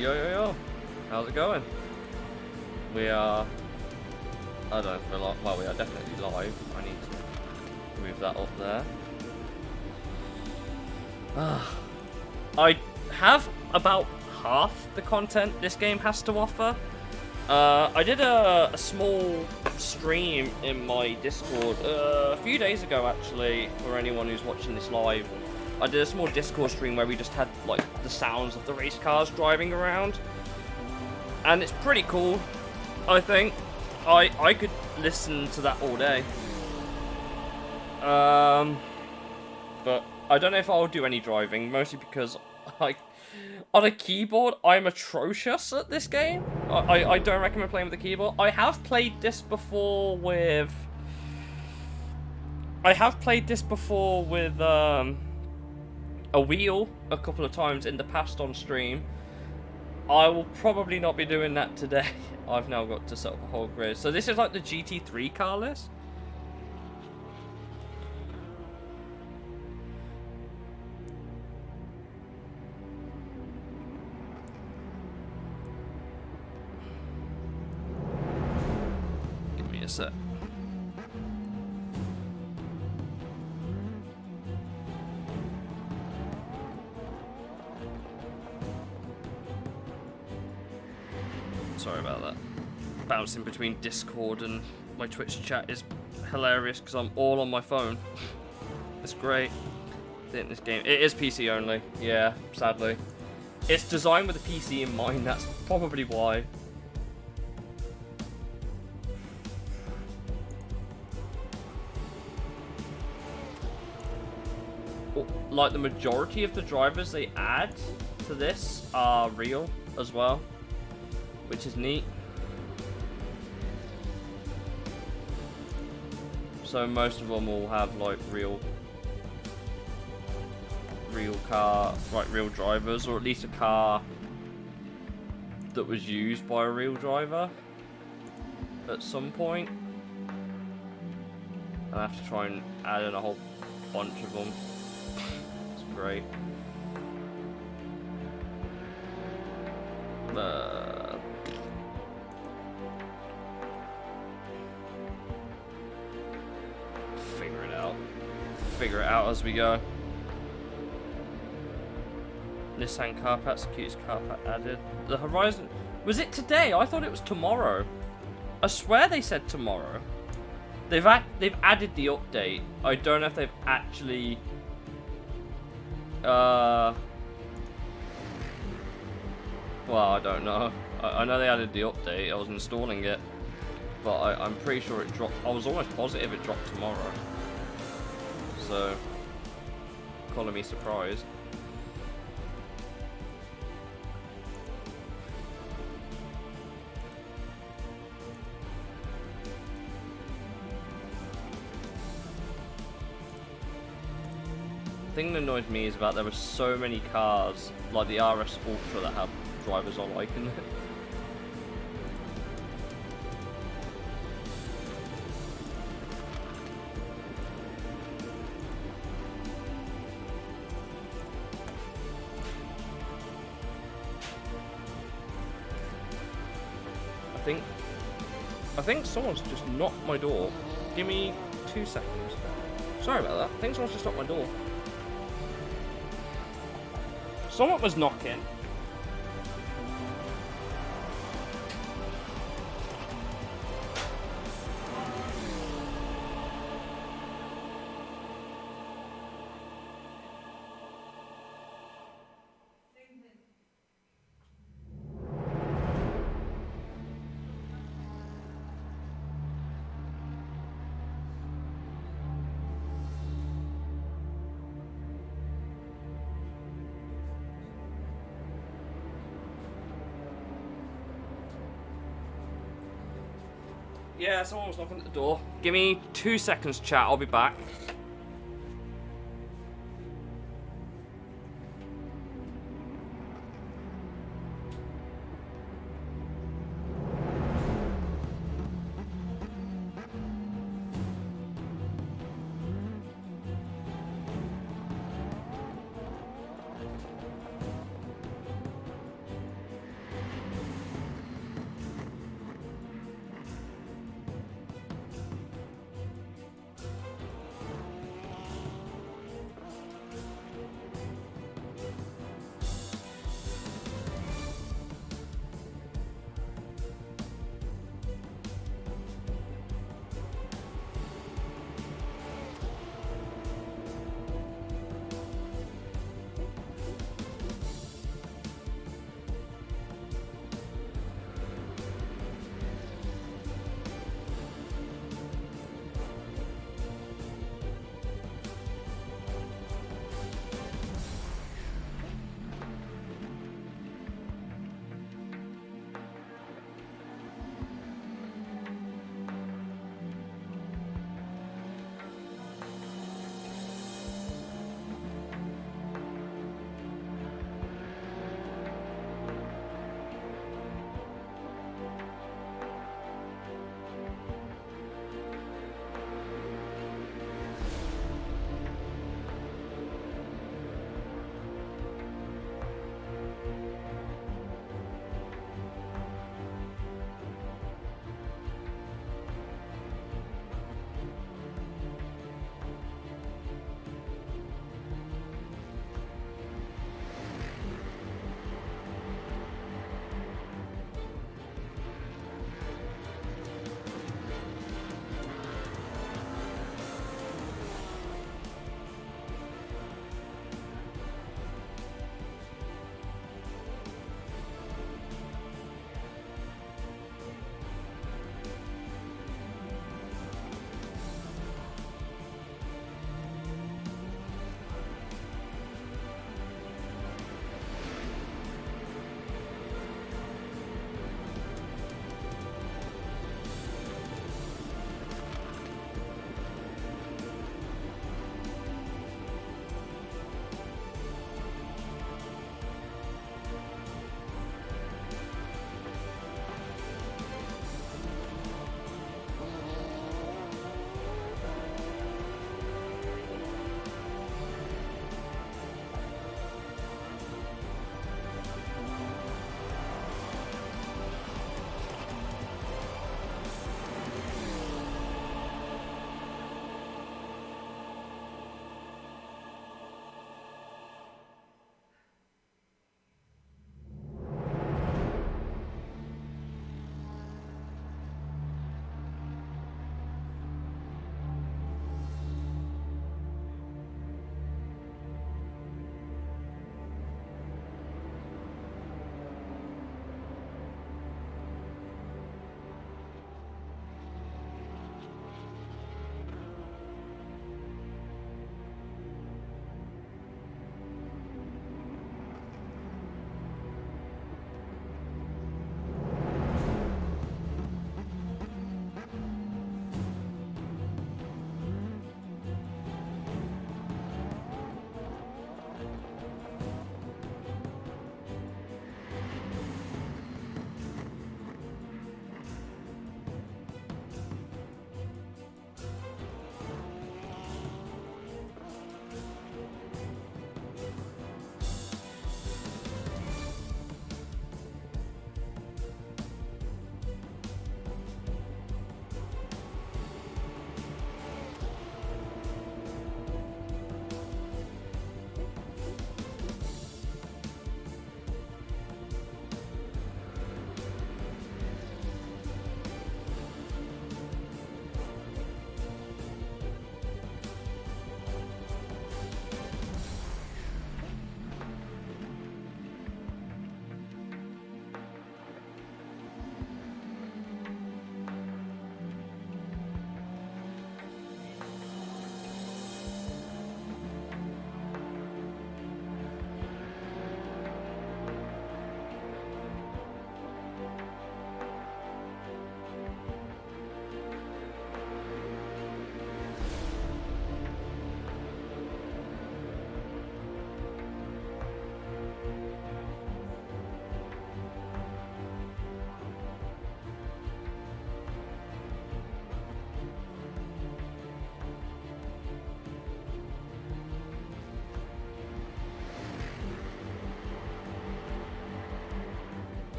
Yo. How's it going? We are... I don't know if we're live. Well, we are definitely live. I need to move that up there. I have about half the content this game has to offer. I did a small stream in my Discord a few days ago, actually, for anyone who's watching this live. I did a small Discord stream where we just had, like, the sounds of the race cars driving around. And it's pretty cool, I think. I could listen to that all day. But I don't know if I'll do any driving, mostly because, like, on a keyboard, I'm atrocious at this game. I don't recommend playing with the keyboard. I have played this before with... a wheel a couple of times in the past on stream. I will probably not be doing that today. I've now got to set up a whole grid. So this is like the GT3 car list. Give me a sec. Sorry about that. Bouncing between Discord and my Twitch chat is hilarious because I'm all on my phone. It's great. This game, it is PC only. Yeah, sadly. It's designed with a PC in mind, that's probably why. Like, the majority of the drivers they add to this are real as well, which is neat. So most of them will have like real car, like real drivers, or at least a car that was used by a real driver at some point. I have to try and add in a whole bunch of them. It's great. Figure it out as we go. Nissan Carpat's the cutest carpet added. The Horizon... Was it today? I thought it was tomorrow. I swear they said tomorrow. They've added the update. I don't know if they've actually... Well, I don't know. I know they added the update. I was installing it. But I'm pretty sure it dropped... I was almost positive it dropped tomorrow. So, calling me surprised. The thing that annoys me is about there were so many cars, like the RS Ultra, that have drivers I like in it. I think someone's just knocked my door. Give me 2 seconds. Sorry about that. I think someone's just knocked my door. Someone was knocking. Yeah, someone was knocking at the door. Give me 2 seconds, chat. I'll be back.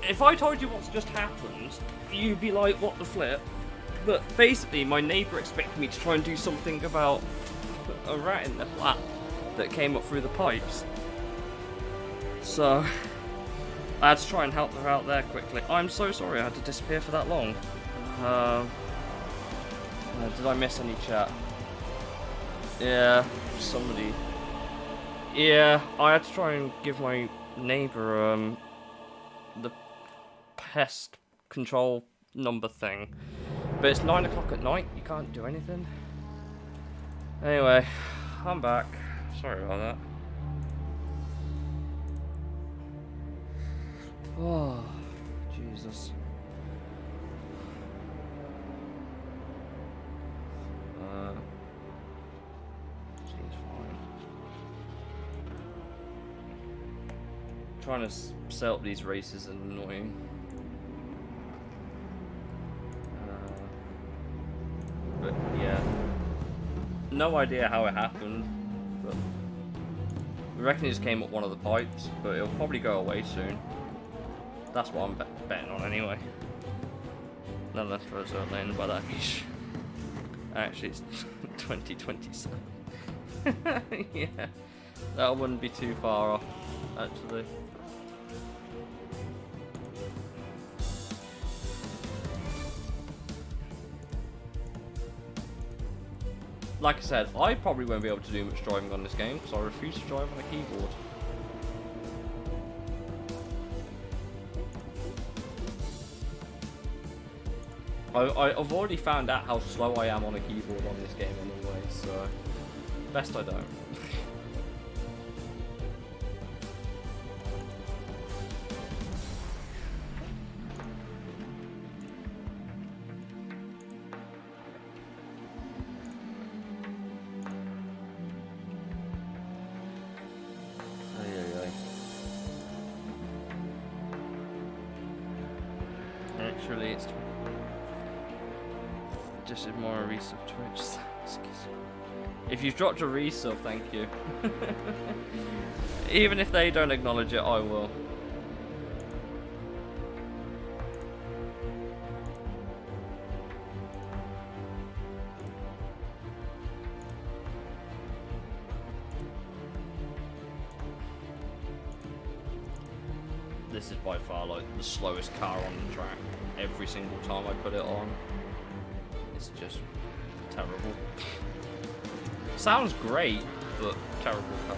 if I told you what's just happened, you'd be like, what the flip? But basically, my neighbour expected me to try and do something about a rat in the flat that came up through the pipes. So, I had to try and help her out there quickly. I'm so sorry I had to disappear for that long. Did I miss any chat? Yeah, somebody. Yeah, I had to try and give my neighbour the pest control number thing. But it's 9 o'clock at night, you can't do anything. Anyway, I'm back. Sorry about that. Oh, Jesus. Seems fine. Trying to set up these races is annoying. But yeah, no idea how it happened, but we reckon it just came up one of the pipes, but it'll probably go away soon. That's what I'm betting on anyway. None less for a certain lane by that beach. Actually, it's 2027. Yeah, that wouldn't be too far off, actually. Like I said, I probably won't be able to do much driving on this game because I refuse to drive on a keyboard. I've already found out how slow I am on a keyboard on this game anyway, so best I don't. Actually, it's just did more resub Twitch. If you've dropped a resub, thank you. Even if they don't acknowledge it, I will. This is by far like the slowest car on the track. Every single time I put it on, it's just terrible. Sounds great, but terrible car.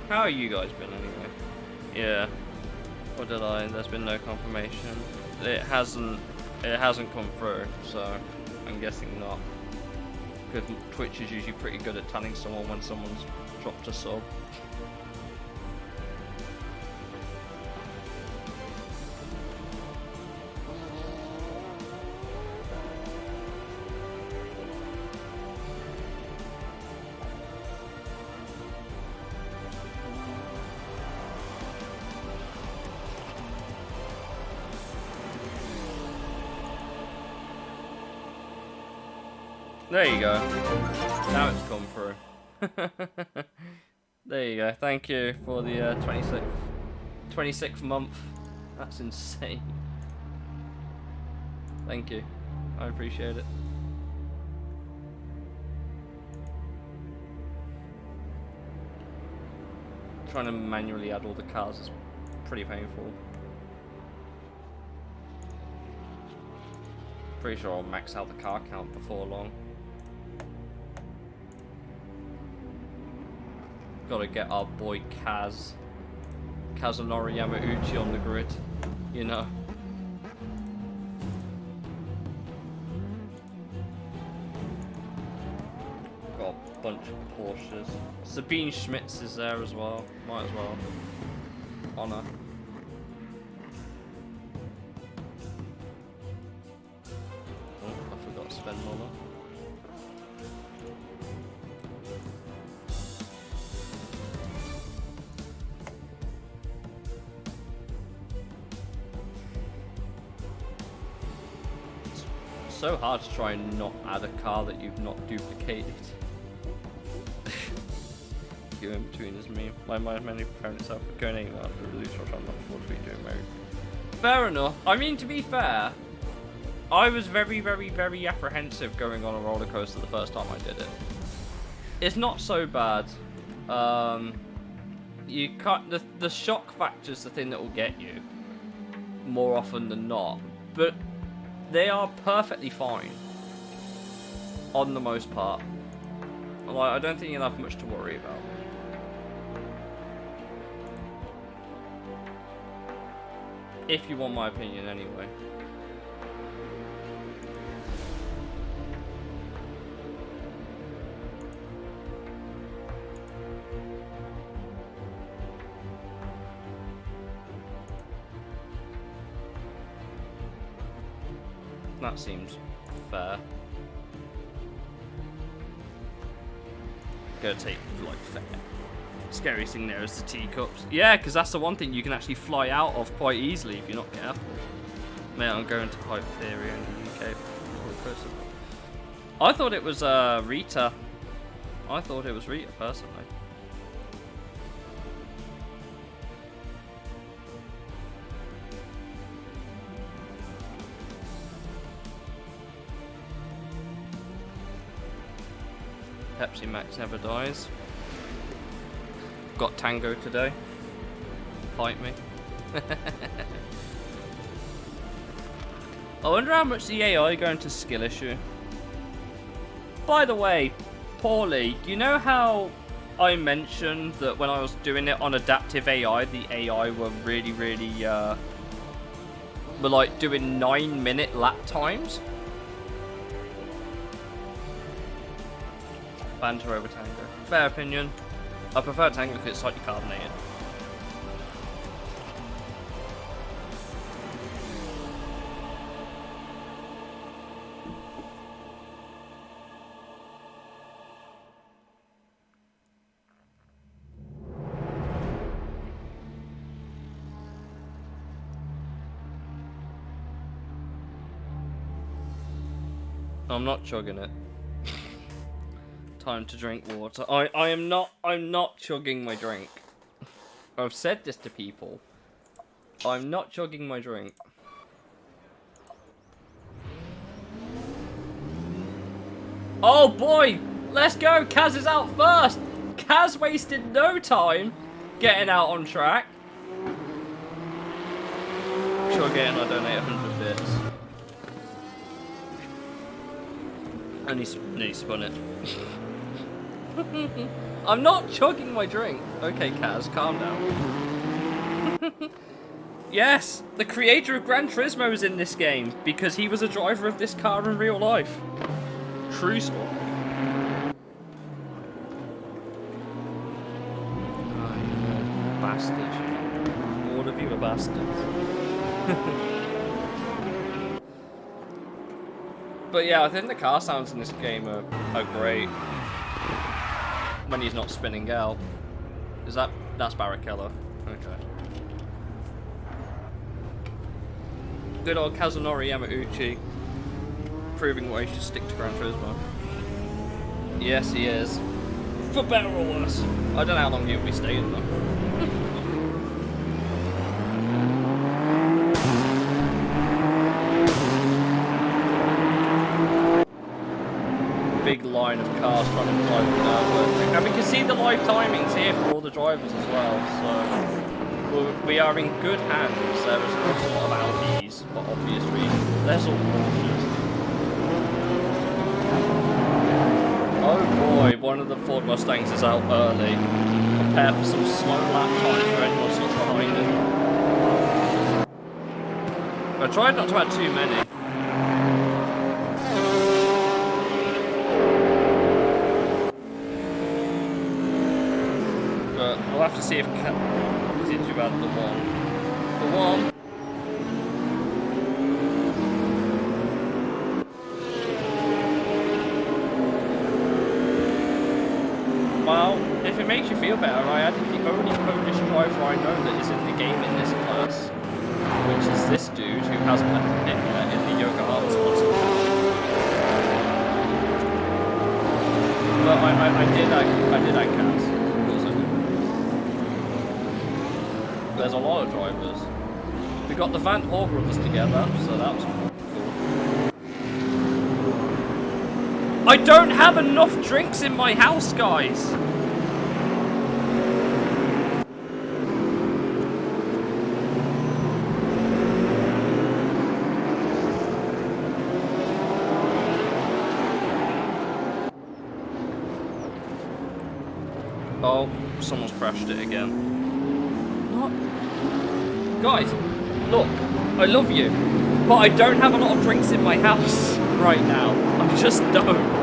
How are you guys been anyway? Yeah. Or did I? There's been no confirmation. It hasn't come through, so I'm guessing not. Because Twitch is usually pretty good at telling someone when someone's dropped a sub. There you go. Now it's come through. There you go. Thank you for the 26th month. That's insane. Thank you. I appreciate it. Trying to manually add all the cars is pretty painful. Pretty sure I'll max out the car count before long. Gotta get our boy Kazunori Yamauchi on the grid, you know. Got a bunch of Porsches. Sabine Schmitz is there as well, might as well honor. Oh, I forgot to spend money. so hard to try and not add a car that you've not duplicated. You in between is me. My mind mainly preparing itself for going anywhere after the release, which I'm not sure to be doing, mate. Fair enough. I mean, to be fair, I was very, very, very apprehensive going on a roller coaster the first time I did it. It's not so bad. You can't. The shock factor's the thing that will get you more often than not, but they are perfectly fine on the most part. Like, I don't think you'll have much to worry about. If you want my opinion, anyway. That seems fair. Gonna take, like, fair. Scariest thing there is the teacups. Yeah, because that's the one thing you can actually fly out of quite easily if you're not careful. Mate, I'm going to Hype Theory in the UK. I thought it was Rita. I thought it was Rita, personally. Pepsi Max never dies. Got Tango today. Fight me. I wonder how much the AI going to skill issue. By the way, Paulie, you know how I mentioned that when I was doing it on adaptive AI, the AI were really, were like doing 9-minute lap times? Banter over Tango. Fair opinion. I prefer Tango because it's slightly carbonated. I'm not chugging it. Time to drink water. I'm not chugging my drink. I've said this to people. I'm not chugging my drink. Oh boy! Let's go! Kaz is out first! Kaz wasted no time getting out on track. Chug it and I donate 100 bits. And he spun it. I'm not chugging my drink. Okay, Kaz, calm down. Yes, the creator of Gran Turismo is in this game because he was a driver of this car in real life. True story. Bastards. All of you are bastards. But yeah, I think the car sounds in this game are great. When he's not spinning out. That's Barrichello. Okay. Good old Kazunori Yamauchi. Proving why you should stick to Gran Turismo. Yes, he is. For better or worse. I don't know how long he'll be staying though. Big line of cars trying to drive the network. And we can see the live timings here for all the drivers as well, so we are in good hands. There is also a lot of Audis for obvious reasons. There's all Porsches. Oh boy, one of the Ford Mustangs is out early. Prepare for some slow lap time for anyone stuck behind it. I tried not to add too many. We'll have to see if did you add the one. The one. Well, if it makes you feel better, I added the only Polish driver I know that is in the game in this class, which is this dude who hasn't had a hit yet in the Yokohama sponsor. but I did add Kaz. Of course I did. There's a lot of drivers. We got the Van Hall brothers together, so that was cool. I don't have enough drinks in my house, guys. Oh, someone's crashed it again. What? Guys, look, I love you, but I don't have a lot of drinks in my house right now. I just don't.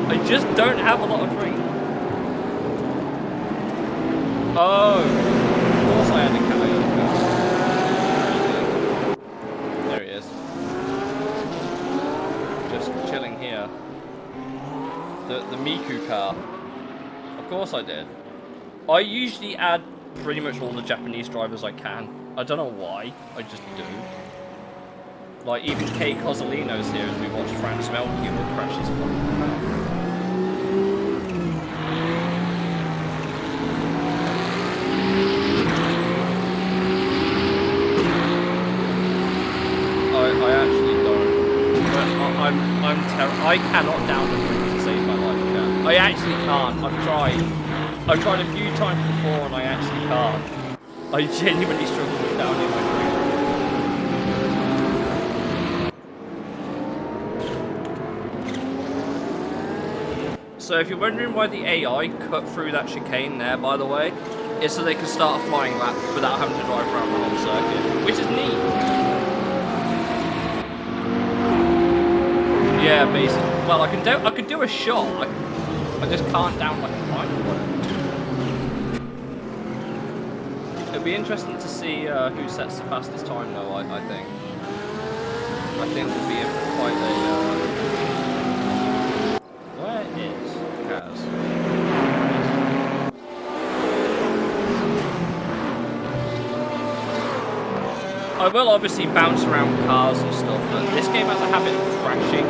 I just don't have a lot of drinks. Oh, of course I had a coyote. There he is. Just chilling here. The Miku car. Of course I did. I usually add pretty much all the Japanese drivers I can. I don't know why, I just do. Like, even Kay Cozzolino's here as we watch Frank Smelke will crash his fucking car. I actually don't. But I cannot down the drink to save my life, chat. I actually can't. I've tried. I've tried a few times before and I actually can't. I genuinely struggle with downing my drink. So if you're wondering why the AI cut through that chicane there, by the way, it's so they can start a flying lap without having to drive around the whole circuit, which is neat. Yeah, basically. Well, I could do a shot. I just can't down like a pint or whatever. It'll be interesting to see who sets the fastest time, though. I think. I think we'll be in for quite a. Where is Kaz? I will obviously bounce around cars and stuff, but this game has a habit of crashing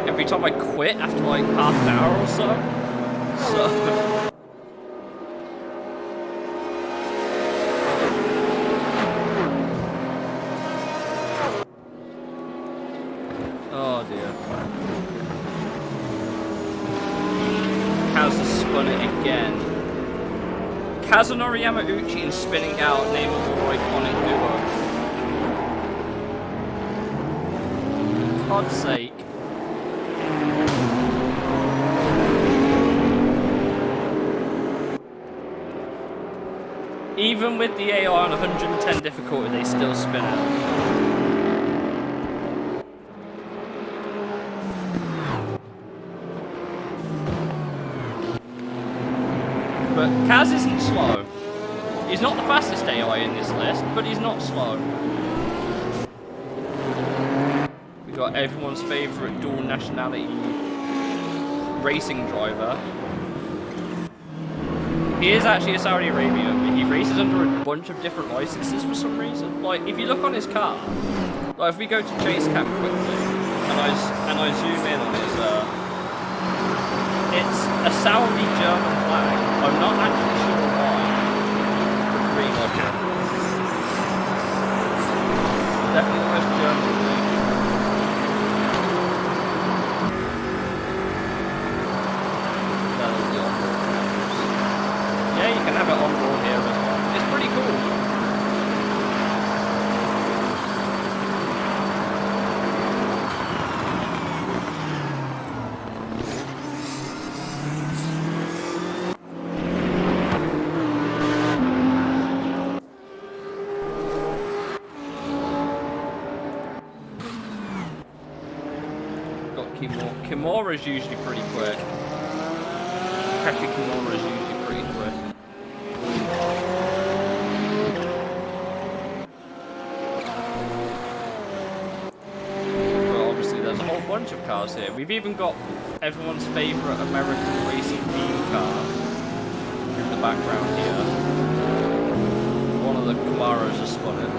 every time I quit after like half an hour or so. Oh dear. Kaz has spun it again. Kazunori Yamauchi and spinning out, name of a more iconic duo. For God's sake. Even with the AI on 110 difficulty, they still spin out. But Kaz isn't slow. He's not the fastest AI in this list, but he's not slow. We got everyone's favourite dual nationality racing driver. He is actually a Saudi Arabian, but he races under a bunch of different licenses for some reason. Like, if you look on his car, like if we go to chase cam quickly, and I zoom in on his, it's a Saudi German flag. I'm not actually sure why. Green object. Definitely the most German thing. Yeah, you can have it on board here as well. It's pretty cool. Got Kimura's usually pretty quick. Kaki Kimura's usually pretty quick. Bunch of cars here. We've even got everyone's favourite American racing theme car in the background here. One of the Camaros has spun it.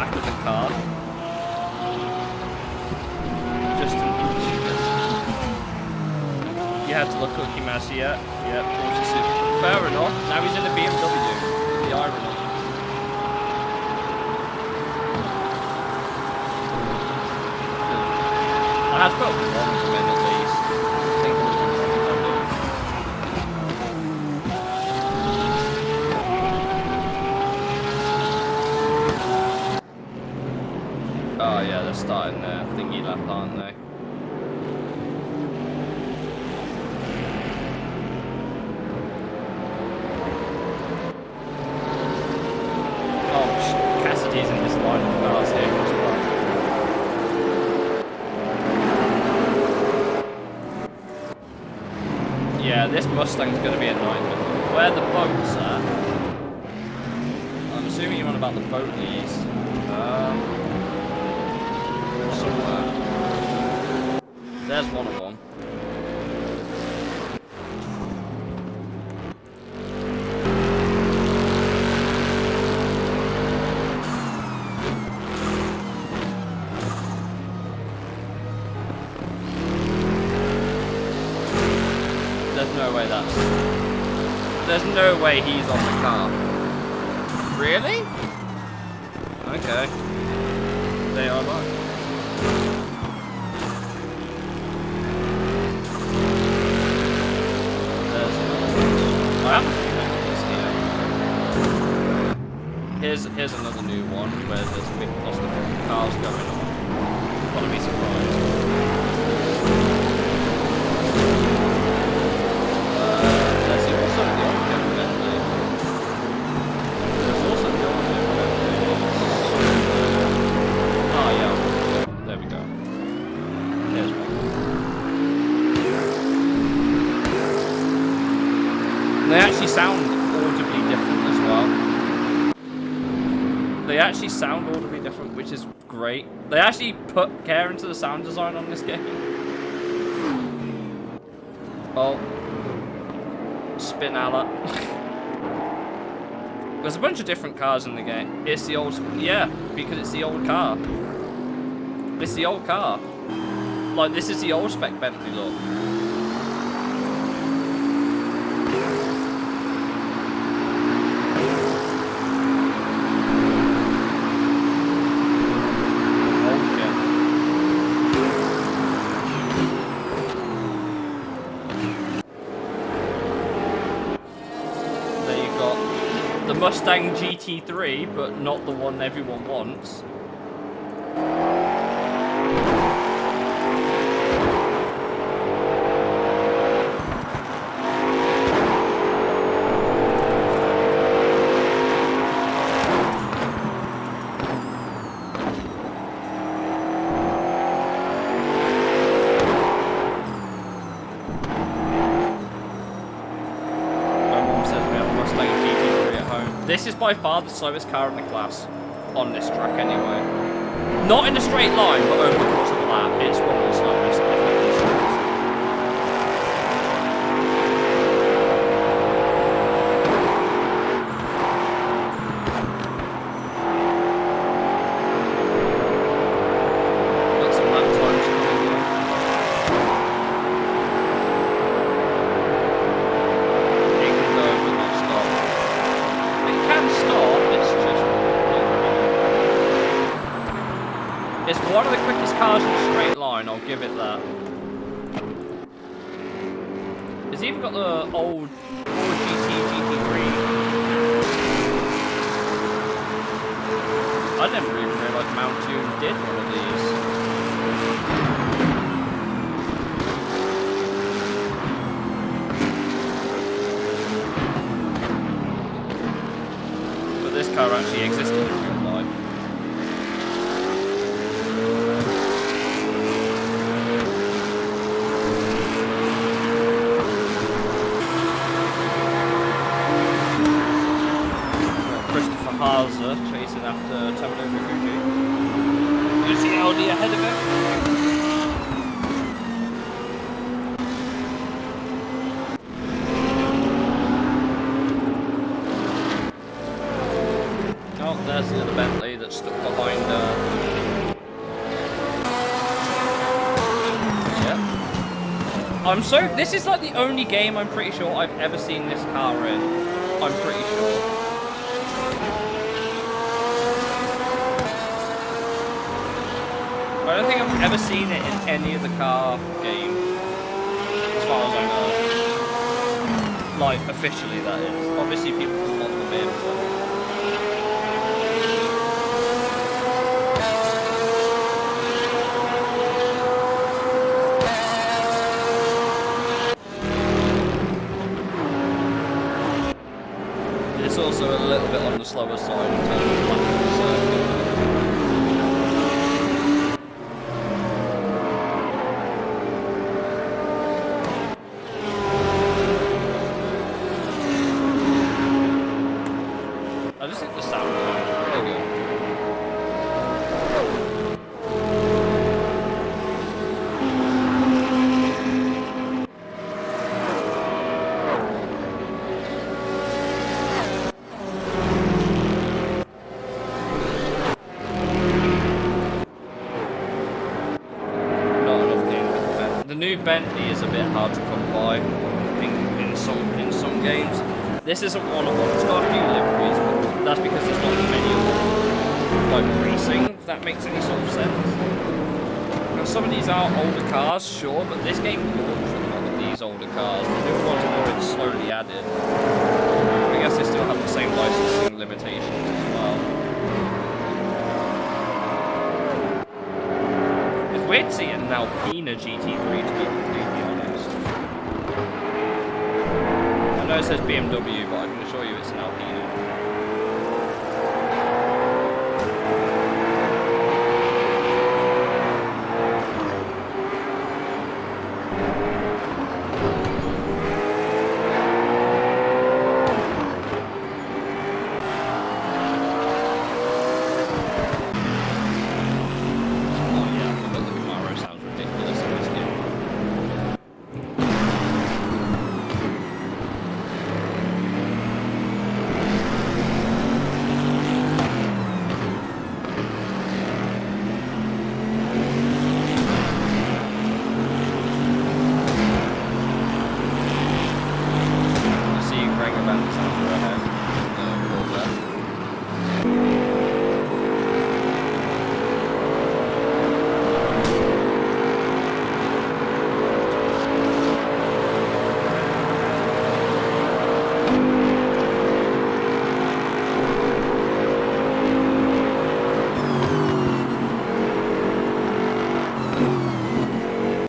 after the car. Just an inch. You had to look Cookie Master, yeah. Yeah, Porsche Super. Fair enough. Now he's in a BMW. The irony. I had to put one from him at least. I think it was one from Oh yeah, they're starting their thingy lap, aren't they? Oh, Cassidy's in this line of cars here as well. Yeah, this Mustang's going to be a nightmare. Where the boats at? I'm assuming you're on about the boatlies. Somewhere. There's one of them. There's no way he's on the car. Really? Okay. They are mine. There's another one. I have a few memories here. Here's another new one where there's a big cluster of cars going on. Wouldn't be surprised. They actually sound audibly different as well. They actually sound audibly different, which is great. They actually put care into the sound design on this game. Oh. Spin Alla. There's a bunch of different cars in the game. It's the old... Yeah, because it's the old car. It's the old car. Like, this is the old spec Bentley look. Mustang GT3, but not the one everyone wants. This is by far the slowest car in the class on this track anyway. Not in a straight line, but over the course of the lap, it's one of the slowest. Got some lap times coming here. It can go, but not stop. Stop, it's just not really. It's one of the quickest cars in a straight line, I'll give it that. It's even got the old GT3. I never even realised Mount Tune did one of these. This car actually existed in real life. Christopher Haase chasing after Tomono Fuji. You see Audi ahead of him? There's the other Bentley that's stuck behind. Yeah. This is like the only game I'm pretty sure I've ever seen this car in. I'm pretty sure. I don't think I've ever seen it in any of the car game, as far as I know. Like, officially, that is. Obviously, people can mod them in, but... It's also a little bit on the slower side in terms of lapping the circuit. I just think the sound is really good. Not enough games with the Bentley. The new Bentley is a bit hard to come by in some games. This isn't one of them. It's got a few liveries, but that's because there's not many of them. Like racing, if that makes any sort of sense. Now some of these are older cars, sure, but this game launched with a lot of these older cars. The newer ones are more slowly added. I guess they still have the same licensing limitations as well. It's weird seeing an Alpina GT3 to be completely honest. I know it says BMW, but I can assure you it's an Alpina.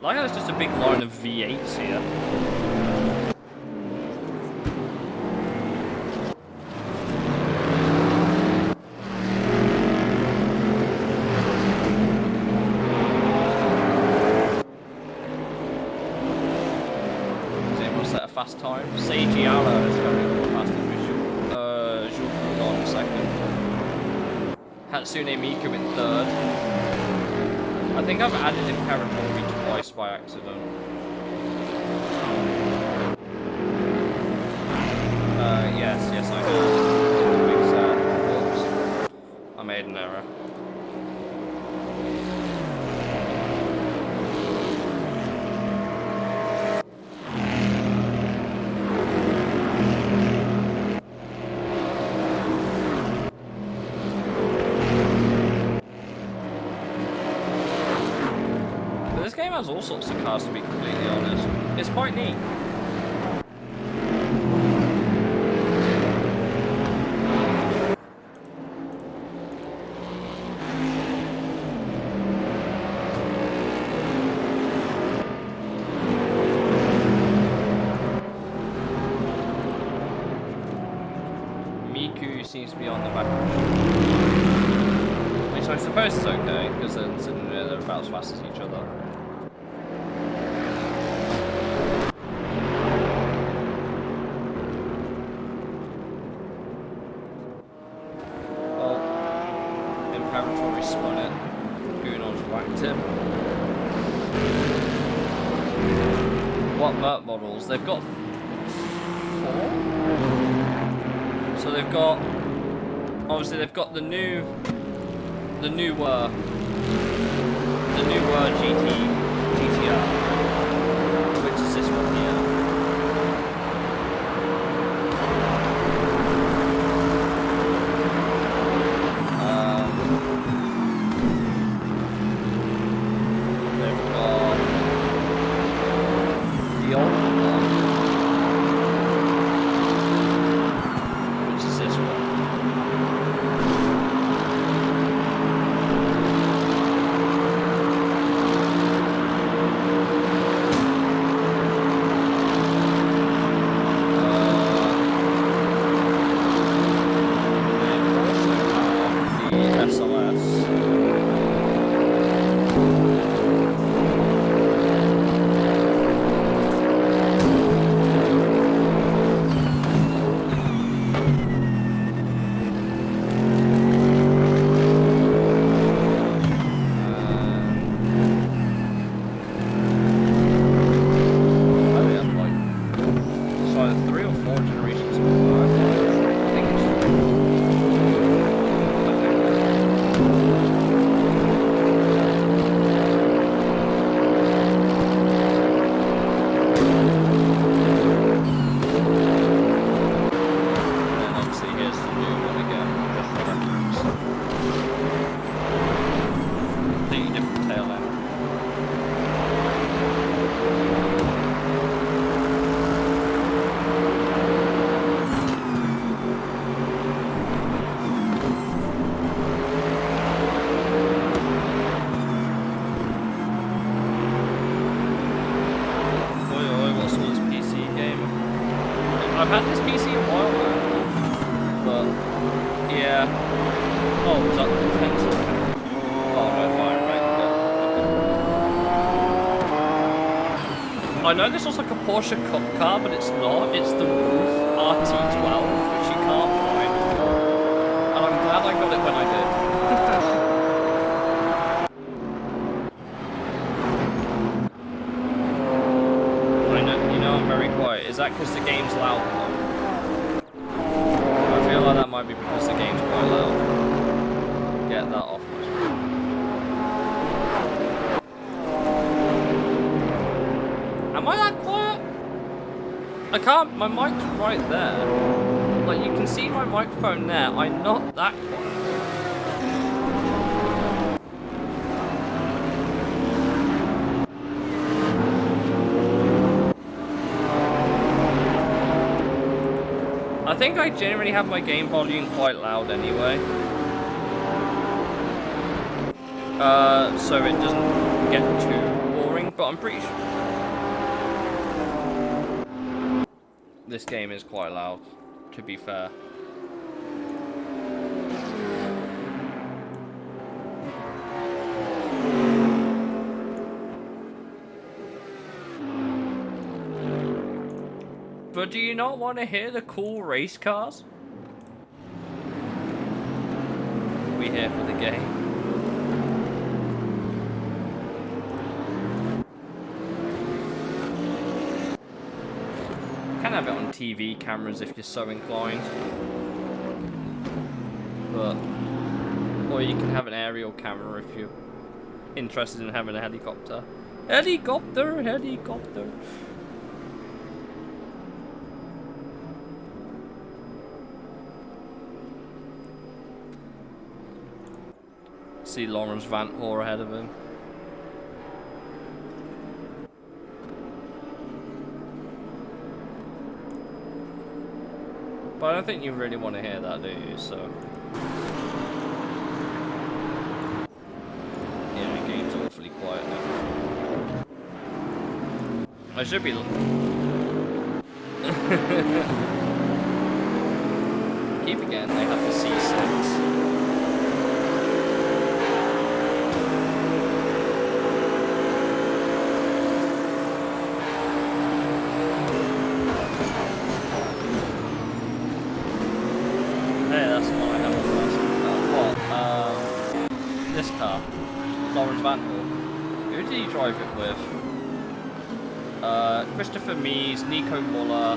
Like how there's just a big line of V8s here. Does anyone set a fast time? Seiji Ala is going to be fastest visual. Zhou in second. Hatsune Miku in third. I think I've added Imperatori twice by accident. Yes I have. Whoops. I made an error. This game has all sorts of cars, to be completely honest. It's quite neat. Miku seems to be on the back of the ship. Which I suppose is okay, because they're about as fast as each other. Imperatori spun it. Guno's whacked him. What Merc models? They've got 4? So they've got obviously they've got the new GTR, which is this one here. They've got the old one, which is this one. I've had this PC a while now, but yeah. Oh, was that the fence? Oh, no, fine, right. I know this looks like a Porsche Cup car, but it's not. It's the Roof RT12, which you can't find. And I'm glad I got it when I did. Is that because the game's loud? I feel like that might be because the game's quite loud. Get that off my screen. Am I that quiet? I can't, my mic's right there. Like, you can see my microphone there. I'm not that quiet. I think I generally have my game volume quite loud anyway. So it doesn't get too boring, but I'm pretty sure this game is quite loud, to be fair. But do you not want to hear the cool race cars? We're here for the game. You can have it on TV cameras if you're so inclined. But, or you can have an aerial camera if you're interested in having a helicopter. Helicopter, helicopter. See Lawrence Van Hoor ahead of him. But I don't think you really want to hear that, do you? So yeah, the game's awfully quiet now. I should be keep again, they have the C6. This car, Lawrence Van Hoor. Who did he drive it with? Christopher Mies, Nico Muller,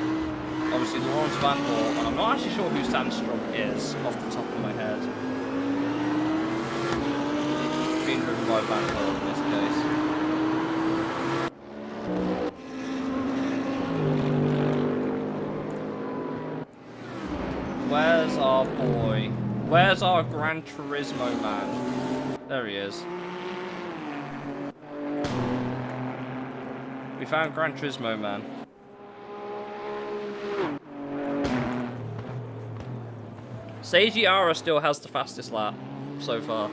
obviously Lawrence Vanderbilt, and I'm not actually sure who Sandstrom is off the top of my head. Being driven by Vanderbilt in this case. Where's our boy? Where's our Gran Turismo man? There he is. We found Gran Turismo man. Seiji Ara still has the fastest lap so far.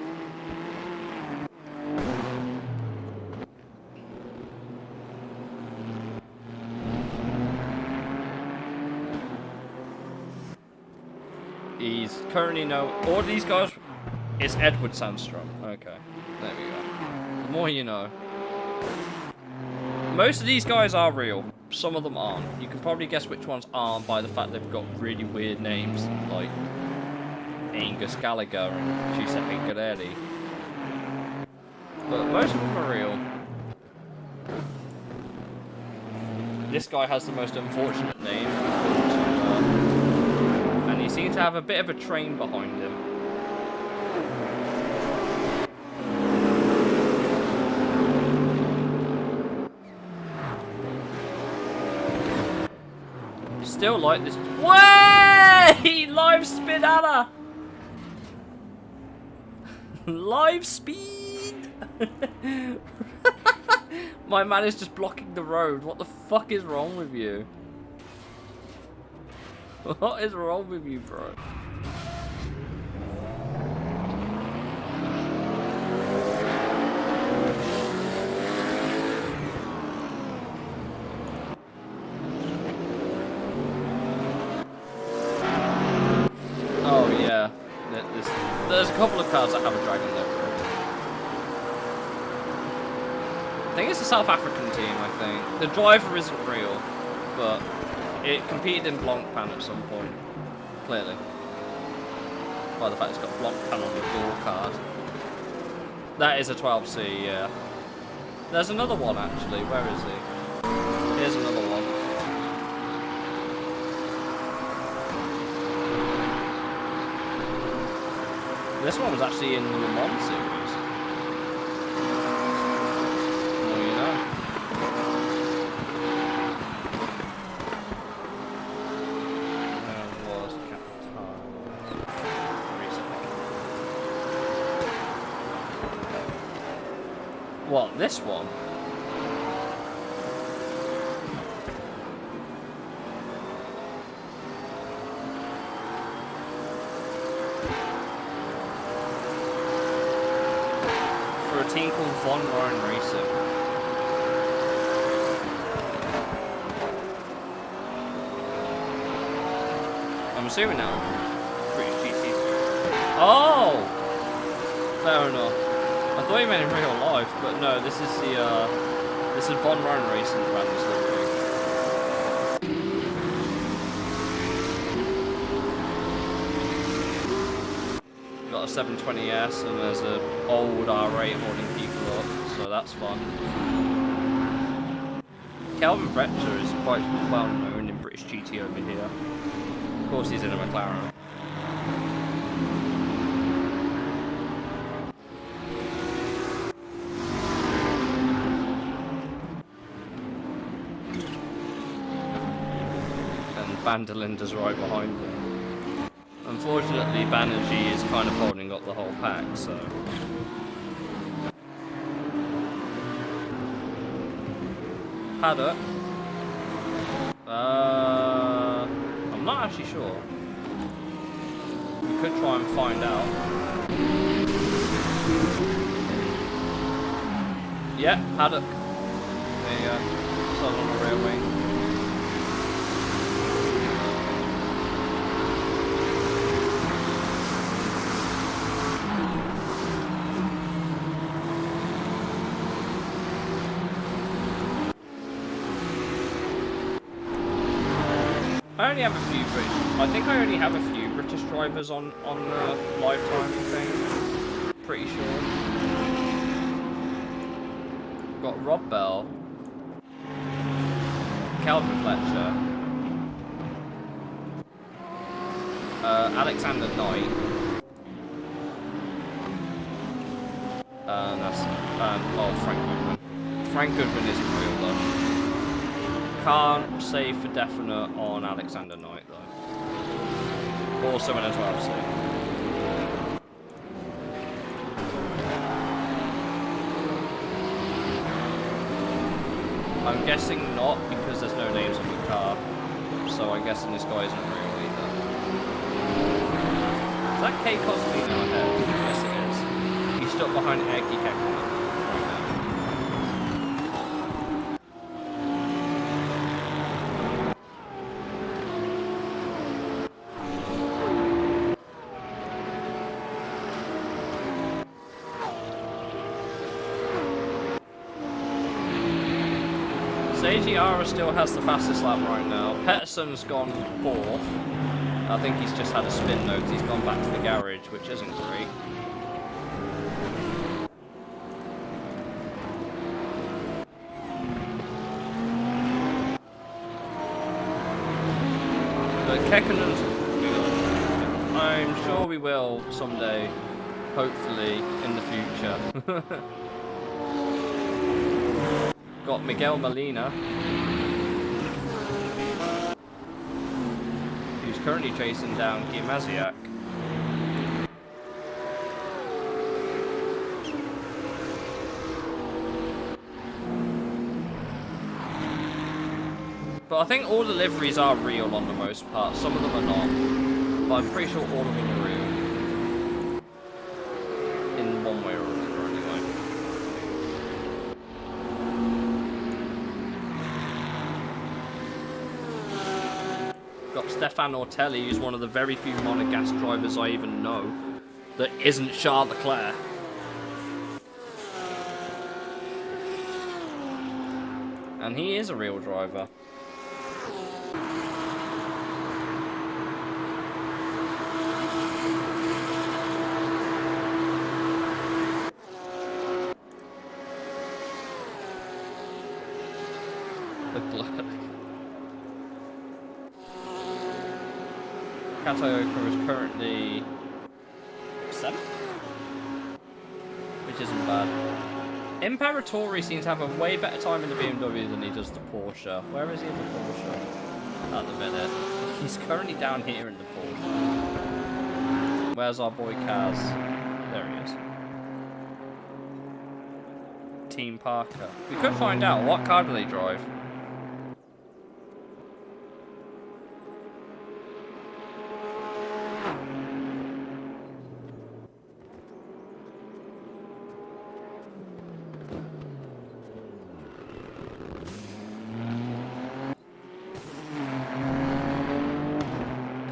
He's currently all these guys. It's Edward Sandstrom. Okay, there we go. The more you know. Most of these guys are real. Some of them aren't. You can probably guess which ones aren't by the fact they've got really weird names like Angus Gallagher and Giuseppe Guerreri. But most of them are real. This guy has the most unfortunate name. And he seems to have a bit of a train behind him. Still like this. Way! Live spin Anna! Live speed! My man is just blocking the road. What the fuck is wrong with you? What is wrong with you, bro? Oh yeah, there's a couple of cars that have a dragon livery. I think it's a South African team, I think. The driver isn't real, but it competed in Blancpain at some point, clearly. By the fact it's got Blancpain on the door card. That is a 12C, yeah. There's another one, actually. Where is he? Here's another one. This one was actually in the Le Mans series. Well, you know. There was Capital recently. What, this one? A team called Von Ryan Racing. I'm assuming now. British GT. Oh, fair enough. I thought you meant in real life, but no. This is the this is Von Ryan Racing around this livery. Got a 720S and there's an old R8 holding people up, so that's fun. Kelvin Fletcher is quite well known in British GT over here. Of course he's in a McLaren. And Vanderlinde's right behind him. Unfortunately, Banerjee is kind of holding up the whole pack, so... Paddock? I'm not actually sure. We could try and find out. Yeah, Paddock. There you go. It's on the rear wing. I only have a few I think I only have a few British drivers on the live timing thing. Pretty sure. Got Rob Bell, Kelvin Fletcher, Alexander Knight. That's Frank Goodman. Frank Goodman isn't real though. Can't say for definite on Alexander Knight though. Or someone else I've seen. I'm guessing not because there's no names on the car. So I'm guessing this guy isn't real either. Is that Kay Cosmino ahead? Yes it is. He's stuck behind Eggy Kekman right now. Zagiara still has the fastest lap right now. Pettersson's gone 4th. I think he's just had a spin though because he's gone back to the garage, which isn't great. But Kekkonen's good. I'm sure we will someday, hopefully, in the future. Got Miguel Molina, who's currently chasing down Gimaziak. But I think all the liveries are real on the most part. Some of them are not, but I'm pretty sure all of them are real. In one way or another. Got Stefan Ortelli, who's one of the very few monogas drivers I even know that isn't Charles Leclerc. And he is a real driver. Leclerc. Kataoka is currently 7th, which isn't bad. Imperatori seems to have a way better time in the BMW than he does the Porsche. Where is he in the Porsche? At the minute. He's currently down here in the Porsche. Where's our boy Kaz? There he is. Team Parker. We could find out what car do they drive.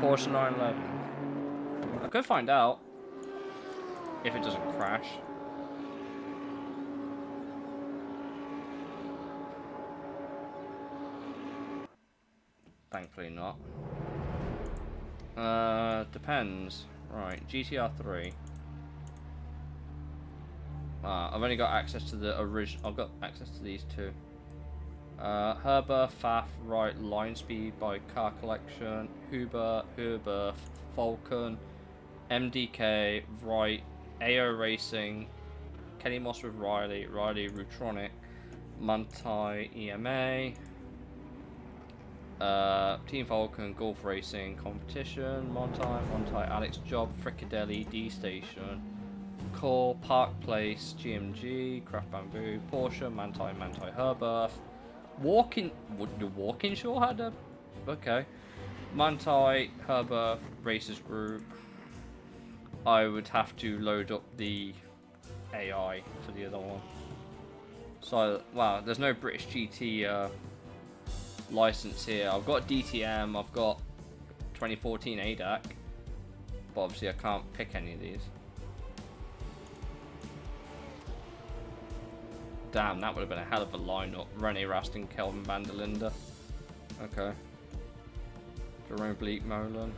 Porsche 911. I could find out if it doesn't crash. Thankfully not. Depends. Right, GTR 3. I've only got access to the original. I've got access to these two. Herber, Faf, right, line speed by car collection, Huber, Falcon, MDK, right, AO Racing, Kenny Moss with Riley, Rutronic, Mantai EMA, Team Falcon, Golf Racing, Competition, Montai, Alex Job, Frickadelli, D Station, Core, Park Place, GMG, Craft Bamboo, Porsche, Mantai, Herber. Walkinshaw had a... Okay. Mantai, Herber, Racers Group. I would have to load up the AI for the other one. So, wow, there's no British GT license here. I've got DTM, I've got 2014 ADAC. But obviously I can't pick any of these. Damn, that would have been a hell of a lineup. Rene Rast and Kelvin van der Linde. Okay. Jerome Bleak-Molen.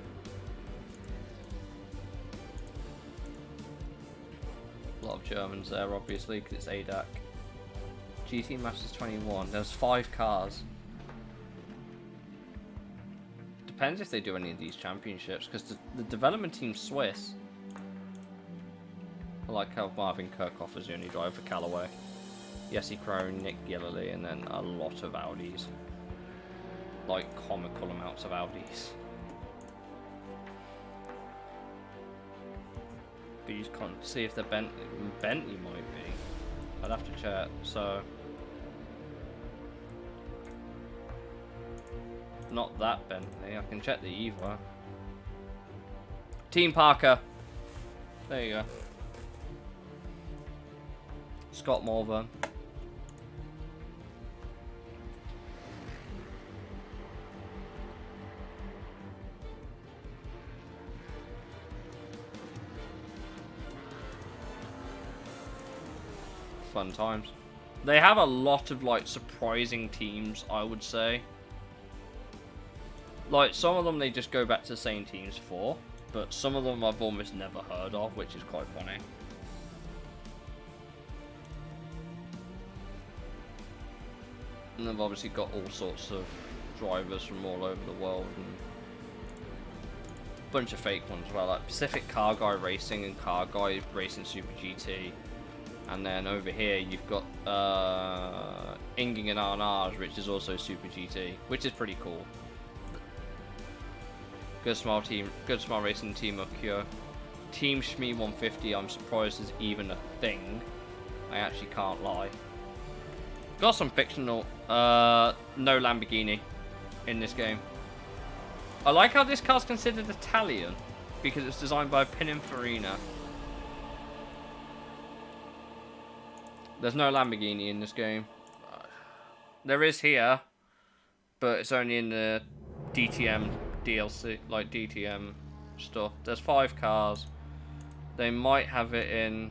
A lot of Germans there, obviously, because it's ADAC. GT Masters 21. There's 5 cars. depends if they do any of these championships, because the development team's Swiss. I like how Marvin Kirchhoff is the only driver for Callaway. Jesse Krohn, Nick Gilliland, and then a lot of Audis. Like, comical amounts of Audis. But you can't see if they're Bentley might be. I'd have to check, so... Not that Bentley, I can check the Evo. Team Parker. There you go. Scott Morvan. Fun times. They have a lot of like surprising teams, I would say. Like some of them they just go back to the same teams for, but some of them I've almost never heard of, which is quite funny. And they've obviously got all sorts of drivers from all over the world and a bunch of fake ones as well, like Pacific Car Guy Racing and Car Guy Racing Super GT. And then over here you've got Inging and Arnage, which is also Super GT, which is pretty cool. Good Smile team, Good Smile Racing Team of Cure. Team Shmee 150, I'm surprised is even a thing. I actually can't lie. Got some fictional, no Lamborghini in this game. I like how this car's considered Italian because it's designed by Pininfarina. There's no Lamborghini in this game. There is here, but it's only in the DTM DLC, like DTM stuff. There's 5 cars. They might have it in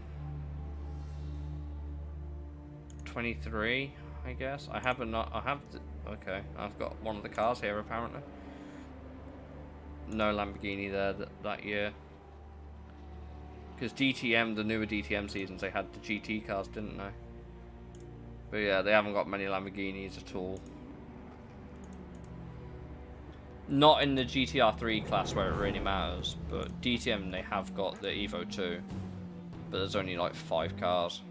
23, I guess. I have okay, I've got one of the cars here apparently. No Lamborghini there that year. Because DTM, the newer DTM seasons, they had the GT cars, didn't they? But yeah, they haven't got many Lamborghinis at all. Not in the GTR 3 class where it really matters, but DTM they have got the Evo 2. But there's only like 5 cars.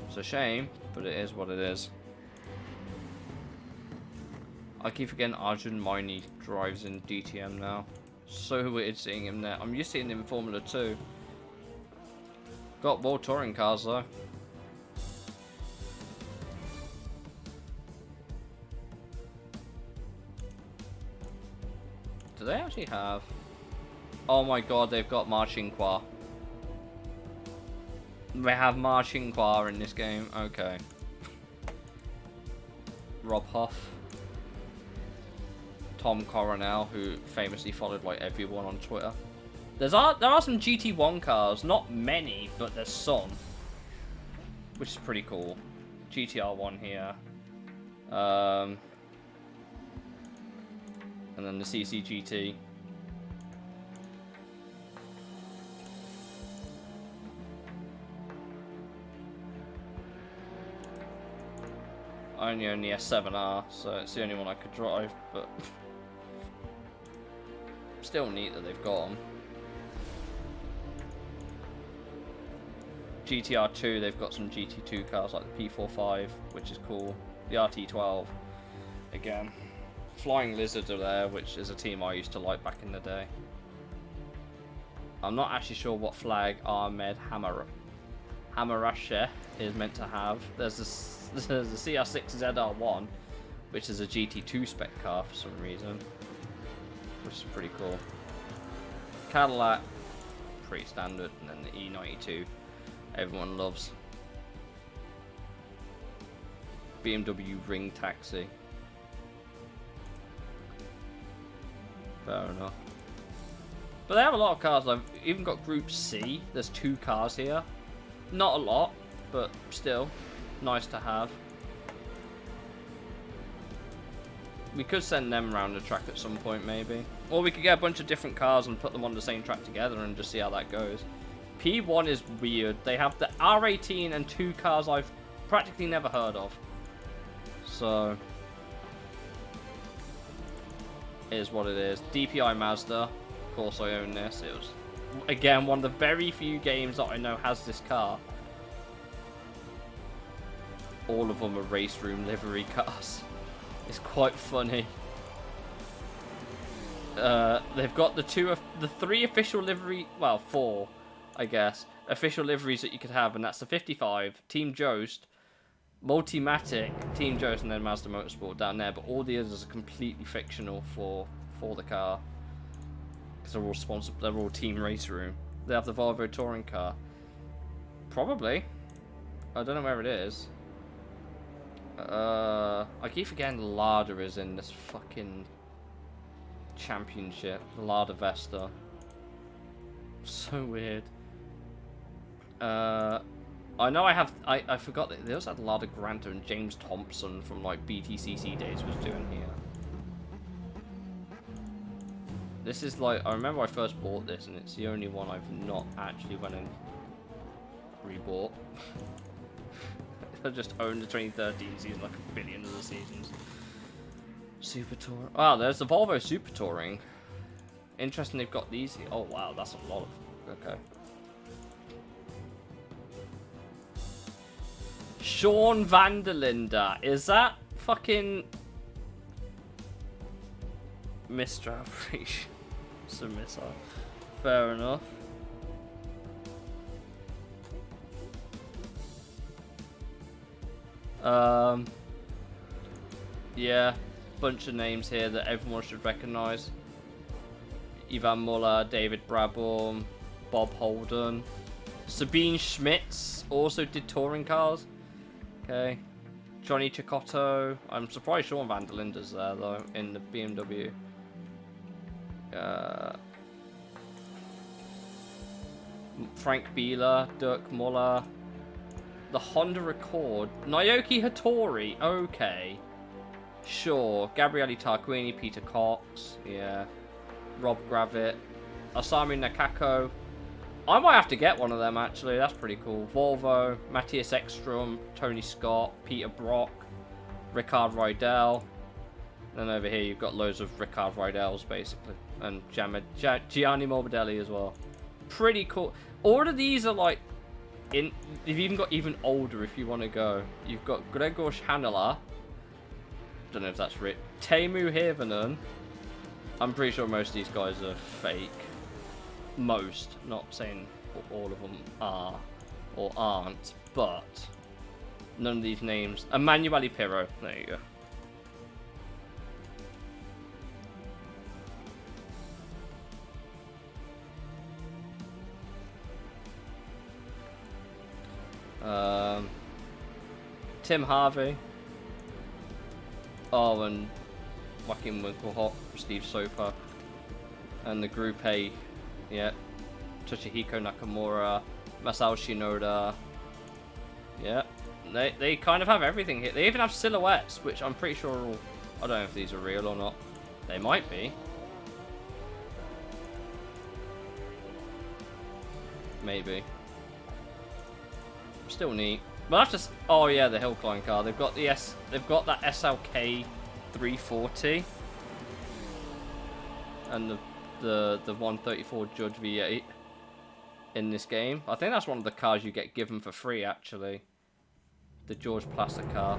It's a shame, but it is what it is. I keep forgetting Arjun Maini drives in DTM now. So weird seeing him there. I'm used to seeing him in Formula 2. Got World Touring cars though. Do they actually have... Oh my god, they've got Marchinquois. They have Marchinquois in this game. Okay. Rob Hoff. Tom Coronel, who famously followed like everyone on Twitter. There are some GT1 cars, not many, but there's some, which is pretty cool. GTR1 here, and then the CCGT. I only own the S7R, so it's the only one I could drive, but still neat that they've got them. GTR 2, they've got some GT2 cars like the P45, which is cool. The RT12, again. Flying Lizard are there, which is a team I used to like back in the day. I'm not actually sure what flag Ahmed Hamarashe is meant to have. There's a CR6 ZR1, which is a GT2 spec car for some reason, which is pretty cool. Cadillac, pretty standard, and then the E92, everyone loves. BMW Ring Taxi. Fair enough. But they have a lot of cars. I've even got Group C. There's 2 cars here. Not a lot, but still nice to have. We could send them around the track at some point maybe. Or we could get a bunch of different cars and put them on the same track together and just see how that goes. P1 is weird. They have the R18 and 2 cars I've practically never heard of. So, is what it is. DPI Mazda. Of course I own this. It was, again, one of the very few games that I know has this car. All of them are RaceRoom livery cars. It's quite funny. They've got the 3 official livery, well, 4, I guess, official liveries that you could have, and that's the 55, Team Jost, Multimatic, Team Jost, and then Mazda Motorsport down there. But all the others are completely fictional for the car, because they're all sponsored. They're all Team RaceRoom. They have the Volvo touring car. Probably. I don't know where it is. I keep forgetting Lada is in this fucking championship. Lada Vesta. So weird. I know I forgot that they also had Lada Granta, and James Thompson from like BTCC days was doing here. This is like, I remember I first bought this, and it's the only one I've not actually went and rebought. I just owned the 2013 season like a billion of the seasons. Super Tour. Wow, there's the Volvo Super Touring. Interesting, they've got these here. Oh wow, that's a lot of. Okay. Sean Vanderlinder. Is that fucking Mr. Outrage? It's a missile. Fair enough. Yeah, bunch of names here that everyone should recognize. Ivan Muller, David Brabham, Bob Holden, Sabine Schmitz also did touring cars. Okay, Johnny Cicotto. I'm surprised Sean Vanderlinder's there though in the BMW. Frank Bieler, Dirk Muller. The Honda Accord. Naoki Hattori. Okay. Sure. Gabriele Tarquini, Peter Cox. Yeah. Rob Gravett. Asami Nakako. I might have to get one of them, actually. That's pretty cool. Volvo. Matthias Ekstrom. Tony Scott. Peter Brock. Rickard Rydell. Then over here, you've got loads of Rickard Rydells, basically. And Gianni Morbidelli as well. Pretty cool. All of these are like... You've even got even older if you want to go. You've got Gregor Hanela. Don't know if that's right. Teemu Hirvonen. I'm pretty sure most of these guys are fake. Most. Not saying all of them are or aren't, but none of these names. Emanuele Pirro. There you go. Tim Harvey. Oh, and Joaquin Winkelhock, Steve Soper. And the Group A, yeah. Toshihiko Nakamura, Masao Shinoda. Yeah. They kind of have everything here. They even have silhouettes, which I'm pretty sure are all... I don't know if these are real or not. They might be. Maybe. Still neat. But that's just... Oh yeah, the hill climb car. They've got the They've got that SLK 340 and the 134 Judge V8 in this game. I think that's one of the cars you get given for free, actually. The George Placer car.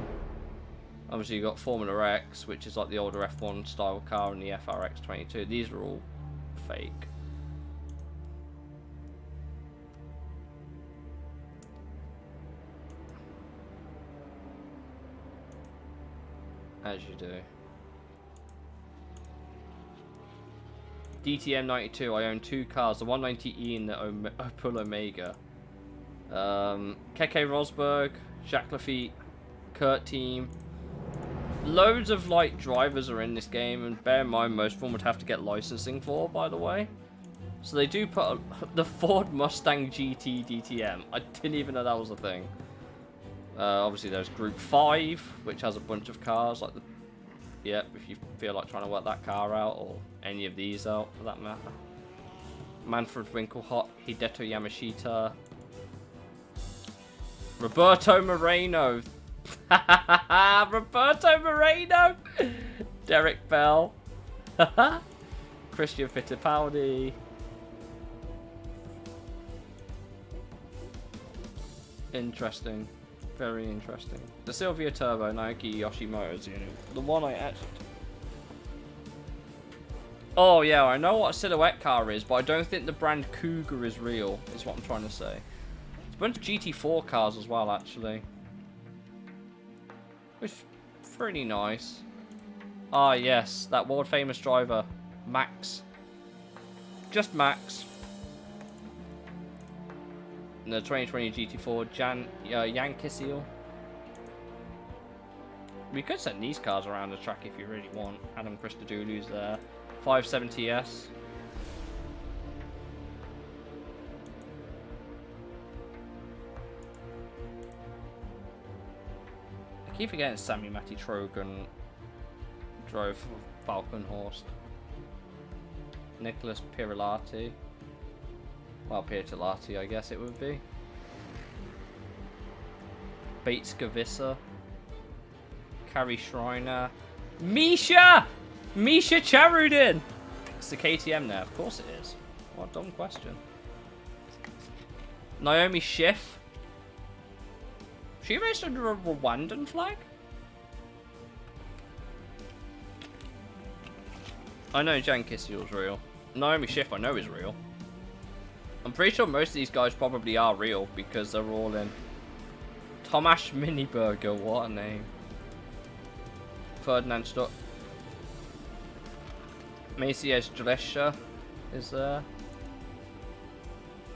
Obviously, you got Formula X, which is like the older F1 style car, and the FRX 22. These are all fake. As you do. DTM 92, I own 2 cars, the 190E and the Opel Omega. Keke Rosberg, Jacques Lafitte, Kurt Team. Loads of like drivers are in this game, and bear in mind most of them would have to get licensing for, by the way. So they do put the Ford Mustang GT DTM. I didn't even know that was a thing. Obviously there's Group 5, which has a bunch of cars, like the... Yep, if you feel like trying to work that car out, or any of these out, for that matter. Manfred Winkelhock, Hideto Yamashita. Roberto Moreno. Roberto Moreno! Derek Bell. Christian Fittipaldi. Interesting. Very interesting. The Sylvia Turbo Naoki Yoshimoto's unit. The one I actually... Oh yeah, I know what a silhouette car is, but I don't think the brand Cougar is real, is what I'm trying to say. It's a bunch of GT4 cars as well, actually. Which is pretty nice. Ah yes, that world famous driver, Max. Just Max. And the 2020 GT4 Yankisil. We could send these cars around the track if you really want. Adam Christodoulou's there. 570S. I keep forgetting Sammy Matty Trogan drove Falcon Horse. Nicholas Pirilati. Well, Pirtilati, I guess it would be. Bates Gavissa. Carrie Schreiner. Misha! Misha Charudin! It's the KTM there. Of course it is. What a dumb question. Naomi Schiff. She raced under a Rwandan flag? I know Jan Kissel's real. Naomi Schiff I know is real. I'm pretty sure most of these guys probably are real because they're all in. Tomasz Miniburger, what a name. Ferdinand Stuck. Maciej Drescher is there.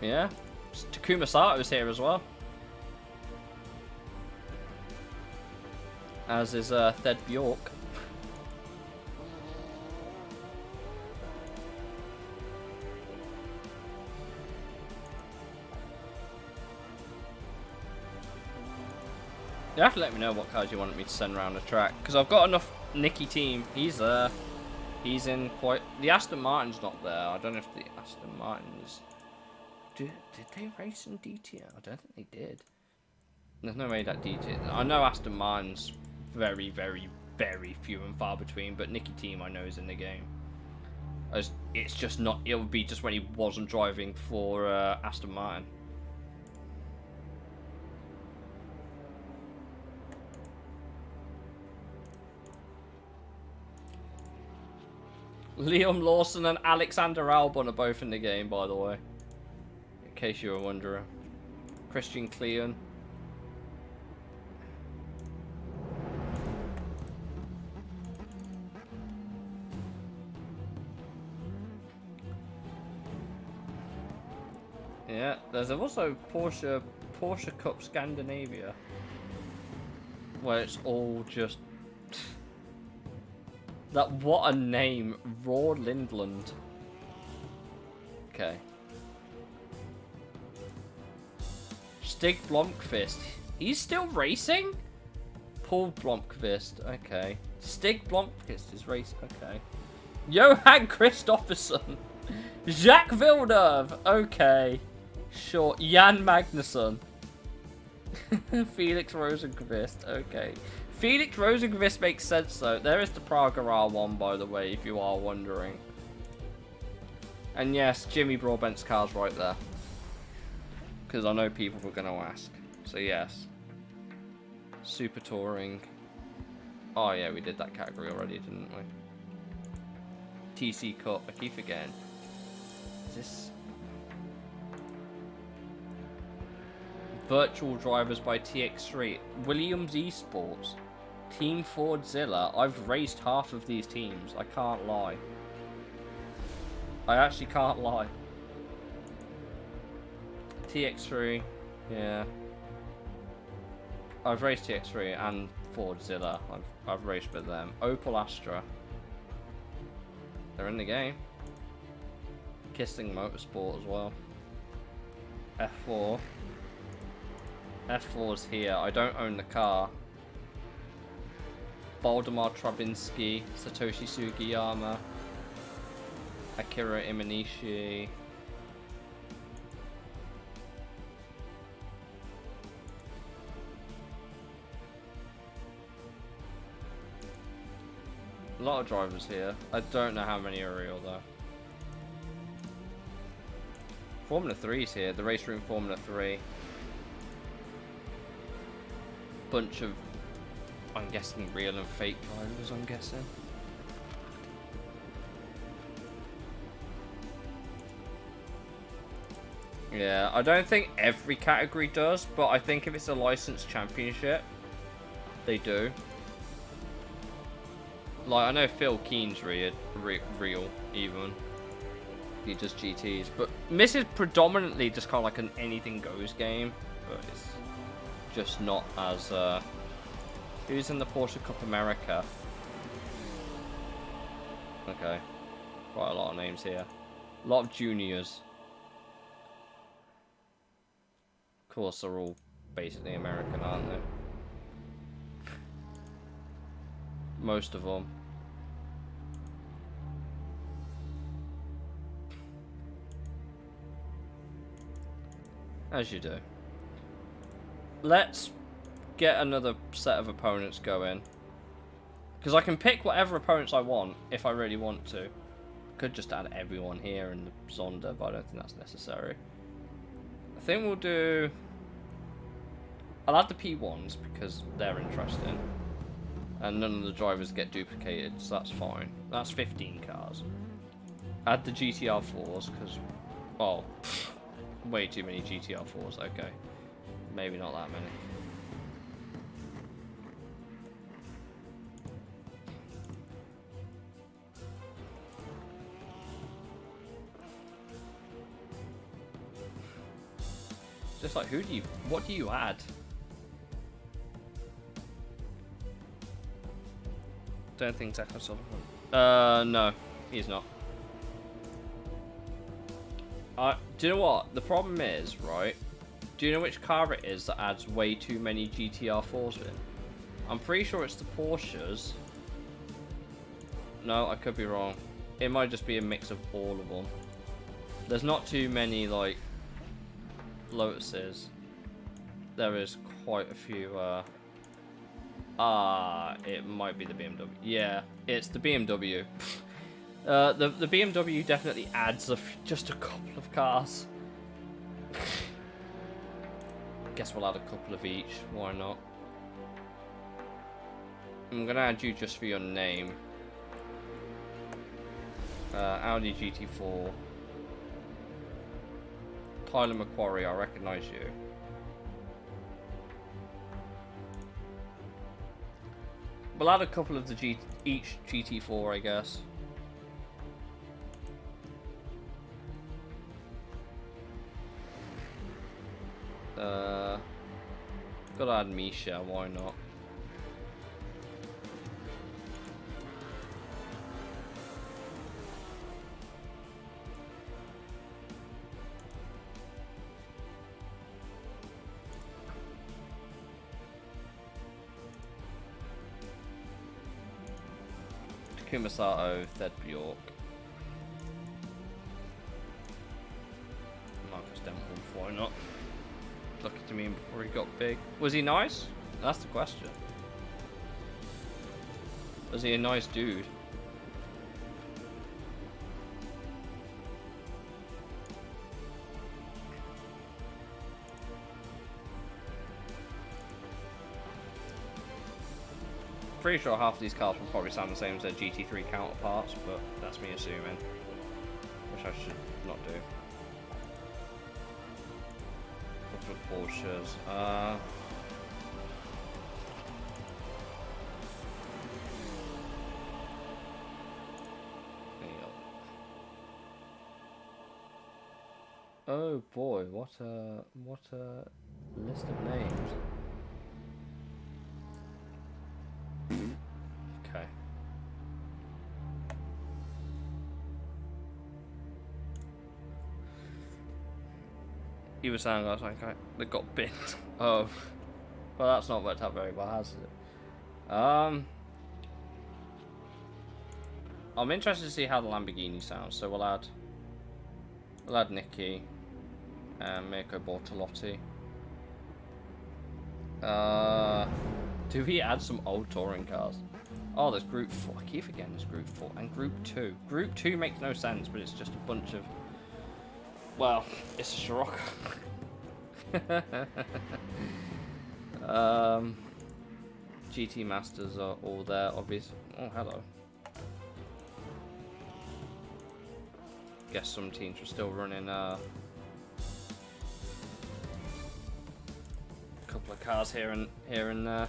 Yeah. Takuma Sato's here as well. As is Thed Bjork. You have to let me know what cars you want me to send around the track, because I've got enough. Nicky team, he's there. He's in quite... The Aston Martin's not there. I don't know if the Aston Martin is... Did they race in DTM? I don't think they did. There's no way that DTM... I know Aston Martin's very, very, very few and far between, but Nicky team I know is in the game. It's just not... It would be just when he wasn't driving for Aston Martin. Liam Lawson and Alexander Albon are both in the game, by the way. In case you were wondering. Christian Cleon. Yeah, there's also Porsche Cup Scandinavia. Where it's all just... That, what a name. Roar Lindland. Okay. Stig Blomqvist. He's still racing? Paul Blomqvist. Okay. Stig Blomqvist is racing. Okay. Johan Kristoffersson. Jacques Villeneuve. Okay. Sure. Jan Magnusson. Felix Rosenqvist. Okay. Felix Rosenqvist makes sense though. There is the Praga R1, by the way, if you are wondering. And yes, Jimmy Broadbent's car's right there. Because I know people were going to ask. So yes. Super Touring. Oh yeah, we did that category already, didn't we? TC Cup. I keep forgetting. Is this... Virtual Drivers by TX3. Williams Esports. Team Fordzilla. I've raced half of these teams. I can't lie. I actually can't lie. TX3. Yeah. I've raced TX3 and Fordzilla. I've raced with them. Opel Astra. They're in the game. Kissing Motorsport as well. F4. F4's here. I don't own the car. Valdemar Travinsky, Satoshi Sugiyama, Akira Imanishi. A lot of drivers here. I don't know how many are real though. Formula 3's here. The RaceRoom Formula 3. Bunch of, I'm guessing, real and fake drivers, I'm guessing. Yeah, I don't think every category does, but I think if it's a licensed championship, they do. Like, I know Phil Keen's real even. He does GTs, but this is predominantly just kind of like an anything goes game, but it's just not as, who's in the Porsche Cup America? Okay, quite a lot of names here. A lot of juniors. Of course, they're all basically American, aren't they? Most of them. As you do. Let's get another set of opponents going. Because I can pick whatever opponents I want, if I really want to. Could just add everyone here in the Zonda, but I don't think that's necessary. I think we'll do... I'll add the P1s, because they're interesting. And none of the drivers get duplicated, so that's fine. That's 15 cars. Add the GTR 4s, because... Oh, way too many GTR 4s, okay. Maybe not that many. Just like, what do you add? Don't think Zach Sullivan. No, he's not. Do you know what? The problem is, right? Do you know which car it is that adds way too many GTR 4s in? I'm pretty sure it's the Porsches. No, I could be wrong. It might just be a mix of all of them. There's not too many, like, Lotuses. There is quite a few, it might be the BMW. Yeah, it's the BMW. The BMW definitely adds just a couple of cars. Guess we'll add a couple of each. Why not? I'm gonna add you just for your name. Audi GT4. Tyler Macquarie, I recognise you. We'll add a couple of each GT4, I guess. Gotta add Misha, why not? Kumasato, Thed Bjork. Marcus Dempel, why not? Lucky to me before he got big. Was he nice? That's the question. Was he a nice dude? Pretty sure half of these cars will probably sound the same as their GT3 counterparts, but that's me assuming. Which I should not do. Couple of Porsches. Oh boy, what a list of names. Okay. You were saying last night they got binned. Oh, well, that's not worked out very well, has it? I'm interested to see how the Lamborghini sounds. So we'll add Nicky and Mirko Bortolotti. Do we add some old touring cars? Oh, there's Group 4. I keep forgetting there's Group 4 and Group 2. Group 2 makes no sense, but it's just a bunch of... Well, it's a Scirocco. GT Masters are all there, obviously. Oh, hello. Guess some teams are still running a couple of cars here and there.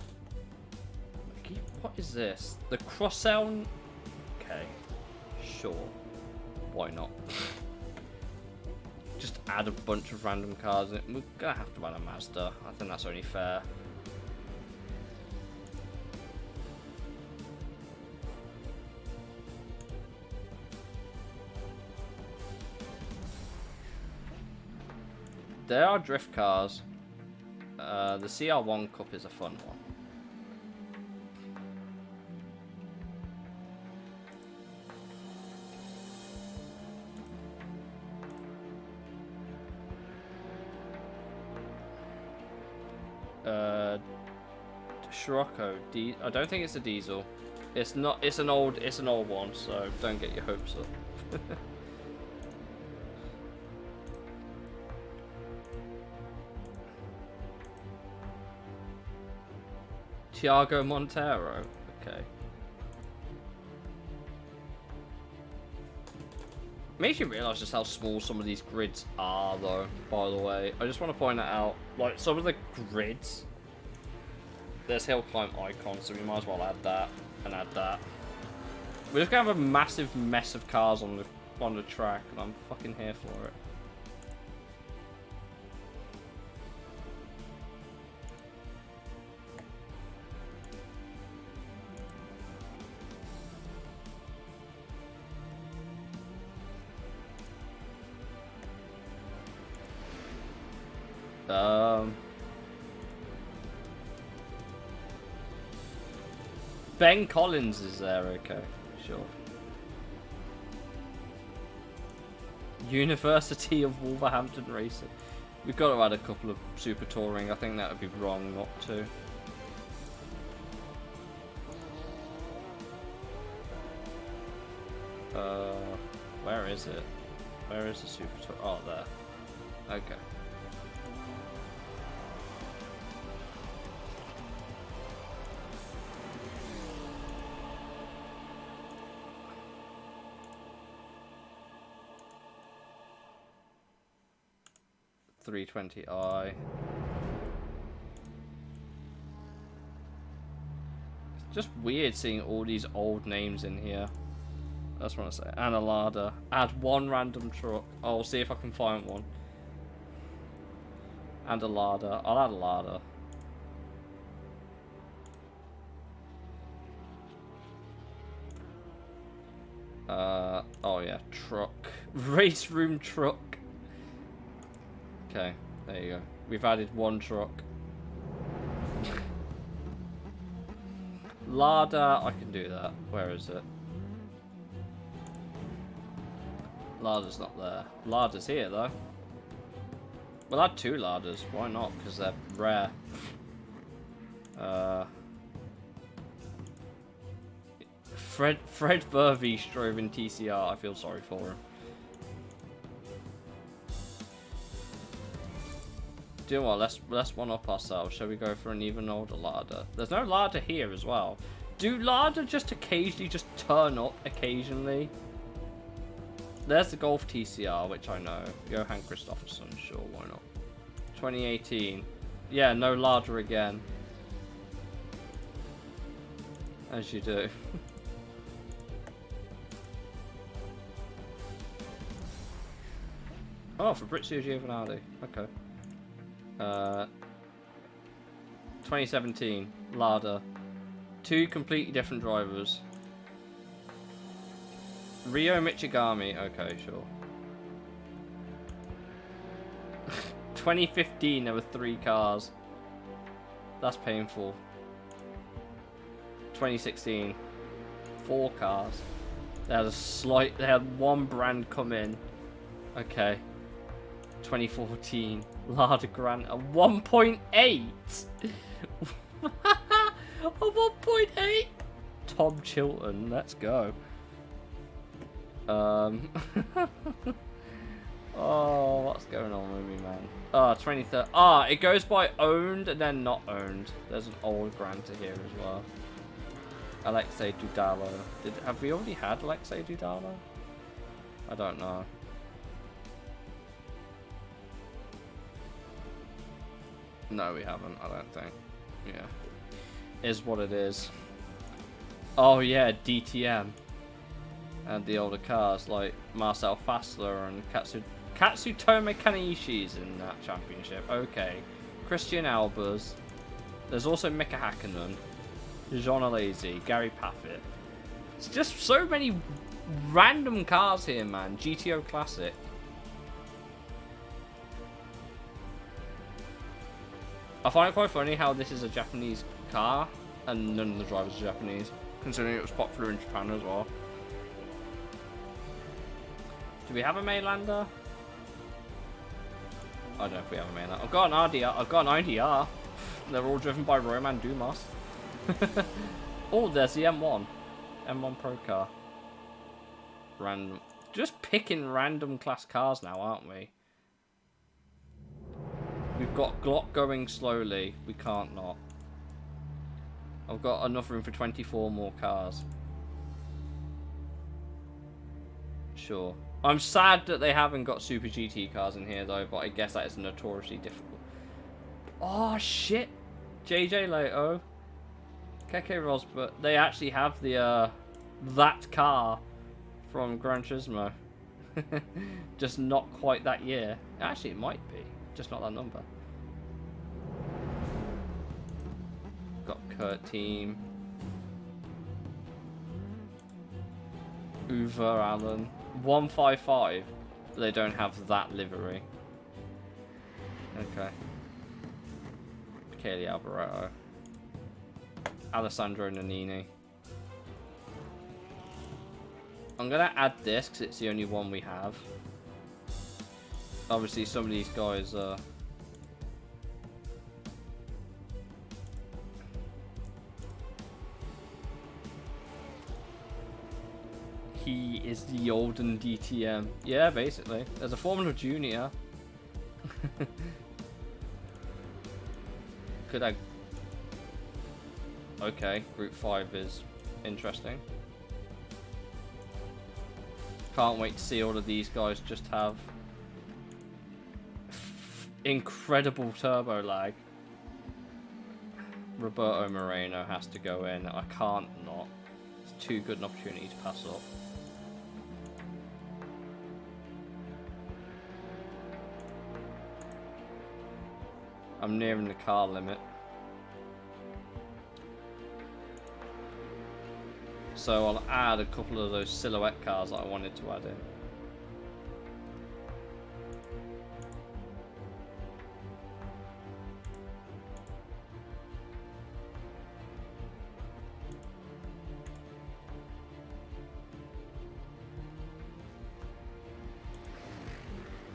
What is this? The Crossell? Okay, sure. Why not? Just add a bunch of random cars. We're gonna have to run a Mazda. I think that's only fair. There are drift cars. The CR1 Cup is a fun one. Scirocco. I don't think it's a diesel. It's not. It's an old one. So don't get your hopes up. Tiago Montero. Okay. Makes you realise just how small some of these grids are, though. By the way, I just want to point that out. Like some of the grids. There's hill climb icons, so we might as well add that and add that. We're just gonna have a massive mess of cars on the track, and I'm fucking here for it. Ben Collins is there, okay, sure. University of Wolverhampton Racing. We've got to add a couple of Super Touring. I think that would be wrong not to. Where is it? Where is the Super Tour? Oh, there. Okay. .320i. It's just weird seeing all these old names in here. That's what I say. And a Lada. Add one random truck. I'll see if I can find one. And a Lada. I'll add a Lada. Oh yeah, truck. RaceRoom truck. Okay, there you go. We've added one truck. Lada, I can do that. Where is it? Lada's not there. Lada's here though. We'll add two Ladas. Why not? Because they're rare. Fred Vervees drove in TCR. I feel sorry for him. Do you know what? Let's one up ourselves. Shall we go for an even older Lada? There's no Lada here as well. Do Lada just occasionally just turn up occasionally? There's the Golf TCR, which I know. Johan Christopherson, sure, why not? 2018. Yeah, no Lada again. As you do. Oh, Fabrizio Giovanardi. Okay. 2017. Lada. Two completely different drivers. Rio Michigami. Okay, sure. 2015, there were 3 cars. That's painful. 2016, 4 cars. They had one brand come in. Okay. 2014, Lada Grant, a 1.8. A 1.8. Tom Chilton, let's go. Oh, what's going on with me, man? Oh, 23rd. Ah, it goes by owned and then not owned. There's an old grantor here as well. Alexei Dudalo. Have we already had Alexei Dudalo? I don't know. No, we haven't, I don't think. Yeah. Is what it is. Oh yeah, DTM. And the older cars like Marcel Fassler and Katsutome Kaneishi's in that championship. Okay. Christian Albers. There's also Mika Hakkinen. Jean Alesi, Gary Paffett. It's just so many random cars here, man. GTO Classic. I find it quite funny how this is a Japanese car and none of the drivers are Japanese, considering it was popular in Japan as well. Do we have a mainlander? I don't know if we have a mainlander. I've got an RDR. I've got an IDR. They're all driven by Roman Dumas. Oh, there's the M1. M1 Pro car. Random. Just picking random class cars now, aren't we? We've got Glock going slowly. We can't not. I've got enough room for 24 more cars. Sure. I'm sad that they haven't got Super GT cars in here though, but I guess that is notoriously difficult. Oh shit! JJ Leto. Keke Rosberg. They actually have the that car from Gran Turismo. Just not quite that year. Actually it might be. Just not that number. Got Kurt Team. Uwe Allen. 155. They don't have that livery. Okay. Michele Alboreto. Alessandro Nannini. I'm gonna add this because it's the only one we have. Obviously some of these guys are... He is the olden DTM. Yeah, basically. There's a Formula Junior. Could I... Okay, Group 5 is interesting. Can't wait to see all of these guys just have incredible turbo lag. Roberto Moreno has to go in. I can't not. It's too good an opportunity to pass up. I'm nearing the car limit. So I'll add a couple of those silhouette cars that I wanted to add in.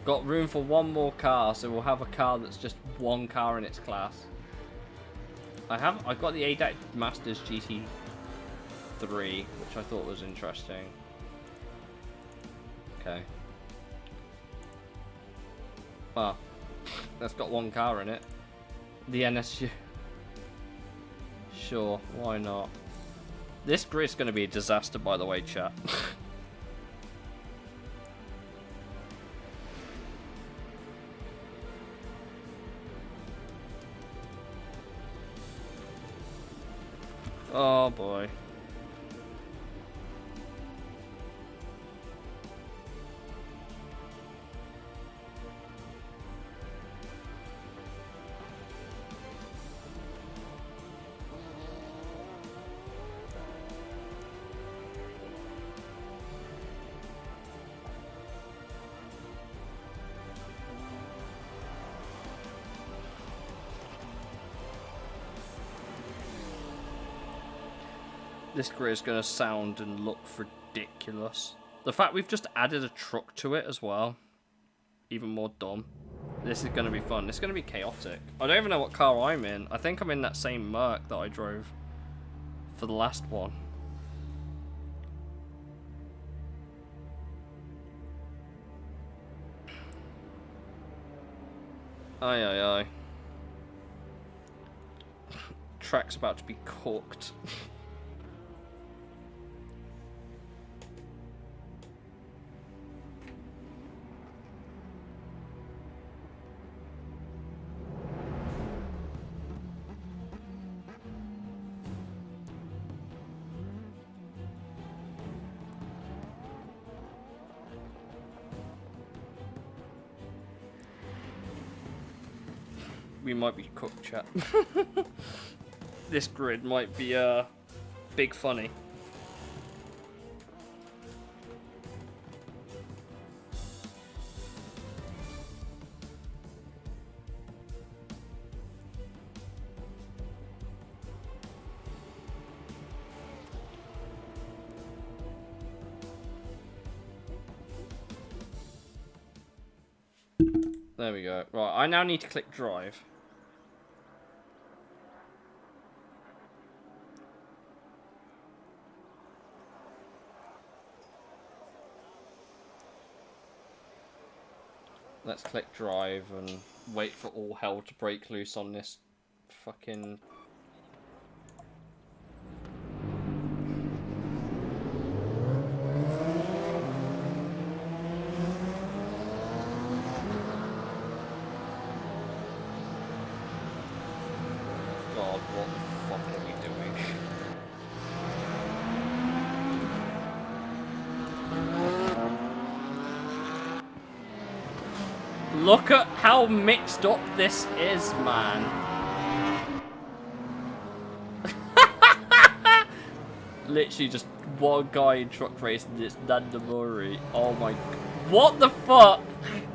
Got room for one more car, so we'll have a car that's just one car in its class. I've got the ADAC Masters GT3, which I thought was interesting. Okay. Well, that's got one car in it. The NSU. Sure, why not? This grid's going to be a disaster, by the way, chat. Oh boy. This grid is going to sound and look ridiculous. The fact we've just added a truck to it as well. Even more dumb. This is going to be fun. This is going to be chaotic. I don't even know what car I'm in. I think I'm in that same Merc that I drove for the last one. Aye, aye, aye. Track's about to be cooked. We might be cooked, chat. This grid might be big funny. There we go. Right, I now need to click drive. Let's click drive and wait for all hell to break loose on this fucking... God, what the fuck are we doing? Look at how mixed up this is, man. Literally just one guy in truck racing this Nandamori. Oh my... What the fuck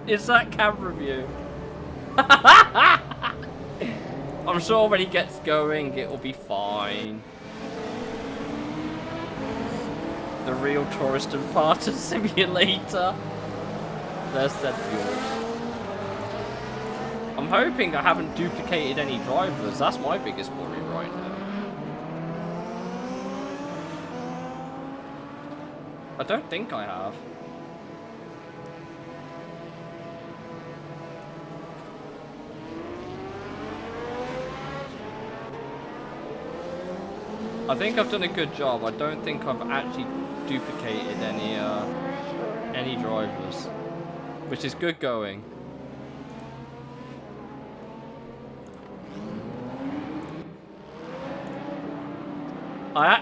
is that camera view? I'm sure when he gets going, it will be fine. The real tourist and farter simulator. There's that view. I'm hoping I haven't duplicated any drivers. That's my biggest worry right now. I don't think I have. I think I've done a good job. I don't think I've actually duplicated any drivers, which is good going.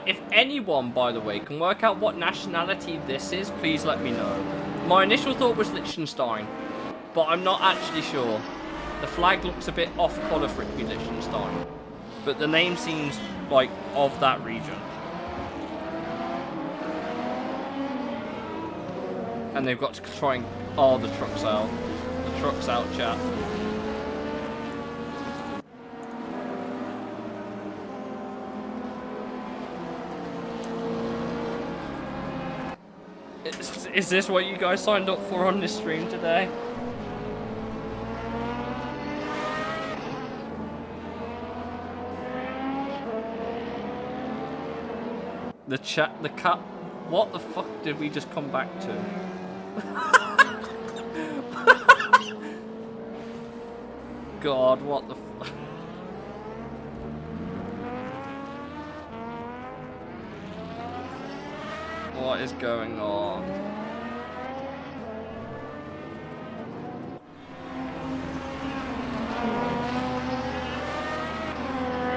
If anyone, by the way, can work out what nationality this is, please let me know. My initial thought was Liechtenstein, but I'm not actually sure. The flag looks a bit off-colour for it to be Liechtenstein, but the name seems like of that region. And they've got to try and... Oh, the truck's out. The truck's out, chat. Is this what you guys signed up for on this stream today? The chat, the cut. What the fuck did we just come back to? God, what the fuck? What is going on?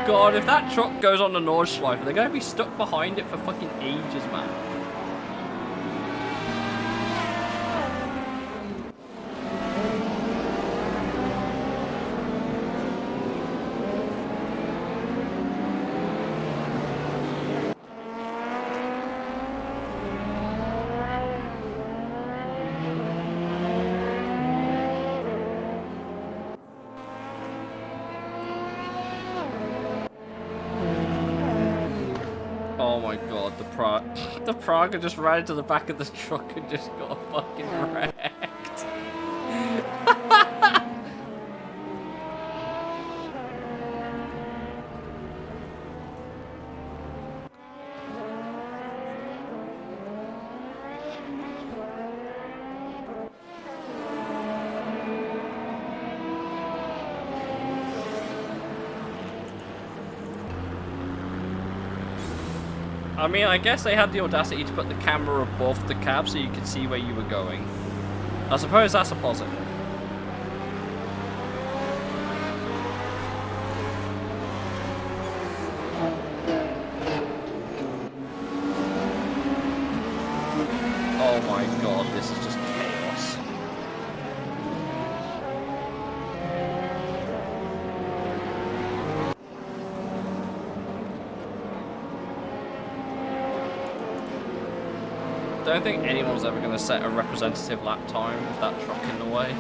God, if that truck goes on the Nordschleife, they're going to be stuck behind it for fucking ages, man. Oh my god, the Praga just ran into the back of the truck and just got fucking wrecked. I mean, I guess they had the audacity to put the camera above the cab so you could see where you were going. I suppose that's a positive. Oh my god, this is just chaos. Don't think anyone's ever going to set a representative lap time with that truck in the way.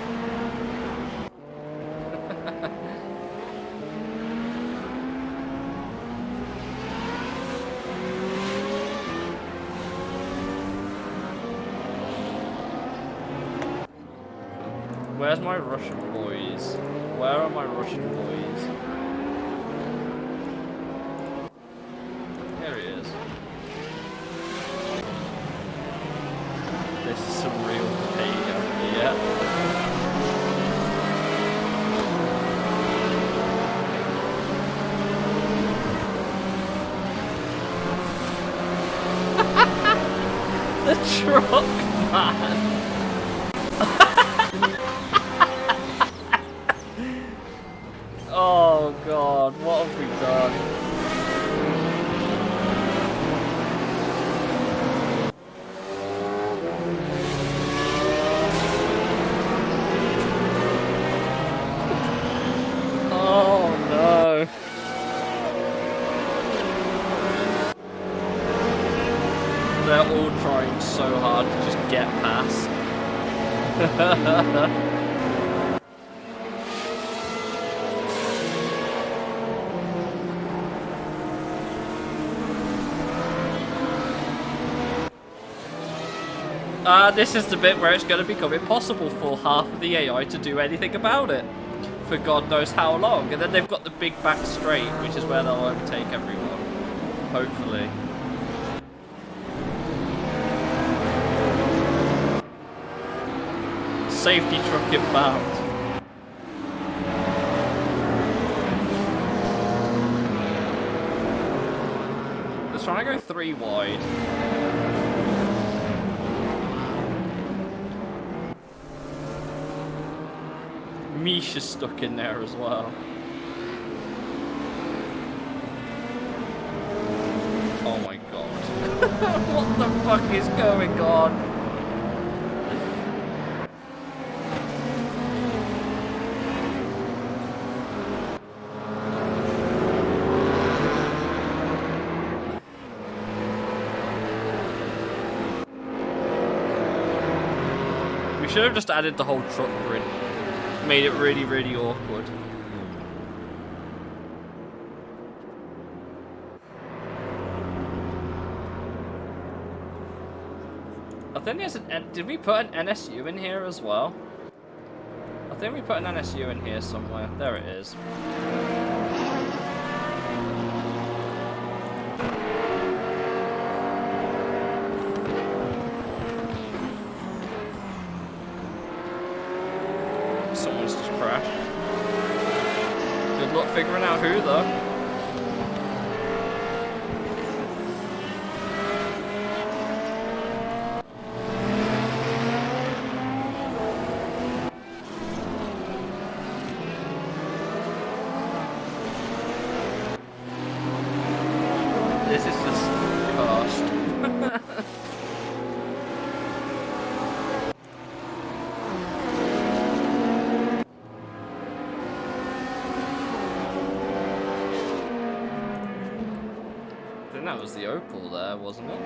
Where's my Russian boys? Where are my Russian boys? There he is. This is some real potato. Yeah. The truck, man. Oh god, what have we done? Oh no. They're all trying so hard to just get past. This is the bit where it's going to become impossible for half of the AI to do anything about it. For God knows how long. And then they've got the big back straight, which is where they'll overtake everyone. Hopefully. Safety truck inbound. They're trying to go 3 wide. Misha's stuck in there as well. Oh my god. What the fuck is going on? We should have just added the whole truck grid. Made it really, really awkward. I think there's an... Did we put an NSU in here as well? I think we put an NSU in here somewhere. There it is. Someone's just crashed. Good luck figuring out who though. This is just cursed. I think that was the Opal there, wasn't it?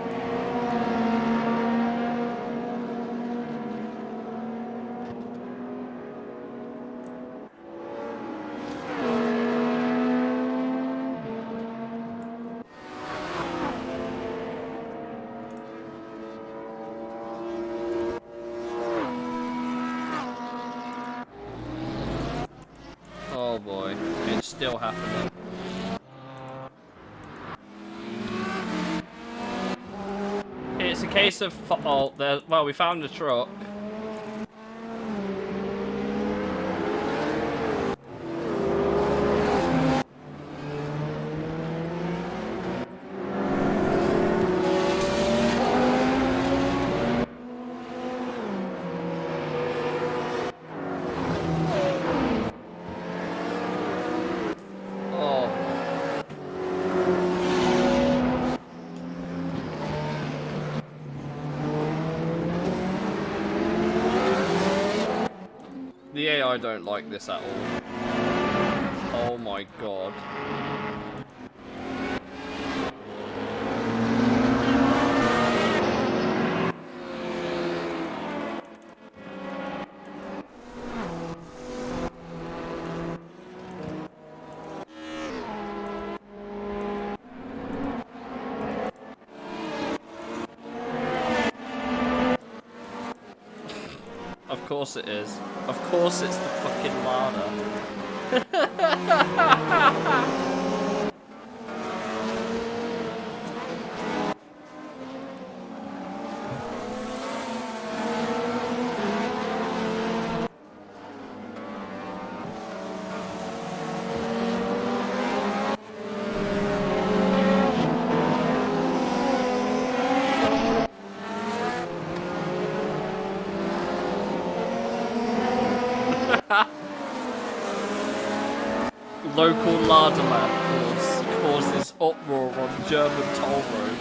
Oh boy, it's still happening. It's a case of oh, well, we found the truck. I don't like this at all. Oh my god. Of course it is. Of course it's the fucking Lada. Local Lada man causes uproar on German toll road.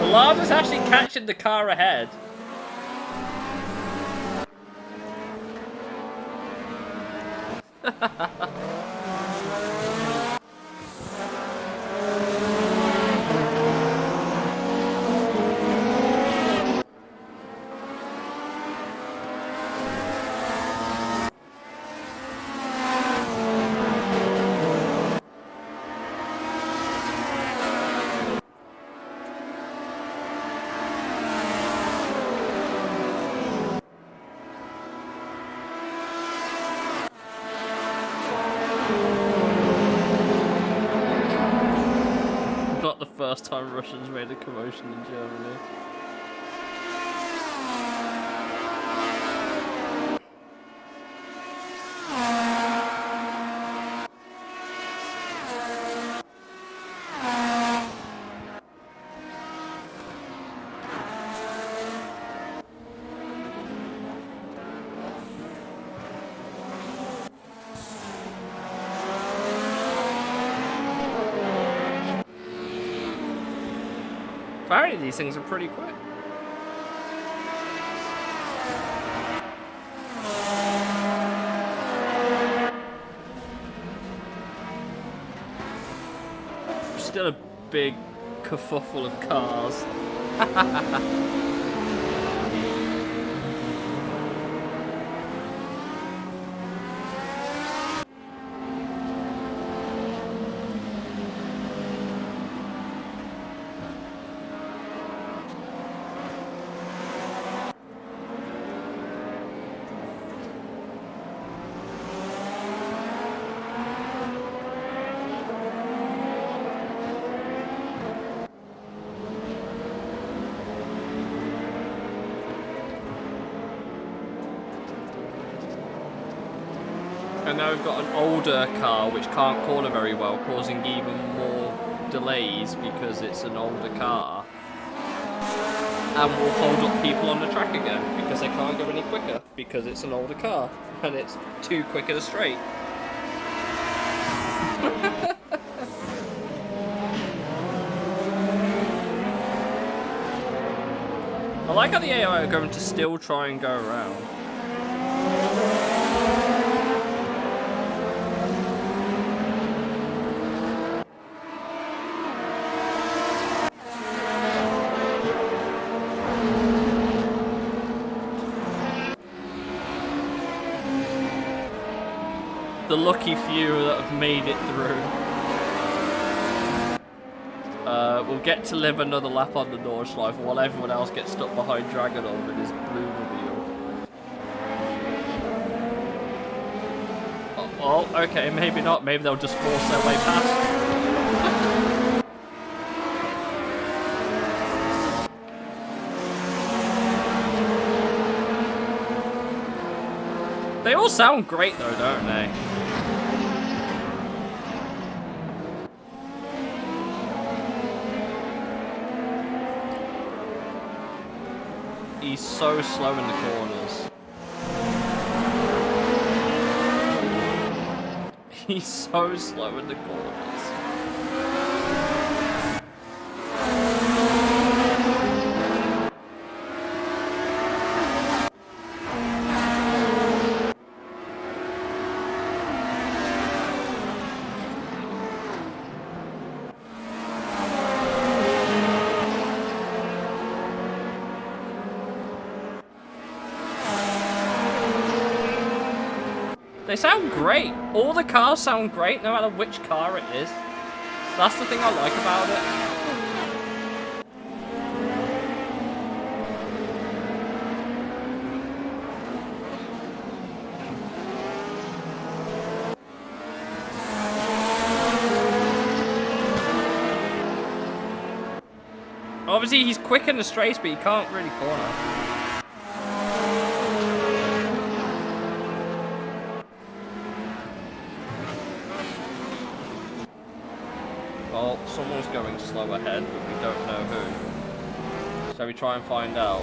Lada's actually catching the car ahead. Not the first time Russians made a commotion in Germany. Apparently these things are pretty quick. Still a big kerfuffle of cars. And now we've got an older car which can't corner very well, causing even more delays because it's an older car. And will hold up people on the track again because they can't go any quicker because it's an older car and it's too quick at a straight. I like how the AI are going to still try and go around. The lucky few that have made it through. We'll get to live another lap on the Nordschleife while everyone else gets stuck behind Dragonov in his blue mobile. Oh, okay, maybe not. Maybe they'll just force their way past. They all sound great though, don't they? He's so slow in the corners. He's so slow in the corners. They sound great. All the cars sound great, no matter which car it is. That's the thing I like about it. Obviously, he's quick in the straights, but he can't really corner. Well, someone's going slow ahead, but we don't know who. So we try and find out.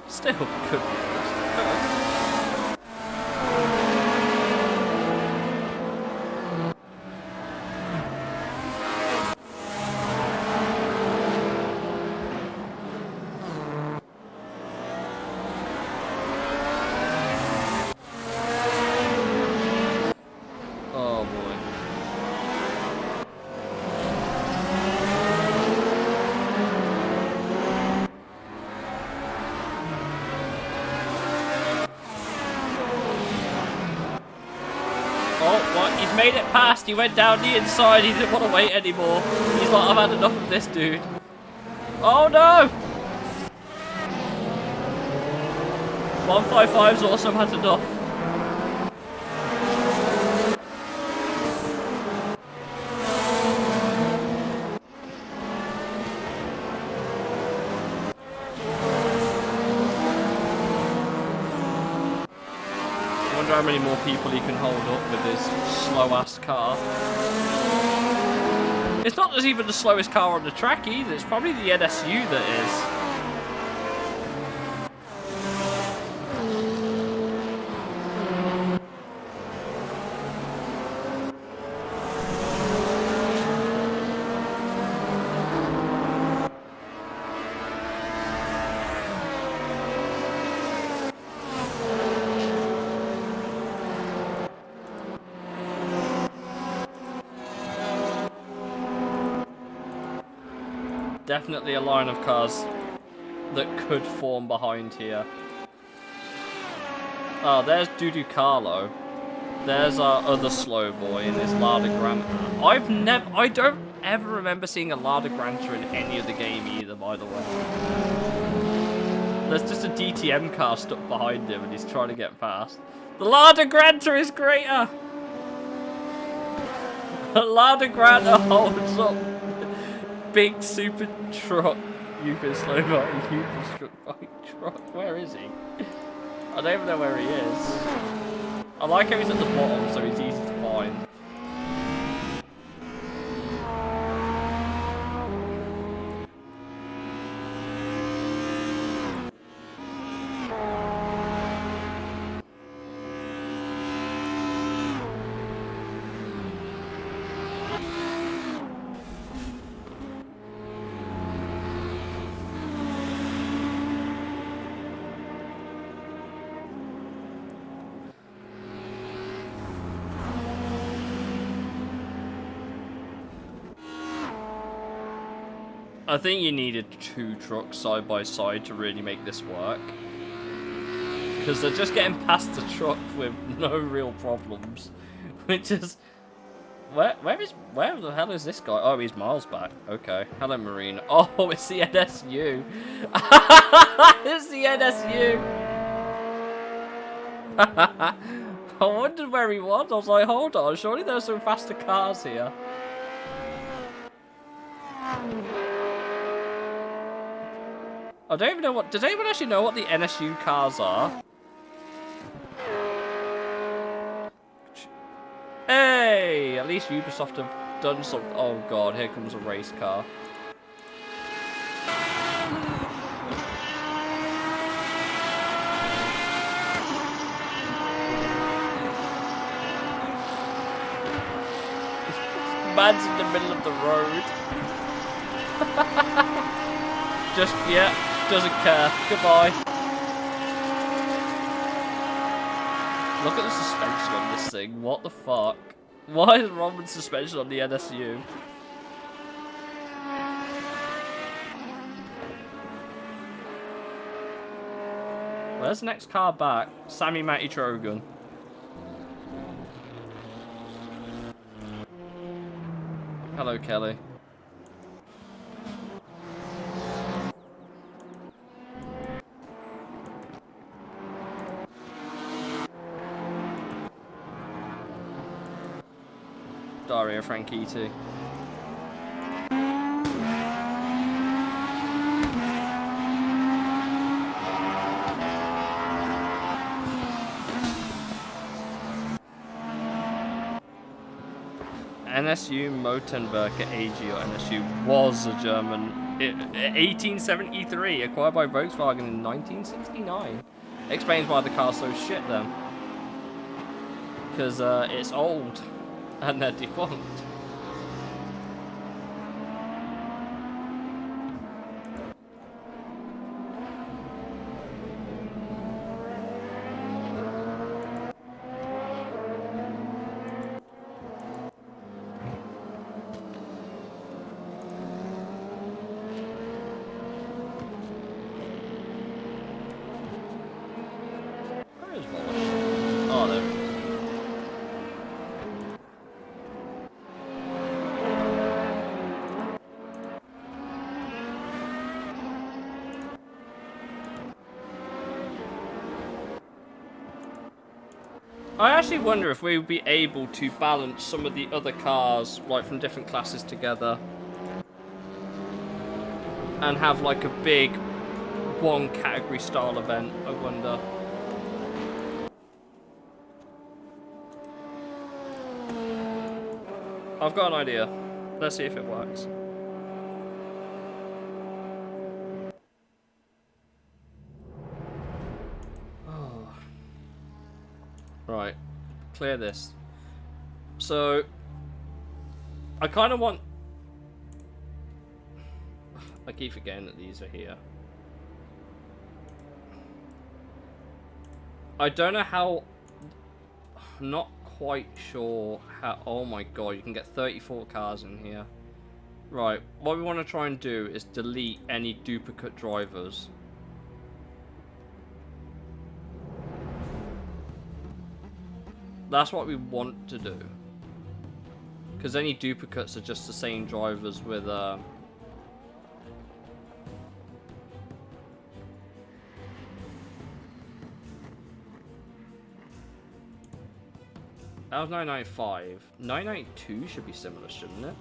Still could be. Oh boy. Oh, what? He's made it past. He went down the inside. He didn't want to wait anymore. He's like, I've had enough of this dude. Oh no! 155's also had enough. I wonder how many more people he can hold up with his slow-ass car. It's not just even the slowest car on the track either, it's probably the NSU that is. Definitely a line of cars that could form behind here. Oh, there's Dudu Carlo. There's our other slow boy in his Lada Granta. I don't ever remember seeing a Lada Granta in any of the game either, by the way. There's just a DTM car stuck behind him and he's trying to get past. The Lada Granta is greater! The Lada Granta holds up. Big super truck, Yugoslavia truck. Where is he? I don't even know where he is. I like how he's at the bottom, so he's easy to find. I think you needed two trucks side by side to really make this work. Because they're just getting past the truck with no real problems. Which is... Where the hell is this guy? Oh, he's miles back. Okay. Hello, Marine. Oh, it's the NSU. It's the NSU. I wondered where he was. I was like, hold on. Surely there's some faster cars here. I don't even know what... Does anyone actually know what the NSU cars are? Hey, at least Ubisoft have done something. Oh god, here comes a race car. Man's in the middle of the road. Just, yeah, doesn't care. Goodbye. Look at the suspension on this thing. What the fuck? Why is wrong with suspension on the NSU? Where's the next car back? Sammy Matty Trogan. Hello, Kelly. Dario Franchitti. NSU Motenwerke AG, or NSU, was a German 1873, acquired by Volkswagen in 1969. Explains why the car's so shit then. Because it's old and they're defunct. Oh, there it is. I actually wonder if we would be able to balance some of the other cars, like from different classes together, and have like a big one category style event. I wonder. I've got an idea. Let's see if it works. Oh. Right. Clear this. So, I kind of want... I keep forgetting that these are here. I don't know how... Not quite sure how... Oh my god, you can get 34 cars in here. Right, what we want to try and do is delete any duplicate drivers. That's what we want to do. Because any duplicates are just the same drivers with... That was 995. 992 should be similar, shouldn't it?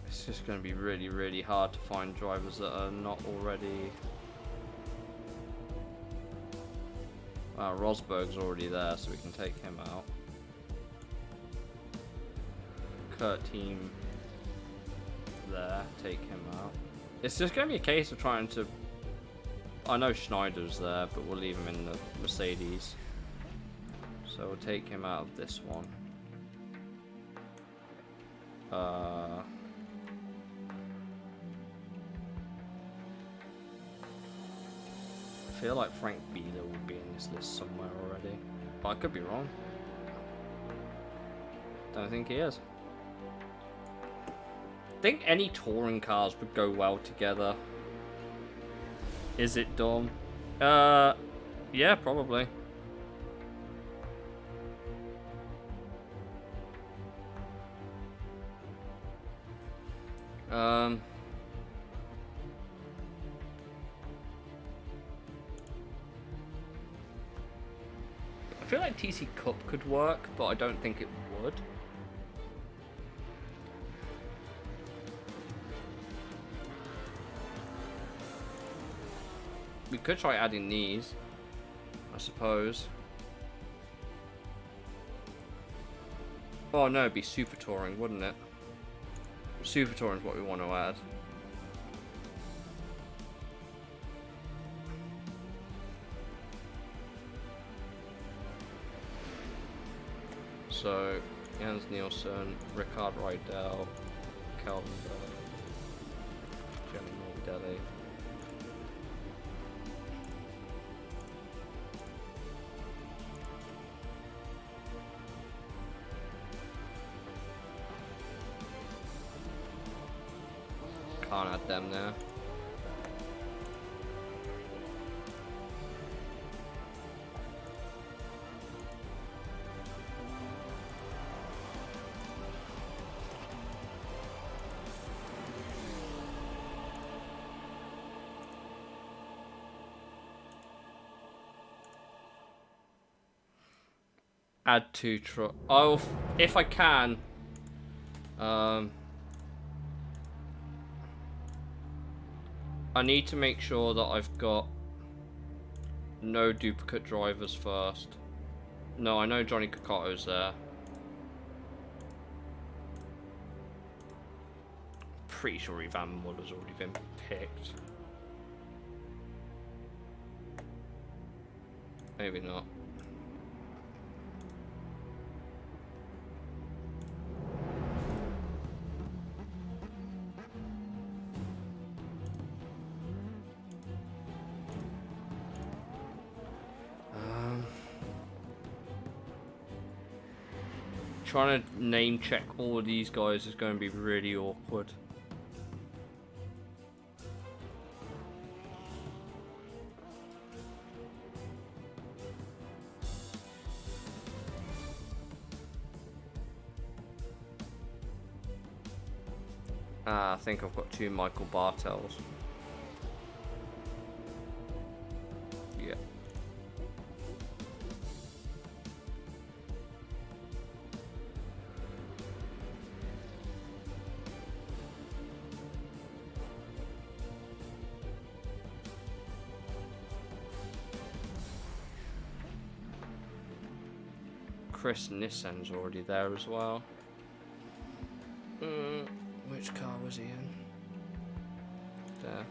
It's just going to be really, really hard to find drivers that are not already... Wow, Rosberg's already there, so we can take him out. Kurt Team... there, take him out. It's just going to be a case of trying to... I know Schneider's there, but we'll leave him in the Mercedes. So we'll take him out of this one. I feel like Frank Beeler will be in this list somewhere already. But I could be wrong. Don't think he is. I think any touring cars would go well together. Is it dumb? Yeah, probably. I feel like TC Cup could work, but I don't think it would. We could try adding these, I suppose. Oh no, it'd be Super Touring, wouldn't it? Super Touring is what we want to add. So, Jens Nielsen, Rickard Rydell, Calvin Jenny Morbidelli. Can't add them there. Add 2 truck. Oh, if I can. I need to make sure that I've got no duplicate drivers first. No, I know Johnny Cocotto's there. Pretty sure Ivan Muller's already been picked. Maybe not. Trying to name check all of these guys is going to be really awkward. I think I've got 2 Michael Bartels. Yeah. Chris Nissan's already there as well. Which car was he in? There.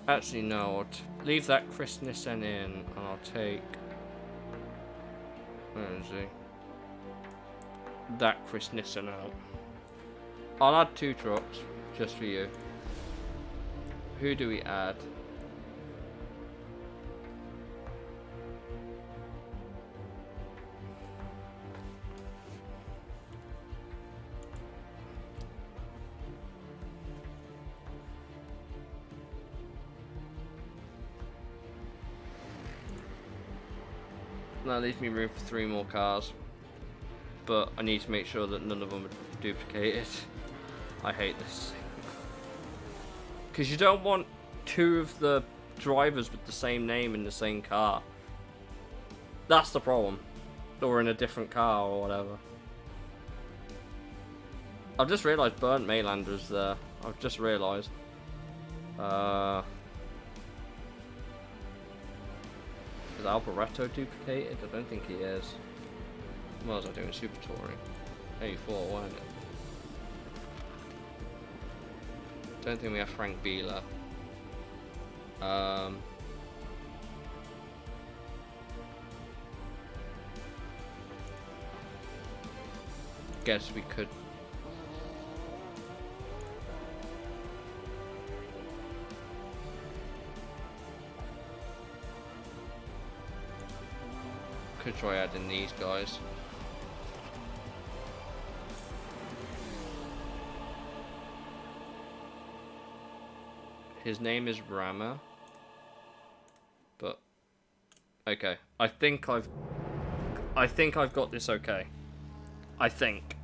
Actually, no. I'll leave that Chris Nissan in, and I'll take. Where is he? That Chris Nissan out. I'll add 2 trucks just for you. Who do we add? That leaves me room for 3 more cars, but I need to make sure that none of them are duplicated. I hate this, because you don't want 2 of the drivers with the same name in the same car. That's the problem. Or in a different car or whatever. I've just realised Bernd Maylander's there. I've just realised. Is Alboreto duplicated? I don't think he is. What was I doing? Super Touring. 84, weren't it? Don't think we have Frank Bieler. Guess we could. Could try adding these guys. His name is Rama. But okay. I think I've got this okay. I think.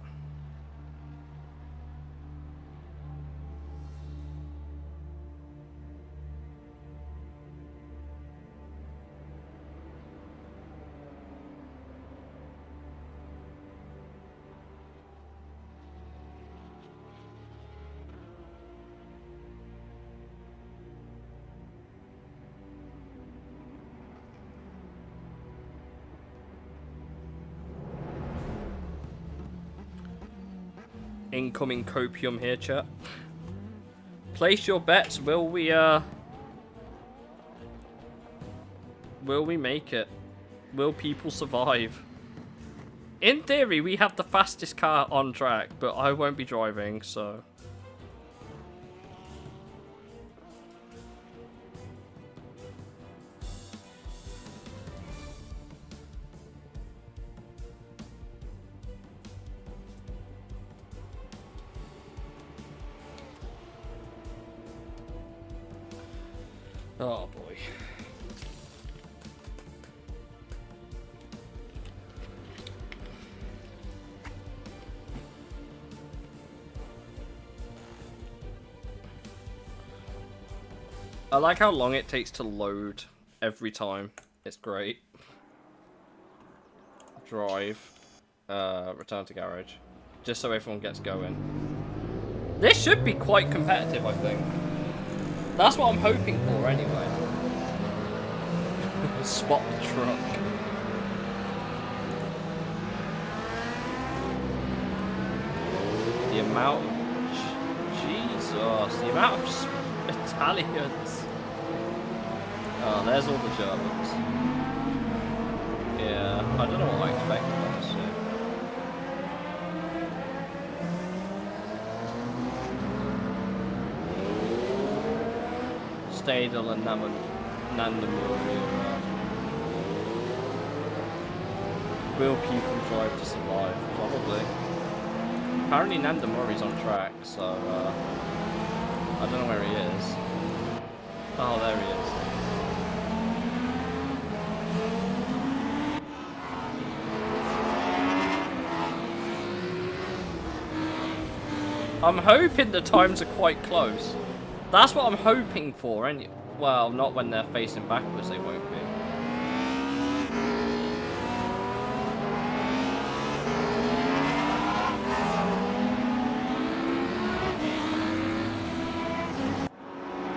Incoming copium here, chat. Place your bets. Will we make it? Will people survive? In theory, we have the fastest car on track, but I won't be driving, so... Oh boy. I like how long it takes to load every time. It's great. Drive. Return to garage. Just so everyone gets going. This should be quite competitive, I think. That's what I'm hoping for, anyway. Spot the truck. The amount of... Jesus. The amount of Italians. Oh, there's all the Germans. Yeah, I don't know what I expected, honestly. Stadel and Nandamuri. Will people drive to survive? Probably. Apparently Nandamuri's on track, so I don't know where he is. Oh, there he is. I'm hoping the times are quite close. That's what I'm hoping for, and well, not when they're facing backwards, they won't be.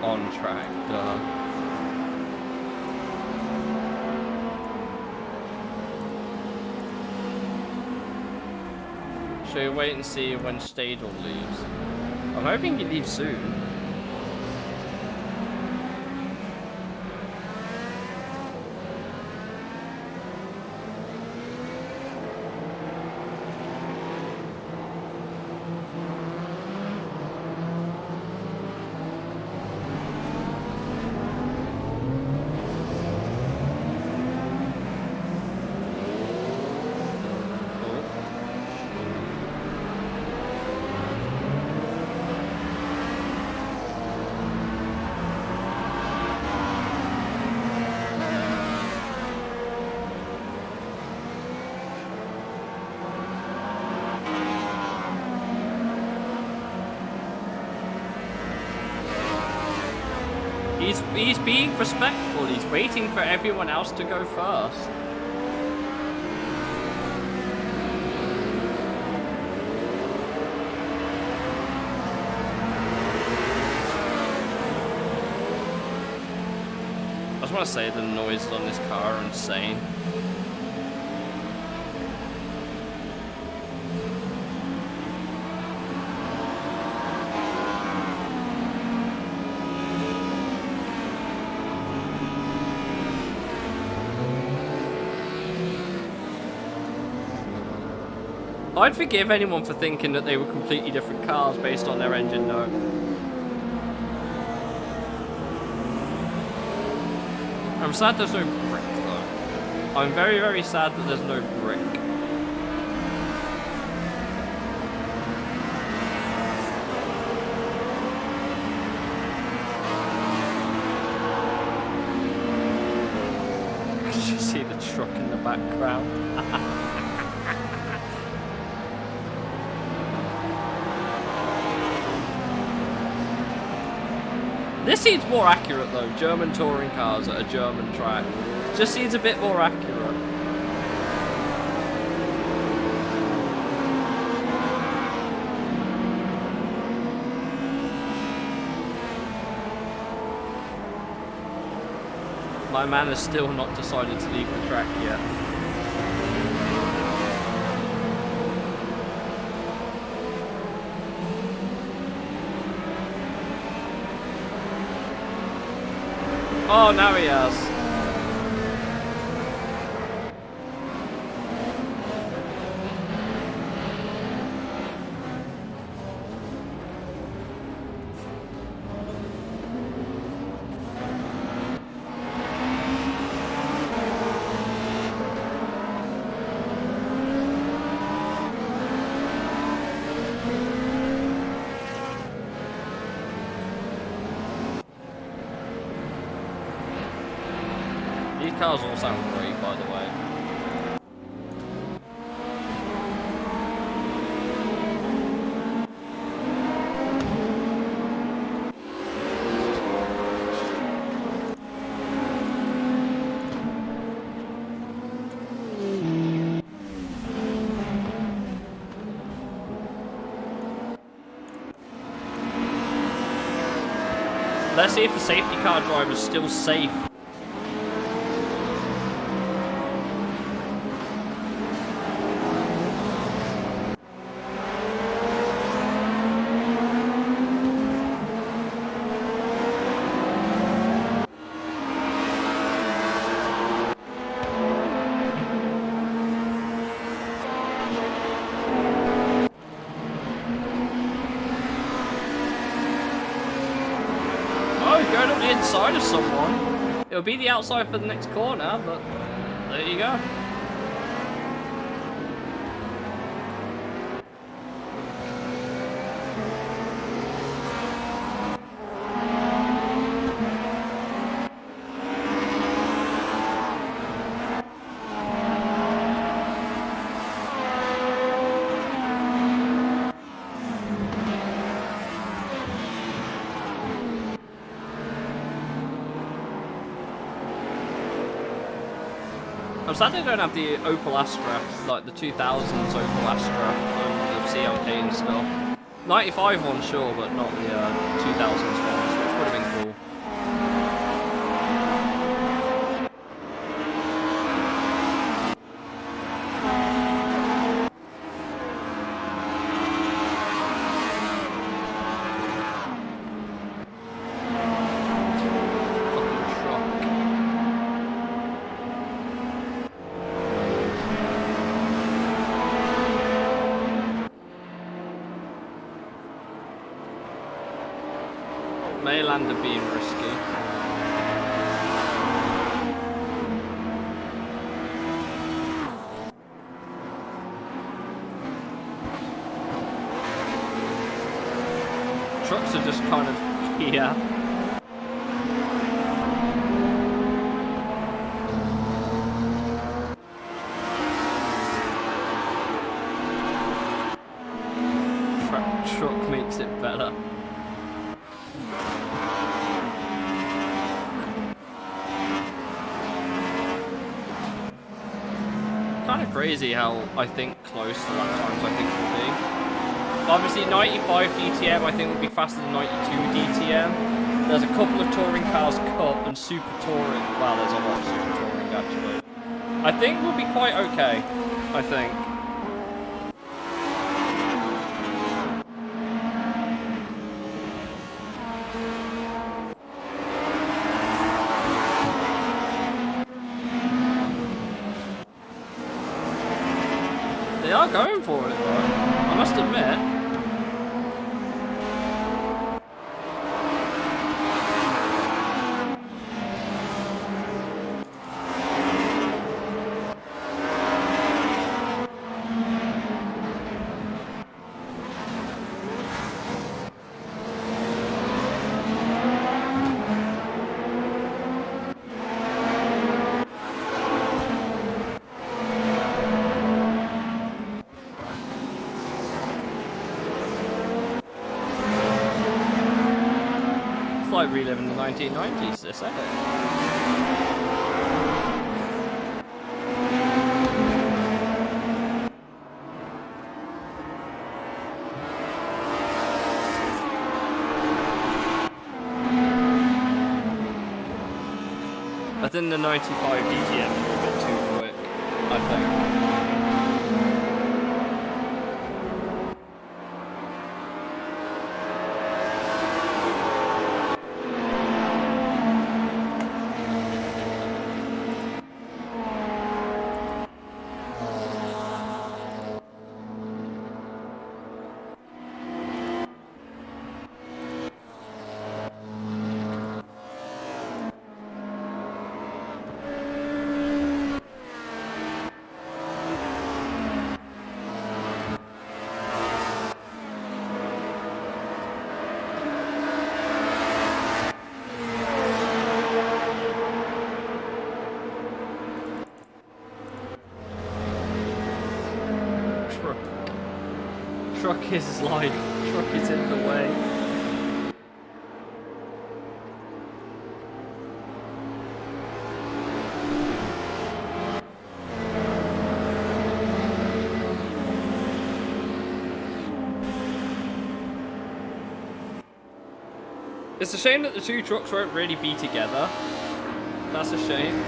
On track, duh. Should we wait and see when Stadel leaves? I'm hoping he leaves soon. He's being respectful. He's waiting for everyone else to go first. I just want to say the noises on this car are insane. I'd forgive anyone for thinking that they were completely different cars based on their engine note. I'm sad there's no brick though. I'm very, very sad that there's no brick. You see the truck in the background. This seems more accurate though, German touring cars at a German track. Just seems a bit more accurate. My man has still not decided to leave the track yet. Oh, now he has. These cars all sound great, by the way. Let's see if the safety car driver is still safe. Going up the inside of someone. It'll be the outside for the next corner, but there you go. I'm sad they don't have the Opel Astra, like the 2000s Opel Astra and the CLK and stuff. 95 one, sure, but not the 2000s ones, which would have been cool. Maylander being risky. Trucks are just kind of here. Truck makes it better. Kind of crazy how I think close to lap times I think it will be. Obviously 95 DTM I think will be faster than 92 DTM. There's a couple of touring cars Cup and super touring. Wow, there's a lot of super touring actually. I think we'll be quite okay. I think. They are going for it though, I must admit. Like reliving the 1990s, this, isn't it? I think the 95 DTM were a bit too quick, I think. Truck is like, truck is in the way. It's a shame that the two trucks won't really be together. That's a shame.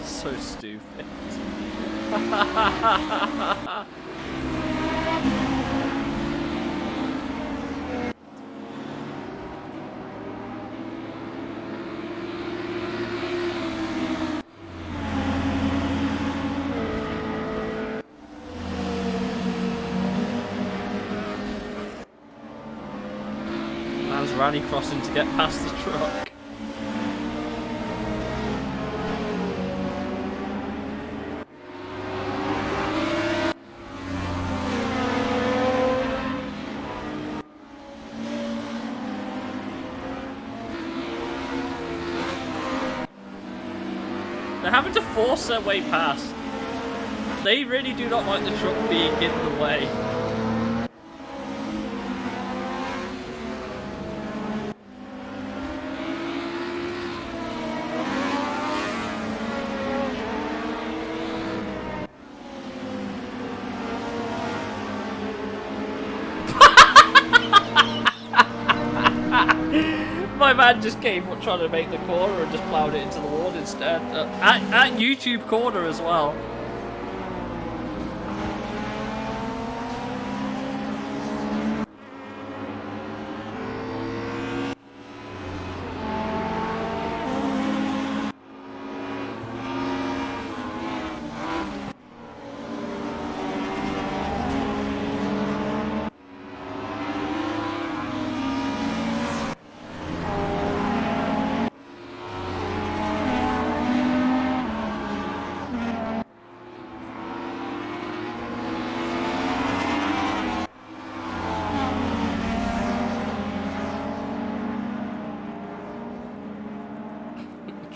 So stupid. Man's rally crossing to get past the truck. They're having to force their way past. They really do not like the truck being in the way. My man just came trying to make the corner and just ploughed it into the wall instead. At YouTube corner as well.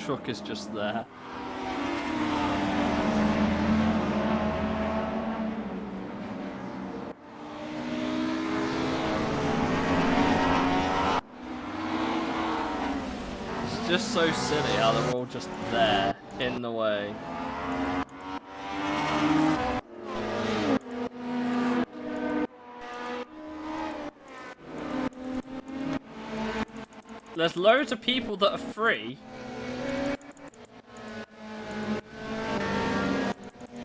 Truck is just there. It's just so silly how they're all just there in the way. There's loads of people that are free.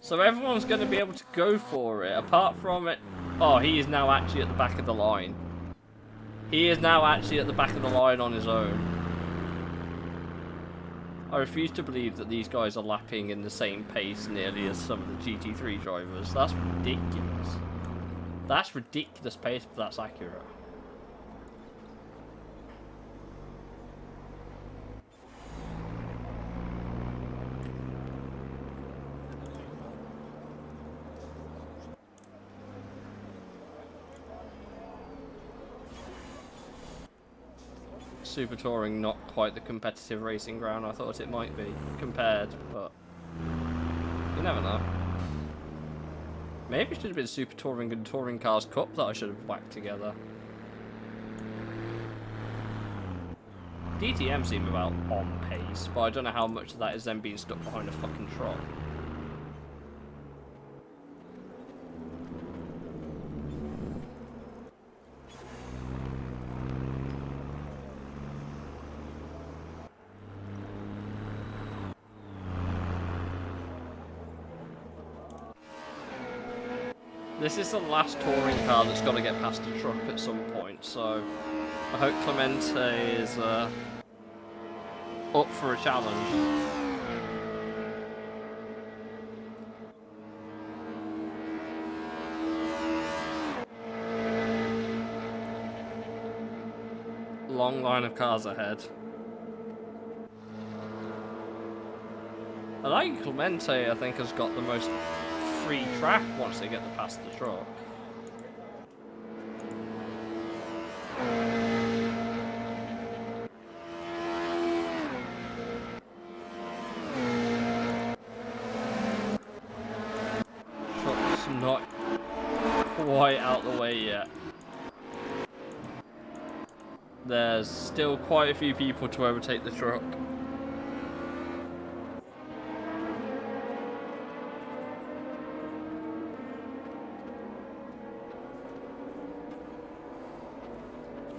So everyone's going to be able to go for it, apart from it. Oh, he is now actually at the back of the line. He is now actually at the back of the line on his own. I refuse to believe that these guys are lapping in the same pace nearly as some of the GT3 drivers. That's ridiculous. That's ridiculous pace, but that's accurate. Super Touring, not quite the competitive racing ground I thought it might be, compared, but you never know. Maybe it should have been Super Touring and Touring Cars Cup that I should have whacked together. DTM seem about on pace, but I don't know how much of that is them being stuck behind a fucking truck. This is the last touring car that's got to get past a truck at some point, so I hope Clemente is up for a challenge. Long line of cars ahead. I like Clemente, I think, has got the most free track once they get past the truck. Truck's not quite out the way yet. There's still quite a few people to overtake the truck.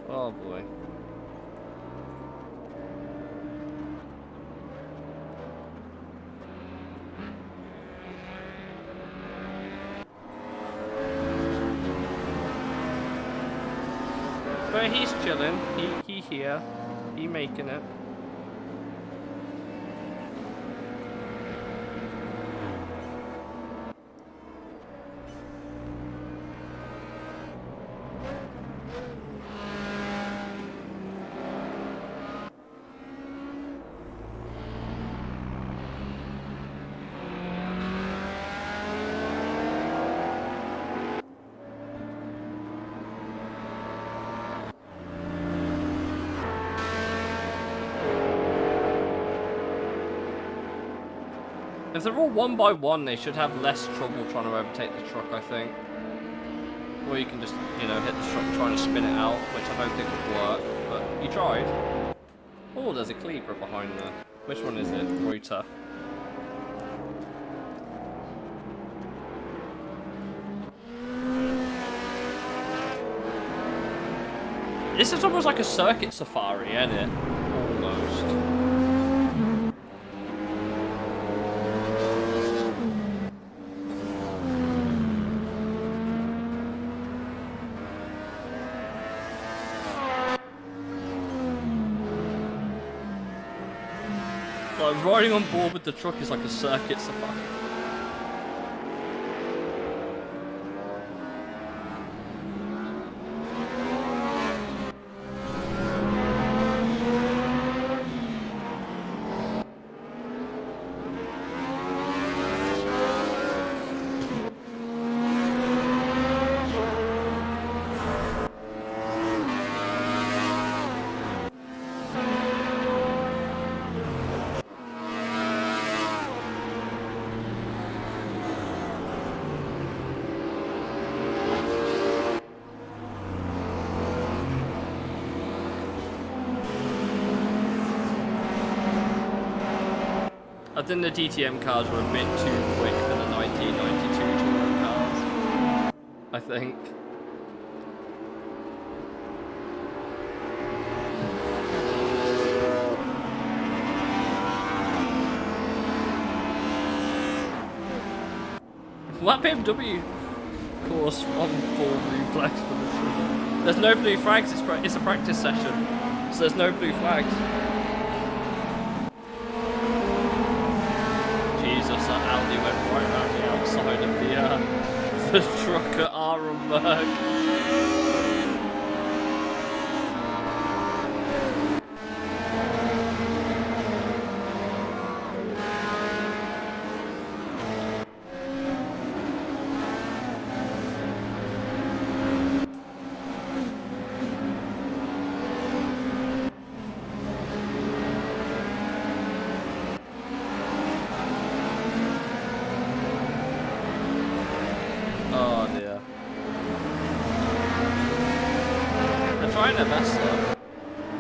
Oh boy. But he's chilling. He here. He making it. If they're all one by one, they should have less trouble trying to overtake the truck, I think. Or you can just, you know, hit the truck trying to spin it out, which I don't think would work, but you tried. Oh, there's a Cleaver behind there. Which one is it? Reuter. This is almost like a circuit safari, isn't it? Almost. Like, riding on board with the truck is like a circuit safari. I think the DTM cars were a bit too quick for the 1992 Touring cars. I think. That BMW course on full blue flags for the trip. There's no blue flags, it's a practice session. So there's no blue flags. That Audi went right around the outside of the truck at Arenberg. Trying their best though.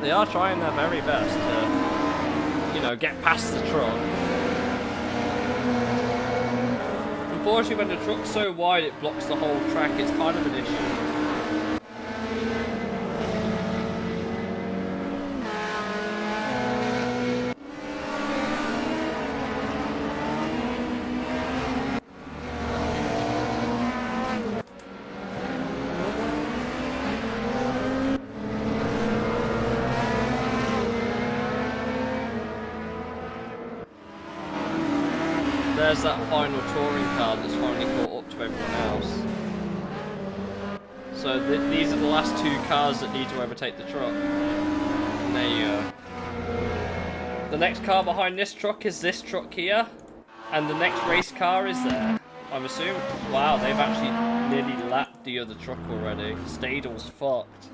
They are trying their very best to, you know, get past the truck. Unfortunately, when the truck's so wide it blocks the whole track, it's kind of an issue. there's that final touring car that's finally caught up to everyone else. So these are the last two cars that need to overtake the truck. And there you go. The next car behind this truck is this truck here. And the next race car is there. I'm assuming. Wow, they've actually nearly lapped the other truck already. Stadle's fucked.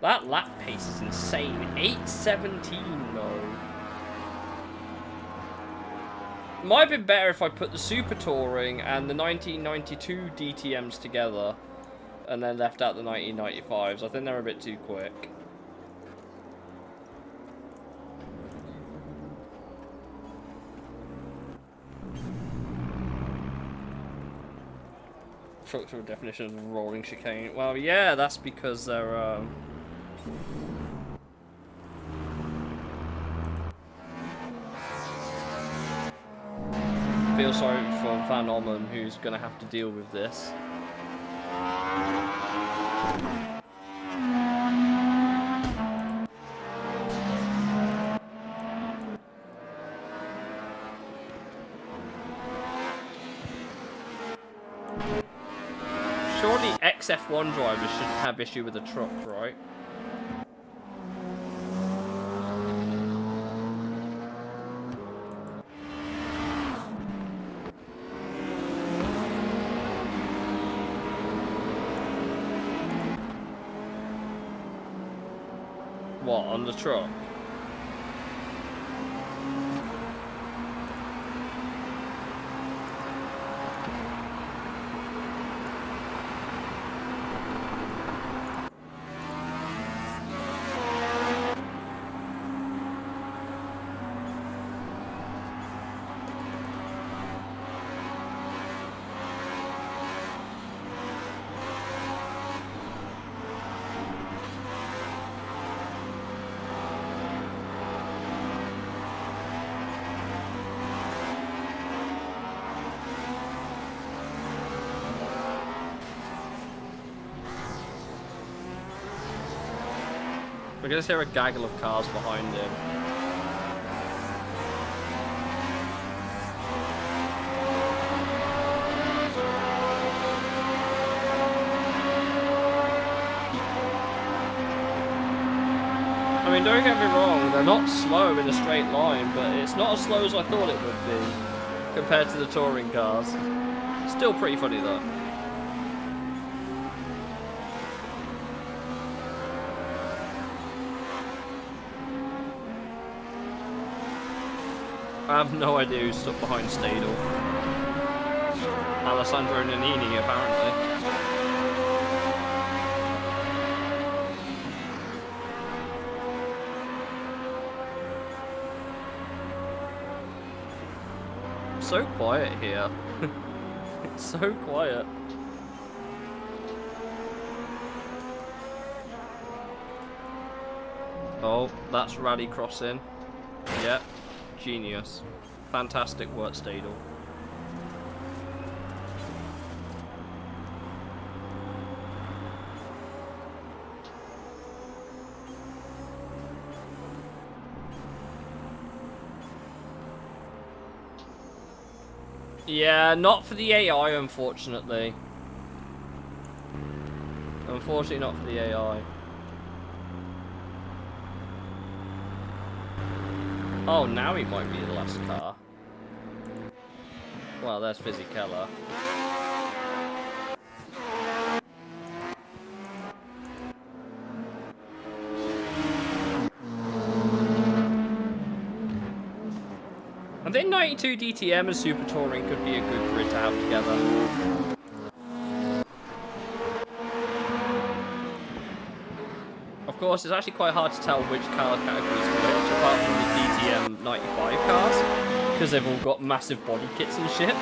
That lap pace is insane. 8:17 though. Might have been better if I put the Super Touring and the 1992 DTMs together and then left out the 1995s. I think they're a bit too quick. Structural definition of a rolling chicane. Well, yeah, that's because they're feel sorry for Van Ommen, who's gonna have to deal with this. Surely ex-F1 drivers shouldn't have issue with a truck, right? What, on the truck? We're gonna hear a gaggle of cars behind him. I mean, don't get me wrong, they're not slow in a straight line, but it's not as slow as I thought it would be compared to the touring cars. Still pretty funny though. I have no idea who's stuck behind Stadle. Alessandro Nannini, apparently. So quiet here. It's so quiet. Oh, that's rally crossing. Yep. Genius. Fantastic work, Stadle. Yeah, not for the AI, unfortunately. Unfortunately, not for the AI. Oh, now he might be the last car. Well, there's Fisichella. I think 92 DTM and Super Touring could be a good grid to have together. Of course, it's actually quite hard to tell which car category is which, apart from the DTM 95 cars, because they've all got massive body kits and shit.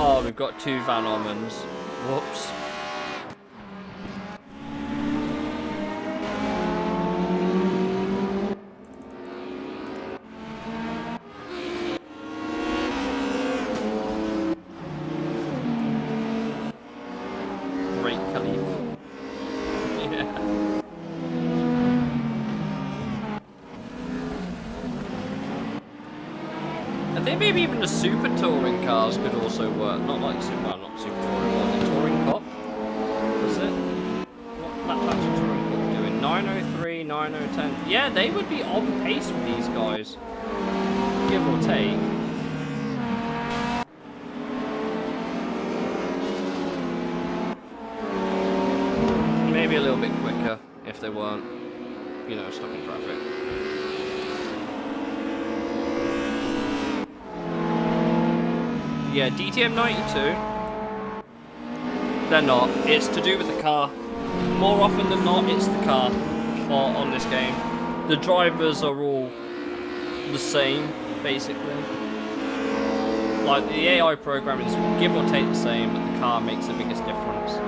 Oh, we've got 2 Van Ommens. Whoops. Great Khalif. Yeah. I think maybe even the super touring cars could also work. Not like not super touring, but the touring cop. Was it? What lap's the touring cop doing? 903, 9010. Yeah, they would be on pace with these guys. Give or take. Maybe a little bit quicker if they weren't, you know, stuck in traffic. Yeah, DTM 92. They're not. It's to do with the car. More often than not, it's the car on this game. The drivers are all the same, basically. Like, the AI program is give or take the same, but the car makes the biggest difference.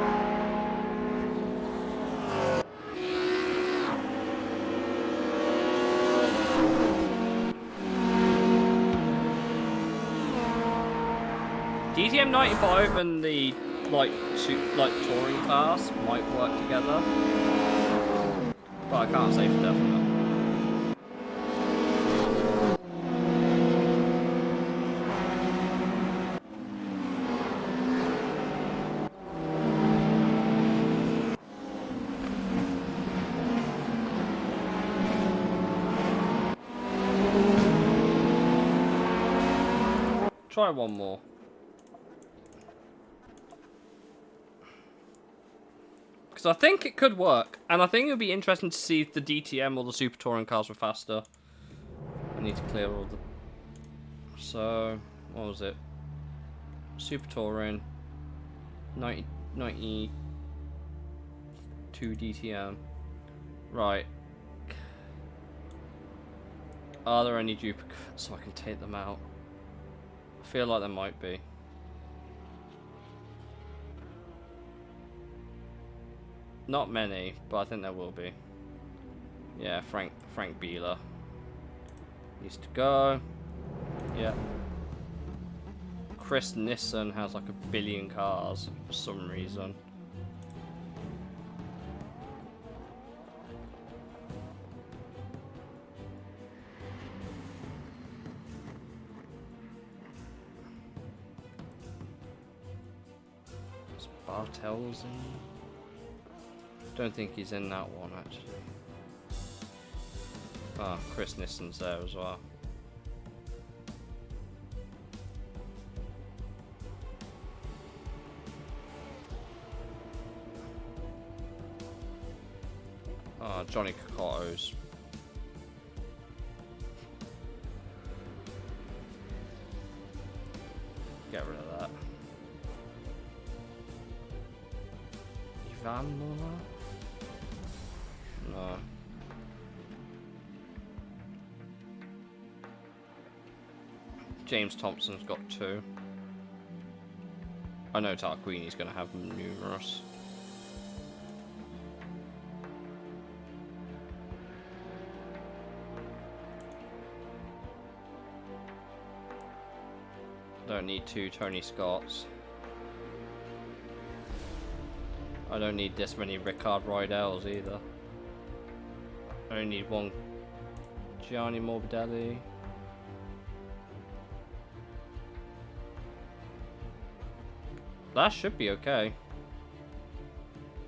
DTM 95 and the like touring class might work together, but I can't say for definite. Try one more. Because I think it could work. And I think it would be interesting to see if the DTM or the Super Touring cars were faster. I need to clear all the... So, what was it? Super Touring. 92 DTM. Right. Are there any duplicates so I can take them out? I feel like there might be. Not many, but I think there will be. Yeah, Frank Beeler needs to go. Yeah. Chris Nissen has like 1 billion cars for some reason. Bartels in? Don't think he's in that one actually. Ah, Chris Nissen's there as well. Ah, Johnny Cocotto's. Get rid of that. Ivan Muller? No. James Thompson's got 2. I know Tarquini's going to have numerous. Don't need 2 Tony Scotts. I don't need this many Ricard Rydels either. I only need 1 Gianni Morbidelli. That should be okay.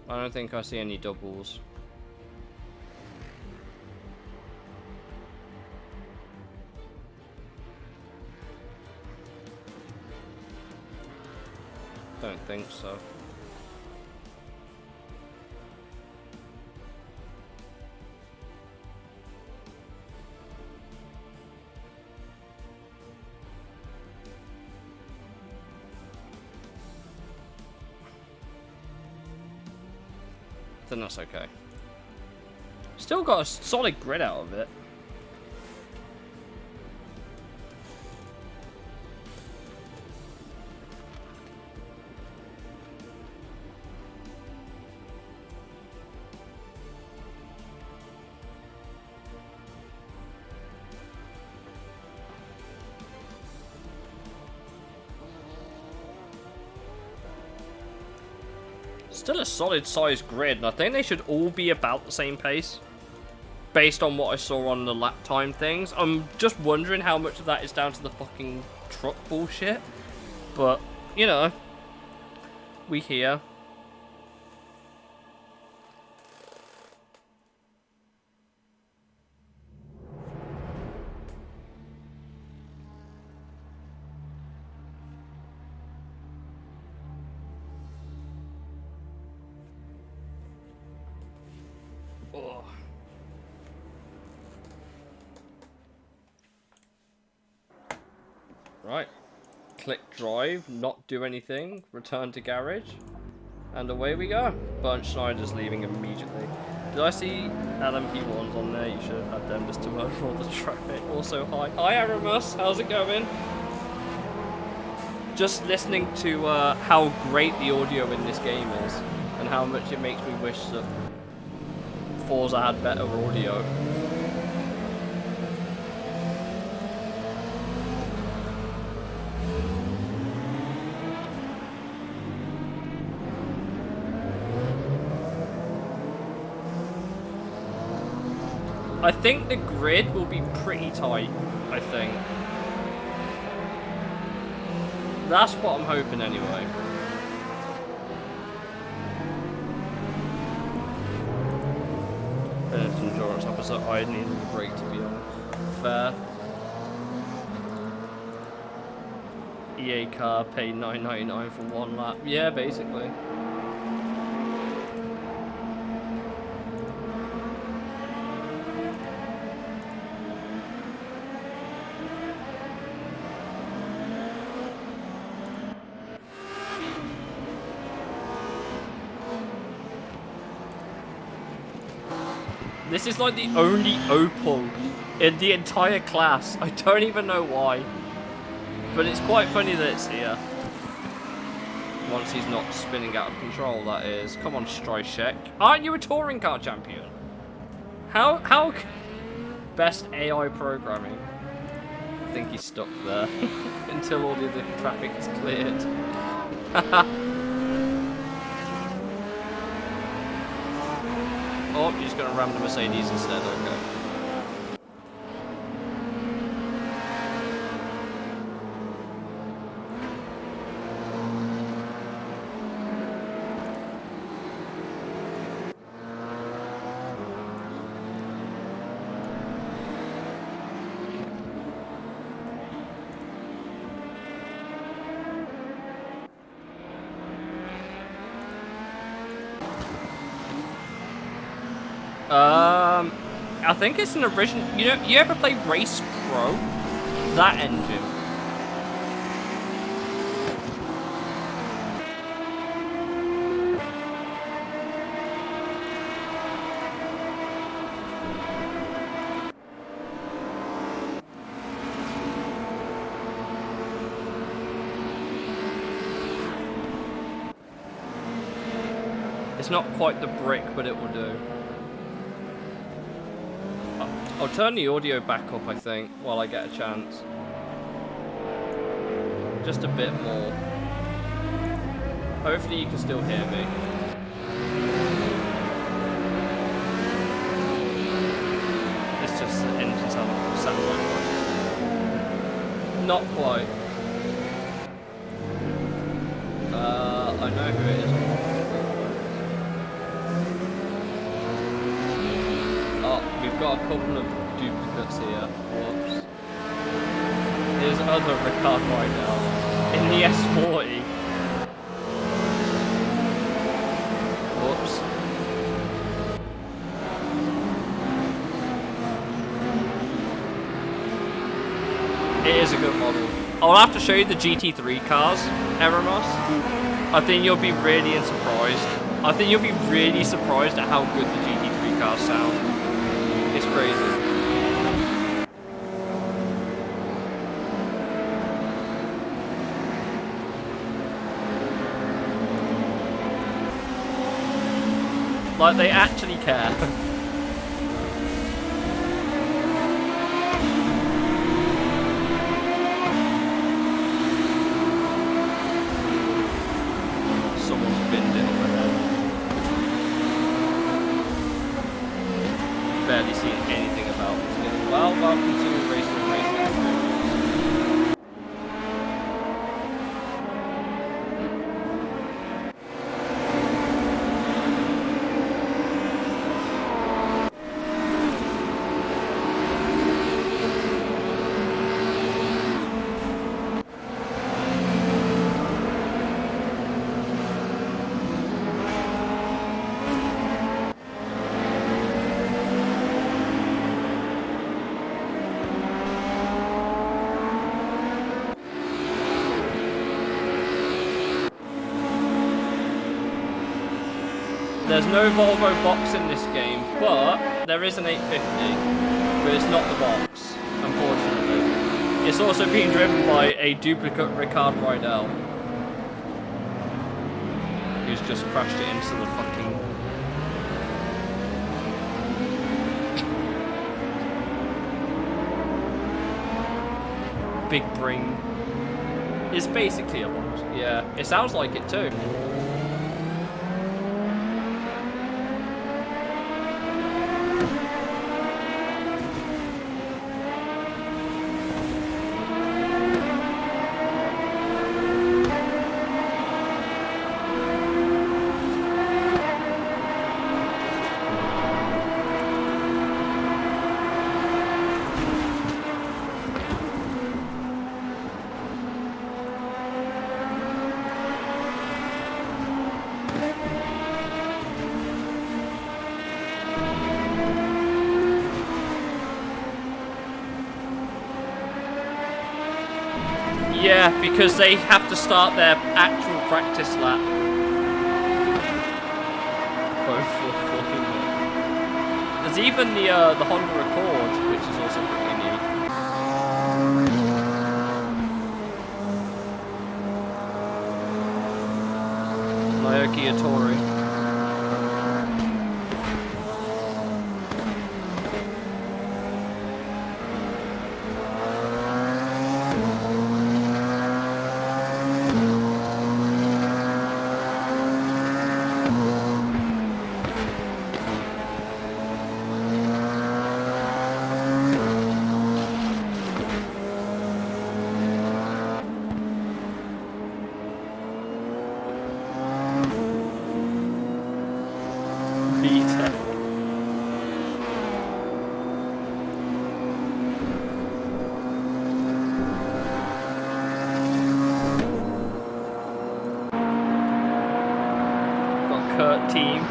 I don't think I see any doubles. Don't think so. Then that's okay. Still got a solid grid out of it. Still a solid sized grid, and I think they should all be about the same pace. Based on what I saw on the lap time things. I'm just wondering how much of that is down to the fucking truck bullshit. But, you know, we here. Oh. Right. Click drive, not do anything, return to garage, and away we go. Bernd Schneider's leaving immediately. Did I see LMP1s on there? You should have had them just to murder all the traffic. Also, hi. Hi Aramus, how's it going? Just listening to how great the audio in this game is, and how much it makes me wish that Forza had better audio. I think the grid will be pretty tight, I think. That's what I'm hoping anyway. Endurance episode, I needed a break to be on. Fair. EA car paid $9.99 for 1 lap. Yeah, basically. This is like the only Opal in the entire class. I don't even know why. But it's quite funny that it's here. Once he's not spinning out of control, that is. Come on, Strychek. Aren't you a touring car champion? How... Best AI programming. I think he's stuck there. Until all the other traffic is cleared. Oh, you're just gonna ram the Mercedes instead, okay. I think it's an original. You know, you ever play Race Pro? That engine. It's not quite the brick, but it will do. I'll turn the audio back up, I think, while I get a chance. Just a bit more. Hopefully you can still hear me. It's just the engine sound like not quite. I know who it is. We've got a couple of duplicates here. Whoops. There's other Ricard right now. In the S40. Whoops. It is a good model. I'll have to show you the GT3 cars, Eramos. I think you'll be really surprised. I think you'll be really surprised at how good the GT3 cars sound. It's crazy. Like, they actually care. Someone's binned it up ahead. There's no Volvo box in this game, but there is an 850. But it's not the box, unfortunately. It's also being driven by a duplicate Ricard Rydell, who's just crashed it into the fucking... big brain. It's basically a box. Yeah, it sounds like it too. Yeah, because they have to start their actual practice lap. Both for 40 minutes. There's even the Honda Accord, which is also pretty neat. Naoki Atori. Team.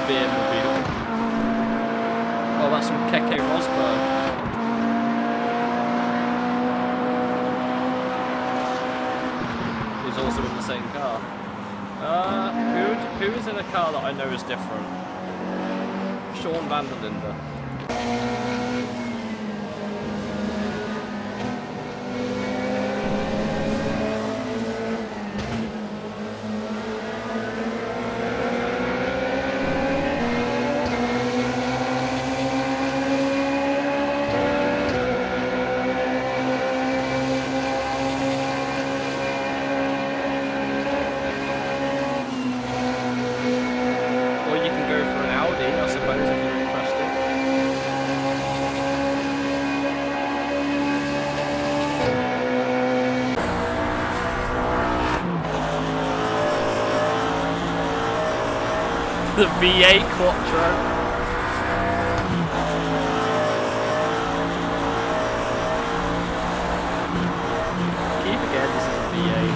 Beermobile. Oh, that's from Keke Rosberg. Also in the same car. Who is in a car that I know is different? Sean van der Linde. The V8 Quattro. Keep again, this is a V8.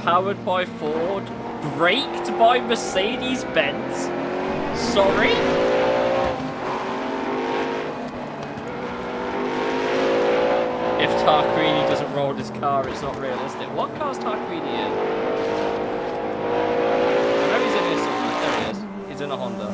Powered by Ford, braked by Mercedes-Benz. Sorry? If Tarquini doesn't roll his car, it's not realistic. What car's Tarquini in? I know he's in his... There he is. He's in a Honda.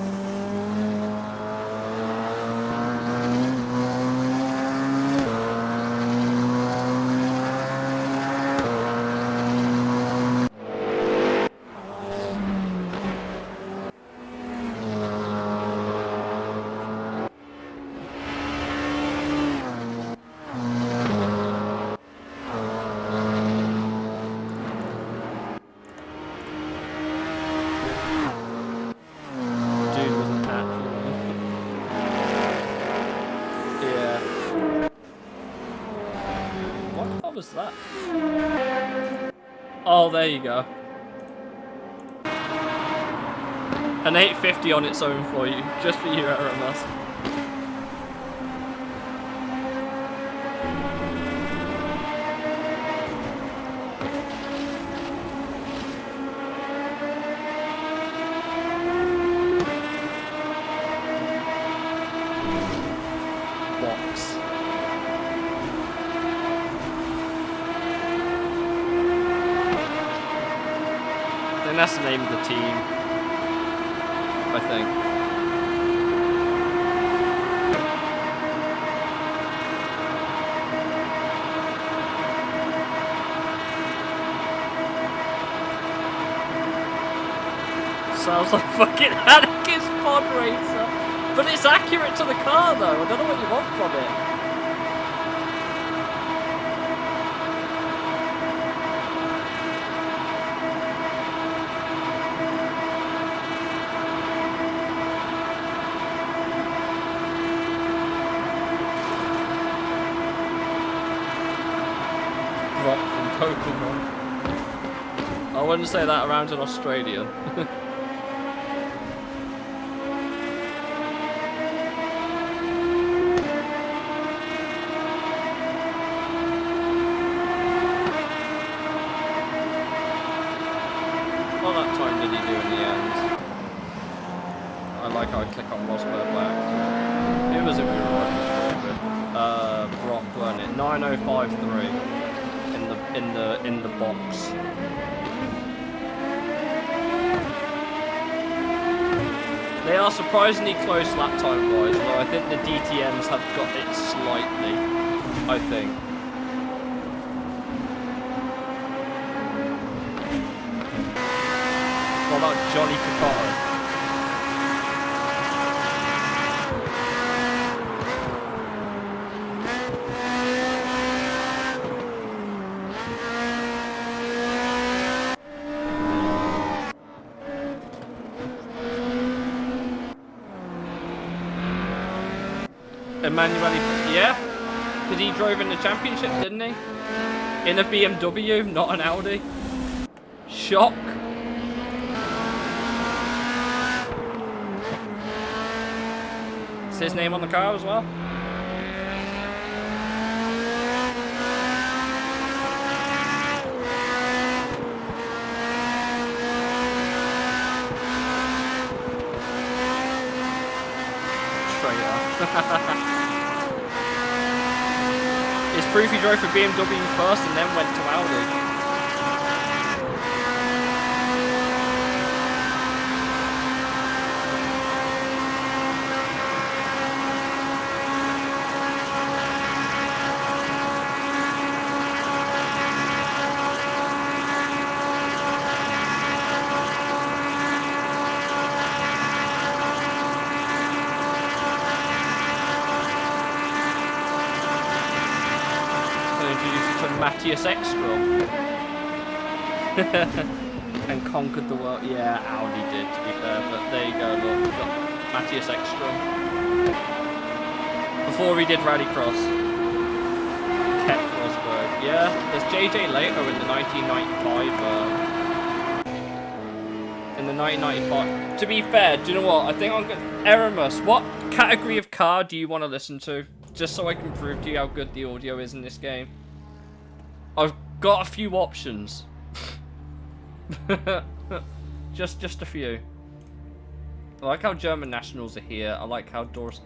was that? Oh, there you go. An 850 on its own for you, just for you, RMS. And that's the name of the team, I think. Sounds like fucking Anakin's pod racer. But it's accurate to the car though, I don't know what you want from it. Pokemon. I wouldn't say that around an Australian. What that time did he do in the end? I like how I click on Rosberg Black. Who was it we were watching with? Brock, weren't it? 9053. In the box. They are surprisingly close lap time wise, although I think the DTMs have got it slightly, I think. What about Johnny Caparo? Emmanuel, yeah? Because he drove in the championship, didn't he? In a BMW, not an Audi. Shock. Is his name on the car as well? It's proof he drove for BMW first and then went to Audi. Matthias Ekstrom. And conquered the world. Yeah, Audi did, to be fair, but there you go, look, we've got Matthias Ekstrom. Before he did Rallycross. Kept Rosberg. Yeah, there's JJ Leto in the 1995. In the 1995. To be fair, do you know what? I think I'm going Eramus, what category of car do you want to listen to? Just so I can prove to you how good the audio is in this game. I've got a few options. just a few. I like how German nationals are here. I like how Doris.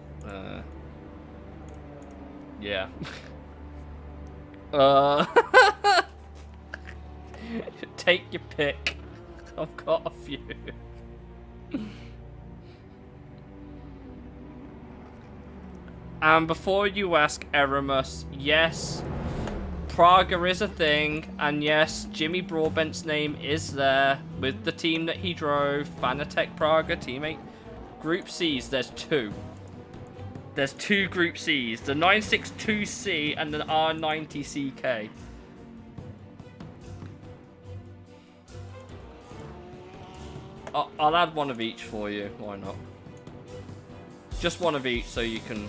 Yeah. Take your pick. I've got a few. And before you ask, Eramus, yes. Praga is a thing, and yes, Jimmy Broadbent's name is there with the team that he drove, Fanatec Praga teammate. Group C's, there's two. There's two Group C's, the 962C and the R90CK. I'll add one of each for you, why not? Just one of each so you can...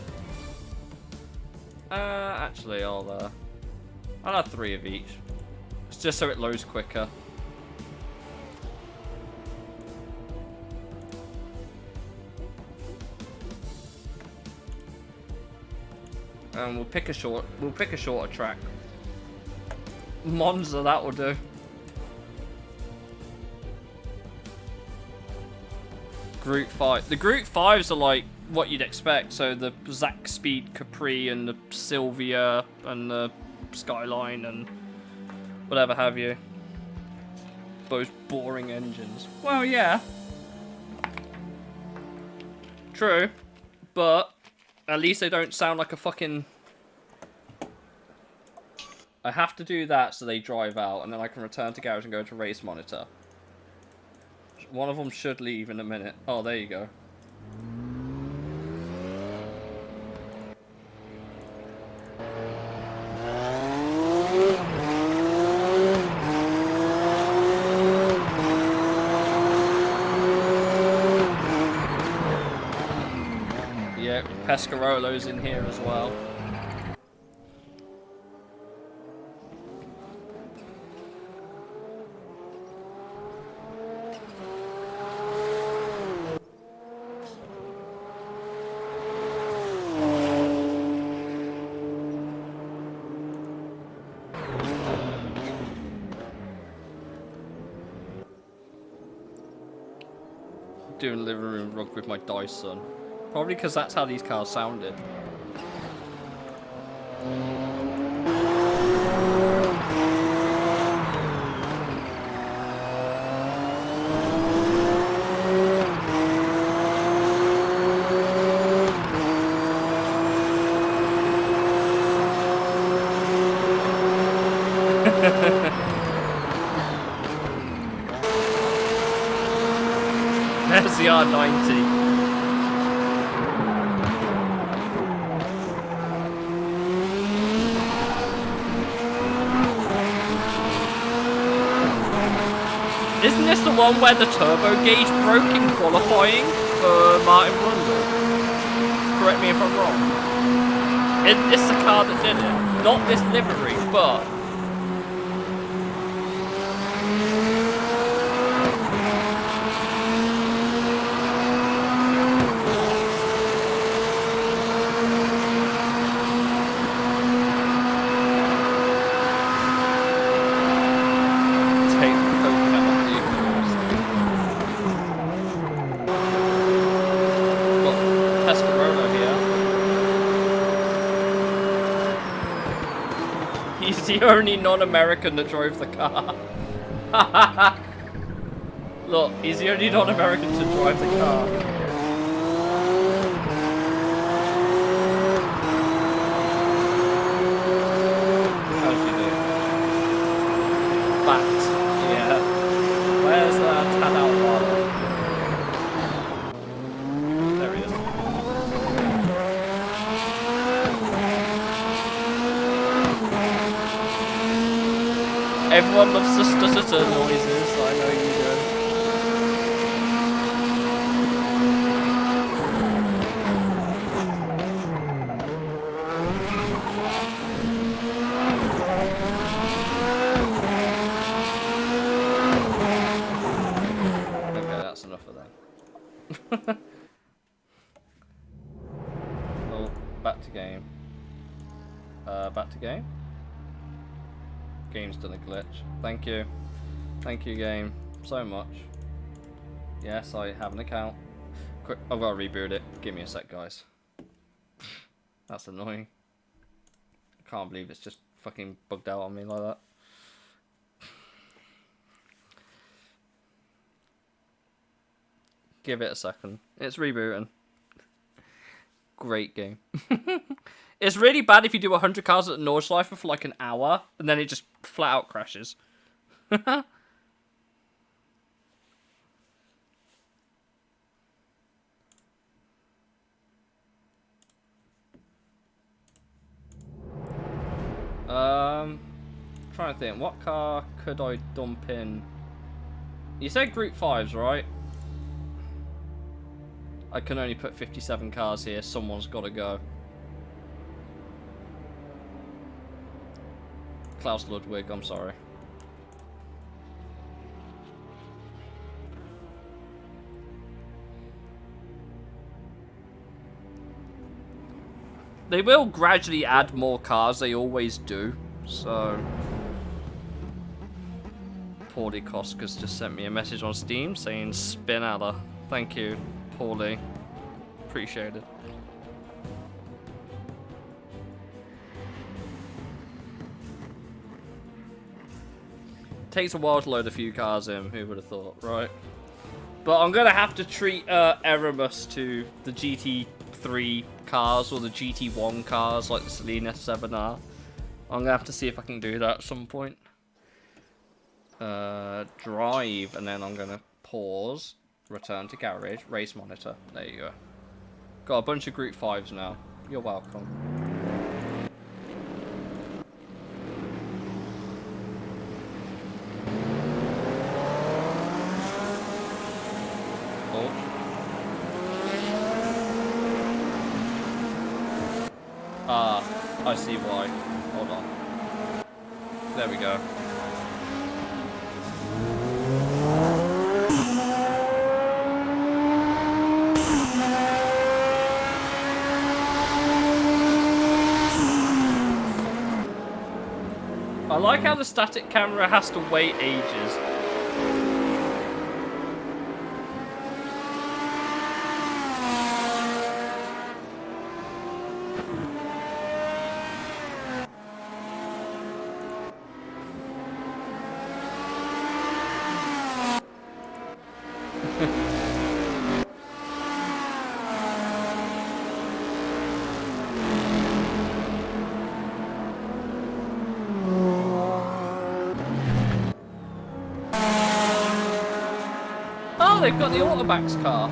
actually, I'll... I'll have 3 of each. It's just so it loads quicker. And we'll pick a shorter track. Monza, that will do. Group 5. The Group 5s are like what you'd expect. So the Zack Speed Capri and the Sylvia and the Skyline and whatever have you. Those boring engines. Well, yeah. True. But at least they don't sound like a fucking... I have to do that so they drive out, and then I can return to garage and go to race monitor. One of them should leave in a minute. Oh, there you go. Yeah, Pescarolo's in here as well. Doing living room rug with my Dyson. Probably because that's how these cars sounded. There's the R90. Isn't this the one where the turbo gauge broke in qualifying for Martin Brundle? Correct me if I'm wrong. Isn't this the car that did it? Not this livery, but... He's the only non-American that drove the car. Look, he's the only non-American to drive the car. How did you do? Fact. Yeah. Where's that tan out bar? There he is. Everyone loves the stutter noises, I know you do. Okay, that's enough of that. Oh, back to game. Back to game? Game's done a glitch. Thank you. Thank you, game, so much. Yes, I have an account. Quick, I've got to reboot it. Give me a sec, guys. That's annoying. I can't believe it's just fucking bugged out on me like that. Give it a second. It's rebooting. Great game. It's really bad if you do 100 cars at the Nordschleife for like an hour, and then it just flat out crashes. Trying to think, what car could I dump in? You said Group 5s, right? I can only put 57 cars here, someone's got to go. Klaus Ludwig, I'm sorry. They will gradually add more cars, they always do, so... Paulie Koska's just sent me a message on Steam saying Spinella. Thank you, Paulie. Appreciate it. Takes a while to load a few cars in, who would have thought, right? But I'm gonna have to treat Eremus to the GT3 cars or the GT1 cars like the Selena 7R. I'm gonna have to see if I can do that at some point. Drive, and then I'm gonna pause, return to garage, race monitor. There you go. Got a bunch of Group 5s now. You're welcome. I see why. Hold on. There we go. I like how the static camera has to wait ages. Oh, they've got the Autobacks car.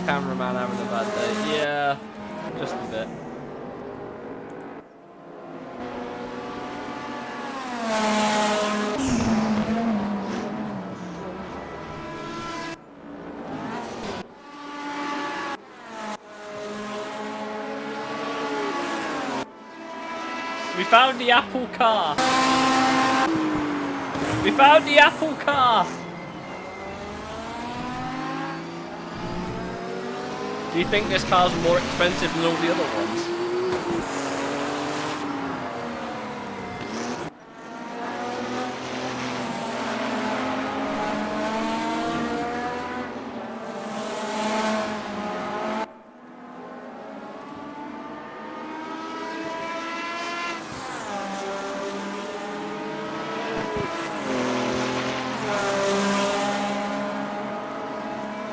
Cameraman having a bad day. Yeah, just a bit. We found the Apple car. We found the Apple car. Do you think this car's more expensive than all the other ones?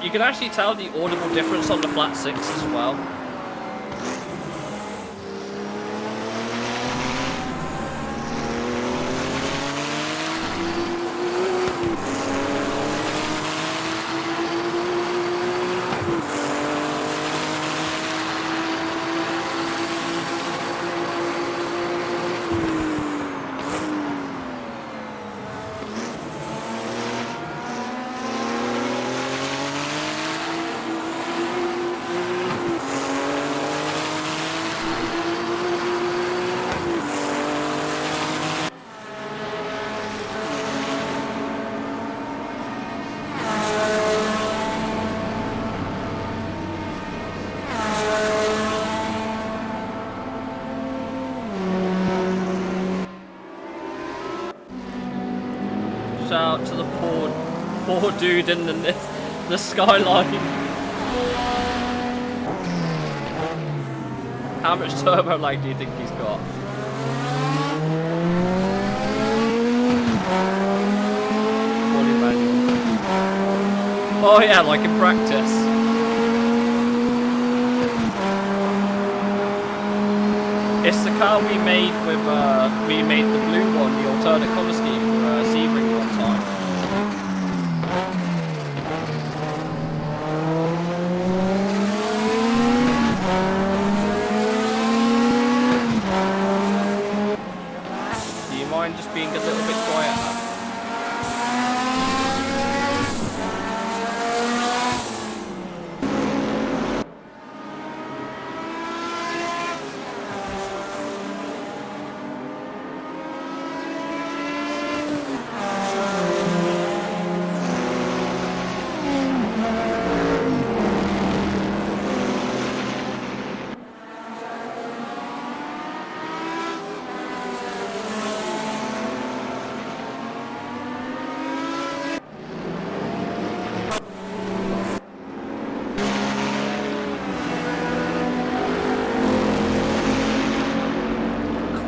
You can actually tell the audible difference on the flat 6 as well. Shout out to the poor dude in the skyline. How much turbo lag do you think he's got? Oh yeah, like in practice. It's the car we made with we made the blue one, the alternate colour scheme for Sebring one time. Do you mind just being a little bit quiet?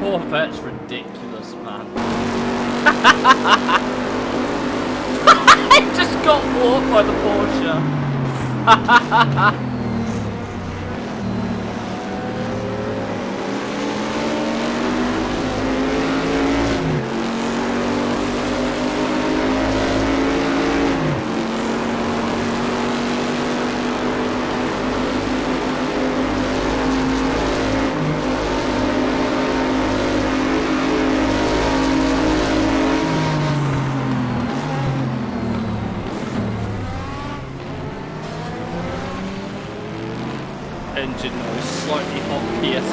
Corvette's ridiculous, man. I just got walked by the Porsche. Engine noise, slightly hot PS4.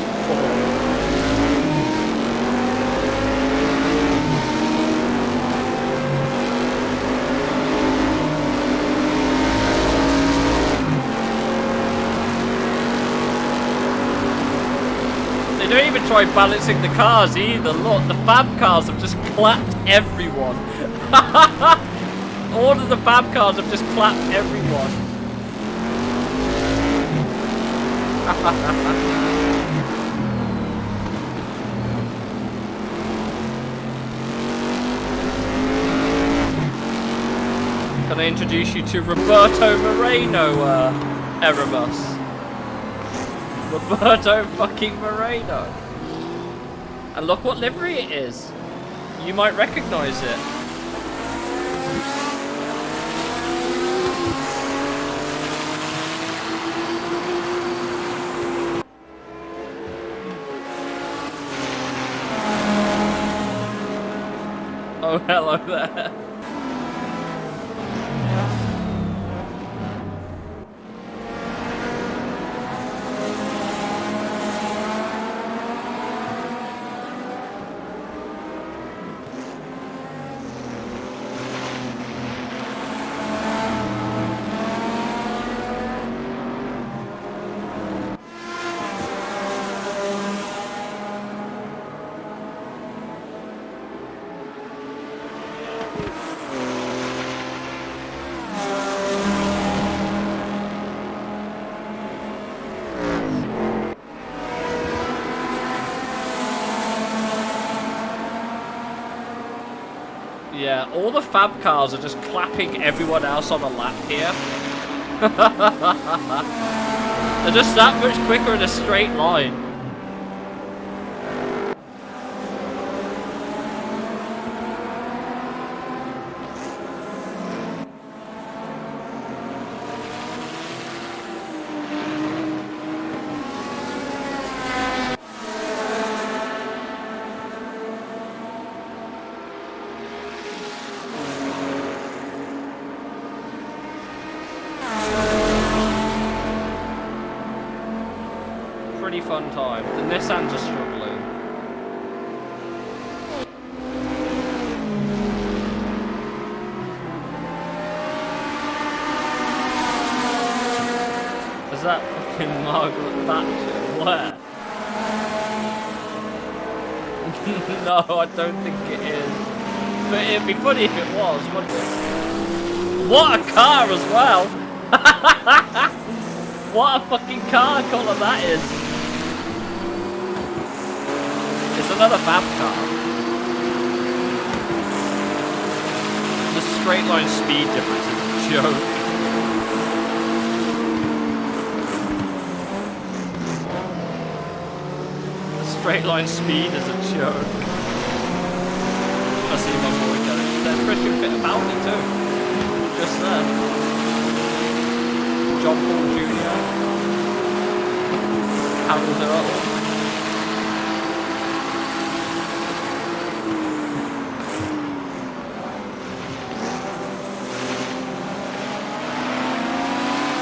They don't even try balancing the cars either. Look, the fab cars have just clapped everyone. All of the fab cars have just clapped everyone. Can I introduce you to Roberto Moreno, Erebus? Roberto fucking Moreno. And look what livery it is. You might recognize it. Oh, hello there. Yeah, all the fab cars are just clapping everyone else on the lap here. They're just that much quicker in a straight line. Pretty fun time. The Nissans are struggling. Is that fucking Margaret Thatcher? Where? No, I don't think it is. But it'd be funny if it was, wouldn't it? What a car as well! What a fucking car colour that is! It's another fab car. The straight line speed difference is a joke. The straight line speed is a joke. I see my boy going. There's Christian Fittipaldi too. Just there. John Paul Jr. Harold Earl.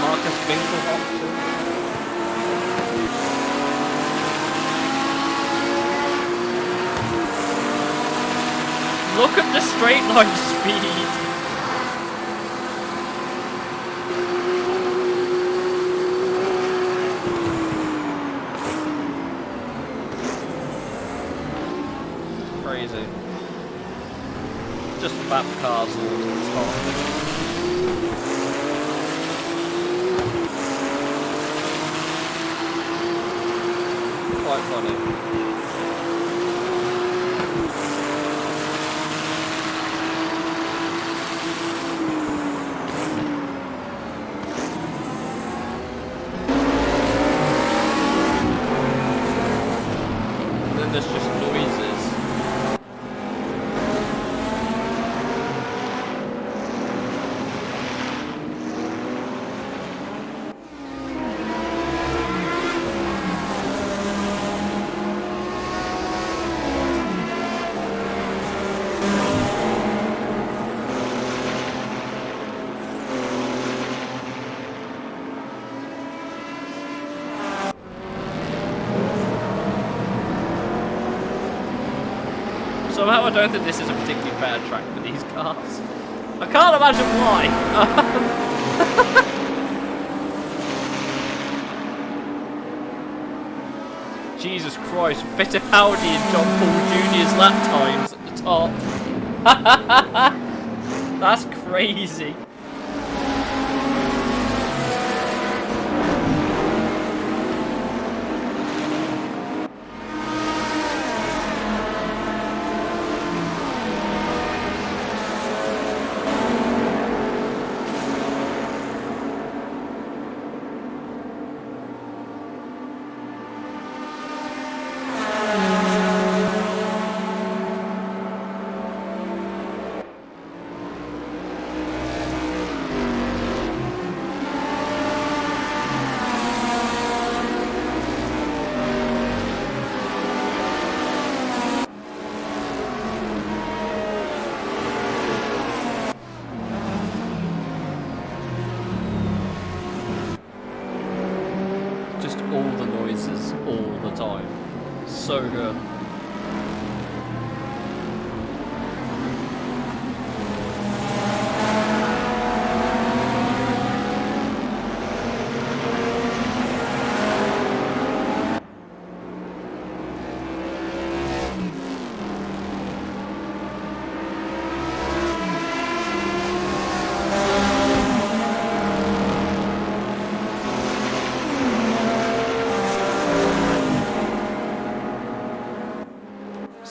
Marcus Winkelhoff. Look at the straight line speed. Crazy. Just fat cars all the time. Quite funny. then there's just noises. Somehow I don't think this is a particularly fair track for these cars. I can't imagine why. Jesus Christ, Fittipaldi and John Paul Jr.'s lap times at the top. That's crazy. All the noises, all the time. So good.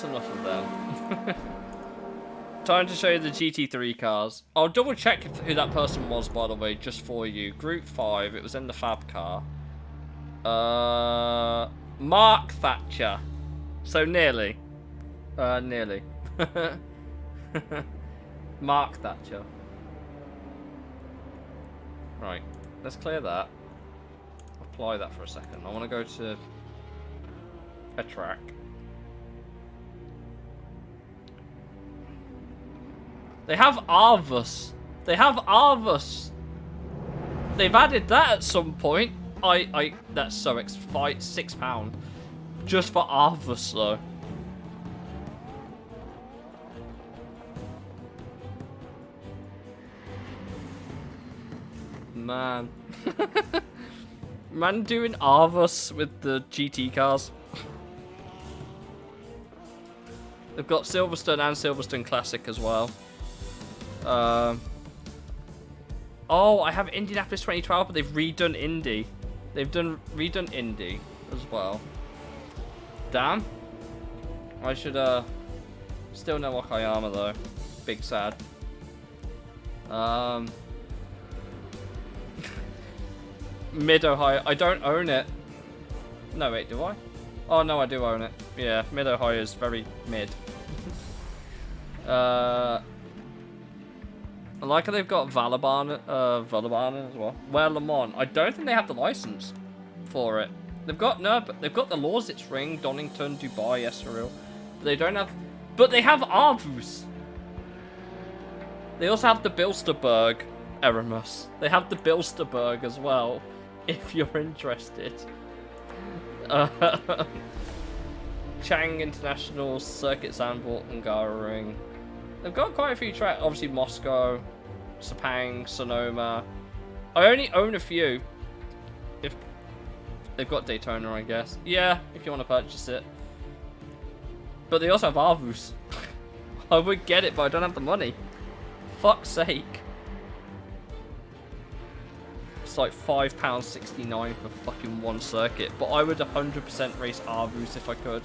Enough of them. Time to show you the GT3 cars. I'll double check who that person was, by the way, just for you. Group 5, it was in the Fab car. Mark Thatcher. So nearly. Nearly. Mark Thatcher. Right, let's clear that. Apply that for a second. I want to go to a track. They have Arvus. They have Arvus. They've added that at some point. That's so £6 just for Arvus though. Man. Man doing Arvus with the GT cars. They've got Silverstone and Silverstone Classic as well. Oh, I have Indianapolis 2012, but they've redone Indy. They've redone Indy as well. Damn. I should still know Wakayama though. Big sad. Mid Ohio. I don't own it. No wait, do I? Oh no, I do own it. Yeah, Mid Ohio is very mid. I like how they've got Valaban as well. Well, Le Mans. I don't think they have the license for it. They've got they've got the Lausitz Ring, Donington, Dubai, Estoril. But they don't have. But they have Arvus. They also have the Bilsterberg Eramus. They have the Bilsterberg as well, if you're interested. Chang International, Circuit Zandvoort, and Ring. They've got quite a few tracks. Obviously Moscow, Sepang, Sonoma. I only own a few. If they've got Daytona, I guess. Yeah, if you want to purchase it. But they also have Arvus. I would get it, but I don't have the money. Fuck's sake. It's like £5.69 for fucking one circuit. But I would 100% race Arvus if I could.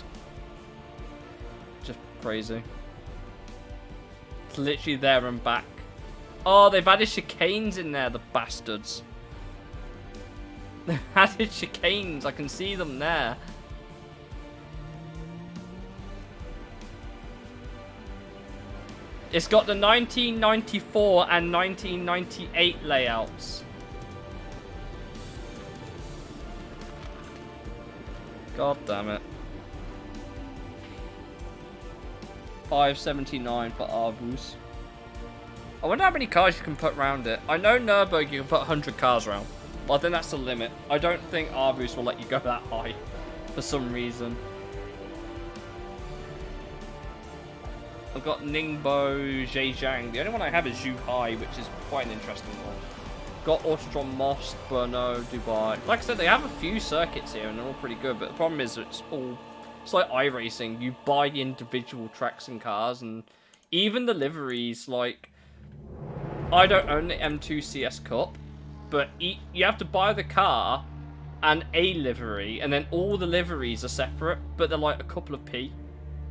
Just crazy. It's literally there and back. Oh, they've added chicanes in there, the bastards. They've added chicanes. I can see them there. It's got the 1994 and 1998 layouts. God damn it. $5.79 for Arbus. I wonder how many cars you can put around it. I know Nürburgring you can put 100 cars around. But I think that's the limit. I don't think Arbus will let you go that high. For some reason. I've got Ningbo, Zhejiang. The only one I have is Zhuhai, which is quite an interesting one. Got Ostrom, Most, Brno, Dubai. Like I said, they have a few circuits here and they're all pretty good. But the problem is it's like iRacing. You buy individual tracks and cars, and even the liveries, like, I don't own the M2 CS Cup, but you have to buy the car and a livery, and then all the liveries are separate, but they're like a couple of p.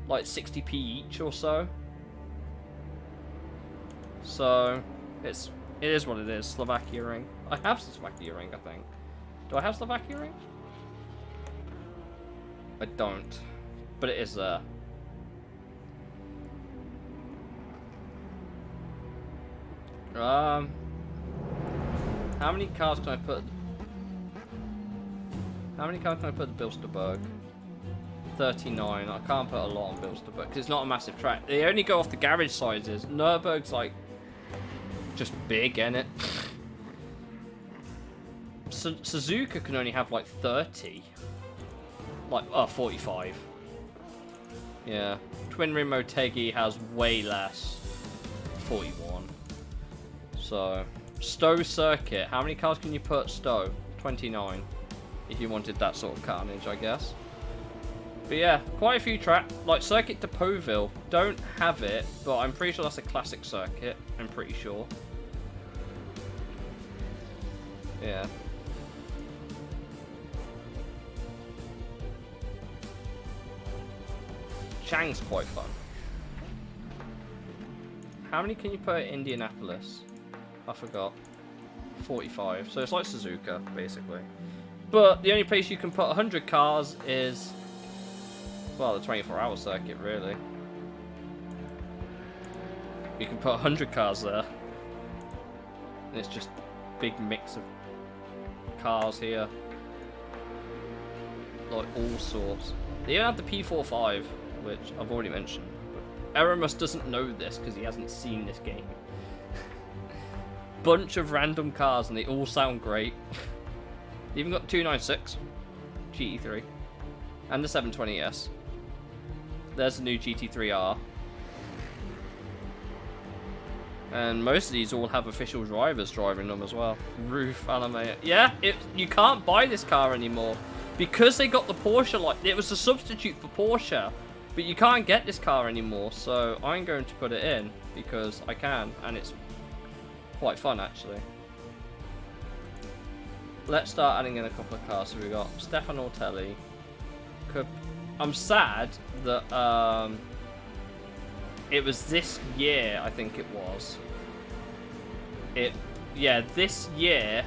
Like 60p each or so. So, it is what it is. Slovakia ring. I have Slovakia ring, I think. Do I have Slovakia ring? I don't. But it is there. How many cars can I put? How many cars can I put at Bilsterberg? 39. I can't put a lot on Bilsterberg because it's not a massive track. They only go off the garage sizes. Nürburgring's like just big, ain't it? Suzuka can only have like 30. Like 45. Yeah. Twin Rim Motegi has way less. 41. So Stowe Circuit. How many cars can you put Stowe? 29. If you wanted that sort of carnage, I guess. But yeah, quite a few tracks. Like Circuit de Deauville, don't have it, but I'm pretty sure that's a classic circuit. I'm pretty sure. Yeah. Chang's quite fun. How many can you put at Indianapolis? I forgot. 45. So it's like Suzuka, basically. But the only place you can put 100 cars is, well, the 24-hour circuit, really. You can put 100 cars there. And it's just a big mix of cars here. Like, all sorts. They even have the P45, which I've already mentioned. But Eramus doesn't know this because he hasn't seen this game. Bunch of random cars and they all sound great. They even got 296 GT3 and the 720S. There's the new GT3R. And most of these all have official drivers driving them as well. Roof, Alameda. Yeah, you can't buy this car anymore because they got the Porsche. Like, it was a substitute for Porsche, but you can't get this car anymore. So I'm going to put it in because I can, and it's quite fun actually. Let's start adding in a couple of cars. So we got Stefan Ortelli. I'm sad that it was this year, I think it was. This year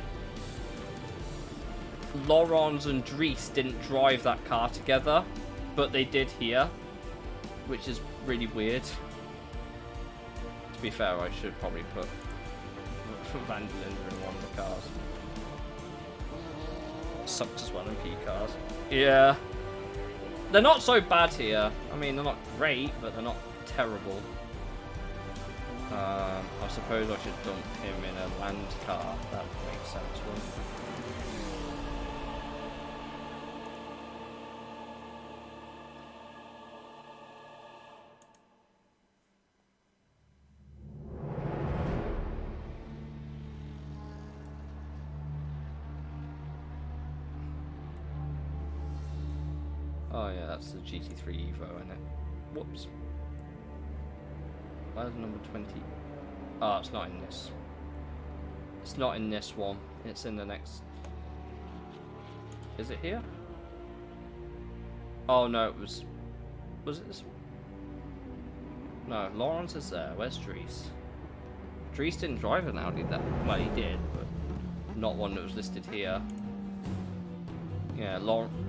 Laurens and Dries didn't drive that car together, but they did here, which is really weird. To be fair, I should probably put Van der Linde in one of the cars. Sucks as well in P cars. Yeah. They're not so bad here. I mean, they're not great, but they're not terrible. I suppose I should dump him in a land car. That makes sense, wouldn't it? Oh yeah, that's the GT3 Evo, isn't it? Whoops. Where's number 20? Oh, it's not in this. It's not in this one. It's in the next. Is it here? Oh no, it was. Was it this one? No, Laurens is there. Where's Dries? Dries didn't drive an Audi that. Well, he did, but not one that was listed here. Yeah,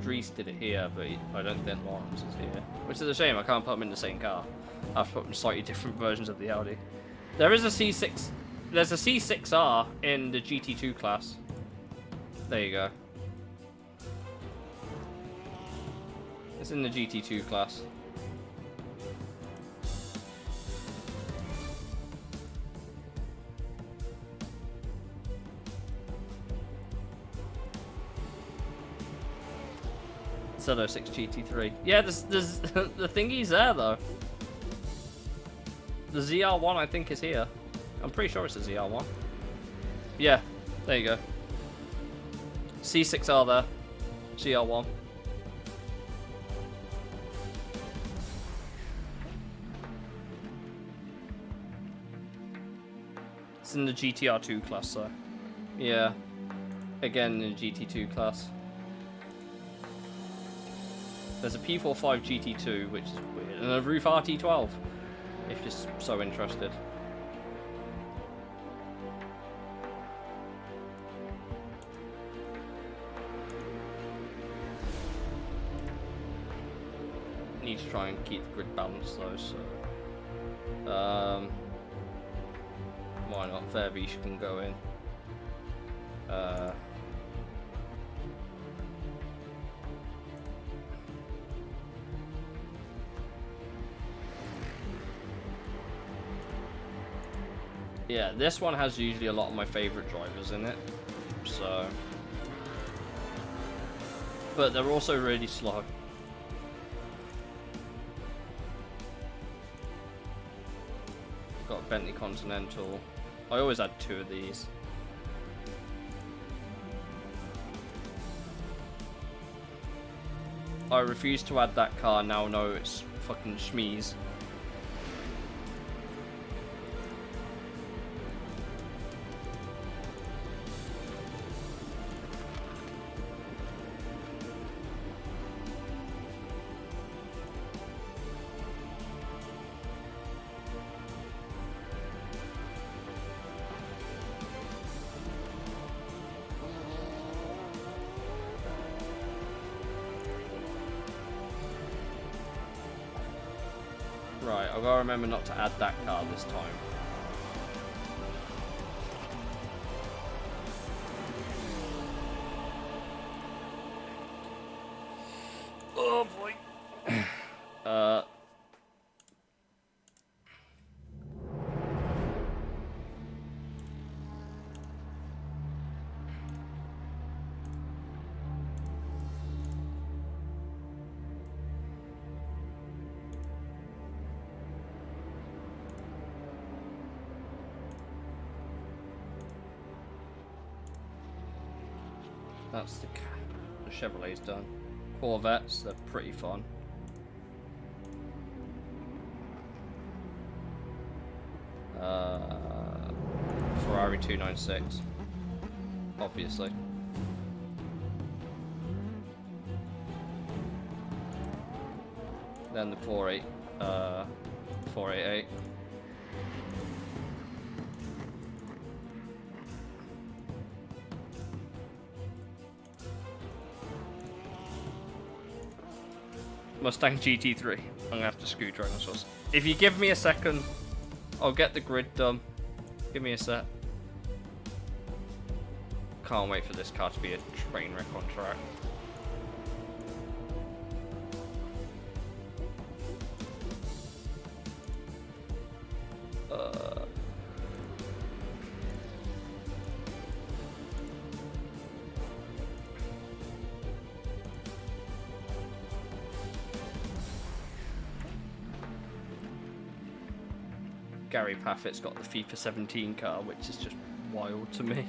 Dries did it here, but I don't think Laurens is here. Which is a shame, I can't put them in the same car. I've put slightly different versions of the Audi. There is a C6. There's a C6R in the GT2 class. There you go. It's in the GT2 class. Z06 GT3. Yeah, there's the thingy's there though. The ZR1 I think is here. I'm pretty sure it's a ZR1. Yeah, there you go. C6R there. ZR1. It's in the GTR2 class though. Yeah. Again in the GT2 class. There's a P45 GT2, which is weird, and a Roof RT12, if you're so interested. Need to try and keep the grid balanced though, so... why not? Verbish can go in. Yeah, this one has usually a lot of my favorite drivers in it, so... But they're also really slow. Got a Bentley Continental. I always had 2 of these. I refuse to add that car, now know it's fucking schmees. Right, I've got to remember not to add that car this time. Oh boy. That's the Chevrolet's done. Corvettes, they're pretty fun. Ferrari 296, obviously. Then the 488. Mustang GT3. I'm gonna have to scoot dinosaurs. If you give me a second, I'll get the grid done. Give me a sec. Can't wait for this car to be a train wreck on track. Gary Paffett's got the FIFA 17 car, which is just wild to me.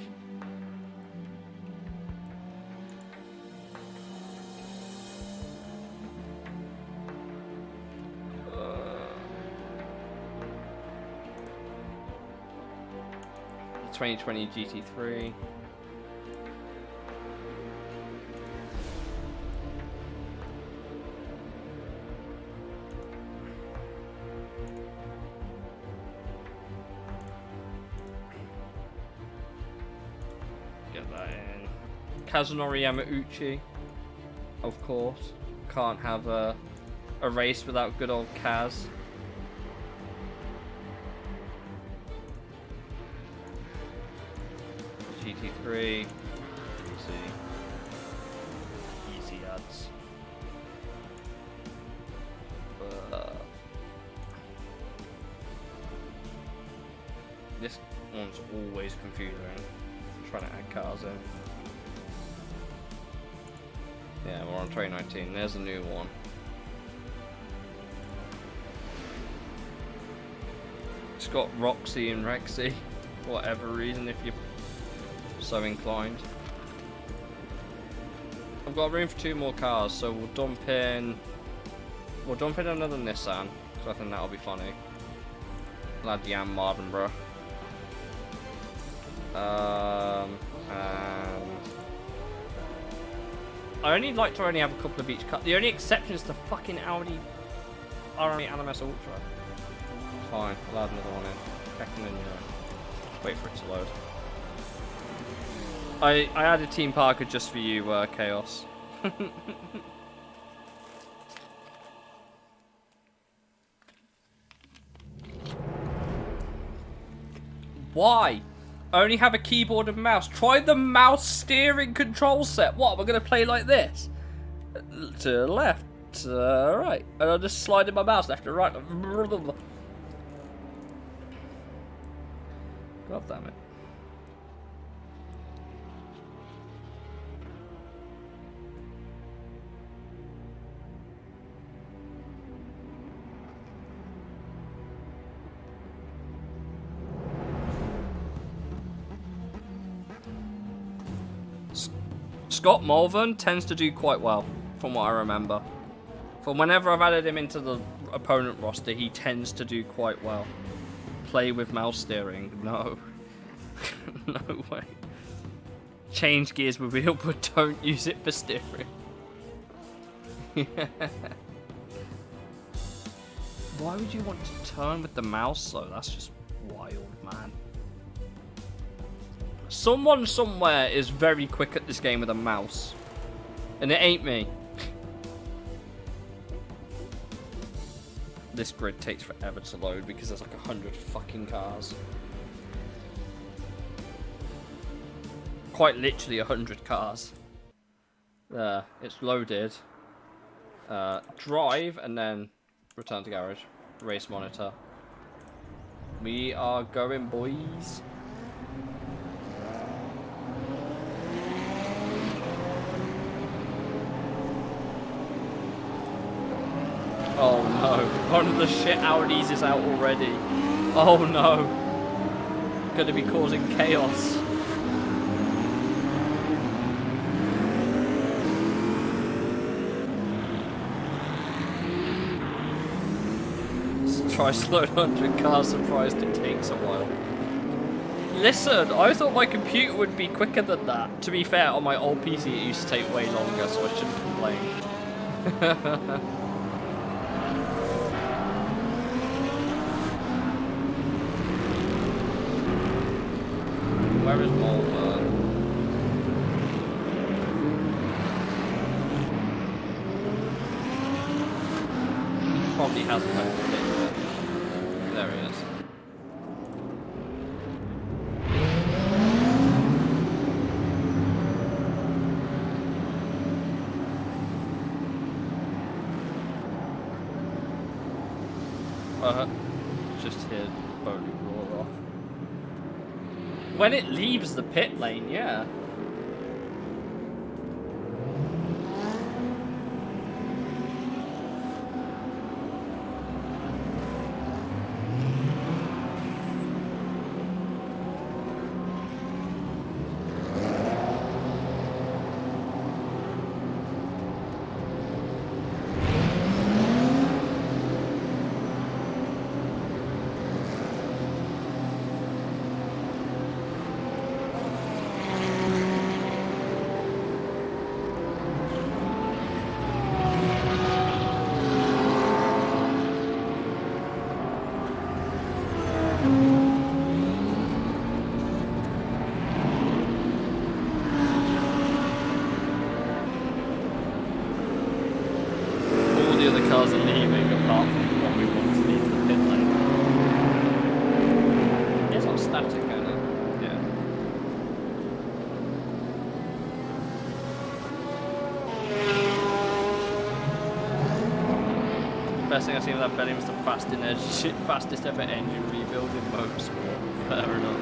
The 2020 GT3. Kazunori Yamauchi, of course. Can't have a race without good old Kaz. GT3. Easy. Easy ads. This one's always confusing. Trying to add cars in. Yeah, we're on 2019. There's a new one. It's got Roxy and Rexy, for whatever reason, if you're so inclined. I've got room for 2 more cars, so we'll dump in another Nissan, because I think that'll be funny. Lad Yam Mardenborough. And I only like to only have a couple of each car. The only exception is the fucking Audi R8 LMS Ultra. Fine, I'll add another one in. Checking in, wait for it to load. I added Team Parker just for you, Chaos. Why? I only have a keyboard and mouse. Try the mouse steering control set. What, we're going to play like this? To the left, to the right. And I'll just slide in my mouse left to right. God damn it. Scott Malvern tends to do quite well, from what I remember. From whenever I've added him into the opponent roster, he tends to do quite well. Play with mouse steering. No. No way. Change gears with wheel, but don't use it for steering. Yeah. Why would you want to turn with the mouse though? That's just wild, man. Someone somewhere is very quick at this game with a mouse. And it ain't me. This grid takes forever to load because there's like 100 fucking cars. Quite literally 100 cars. There, it's loaded. Drive and then return to garage. Race monitor. We are going, boys. Oh no, one of the shit Audis is out already. Oh no. Gonna be causing chaos. Let's try slow 100 cars, surprised it takes a while. Listen, I thought my computer would be quicker than that. To be fair, on my old PC it used to take way longer, so I shouldn't complain. Where is Malvern? Probably hasn't had a bit yet. There he is. Just hear Bodie roar off. When it leaves the pit lane, yeah. best thing I've seen with that Bentley was the fastest ever engine rebuild in motorsport. Fair enough.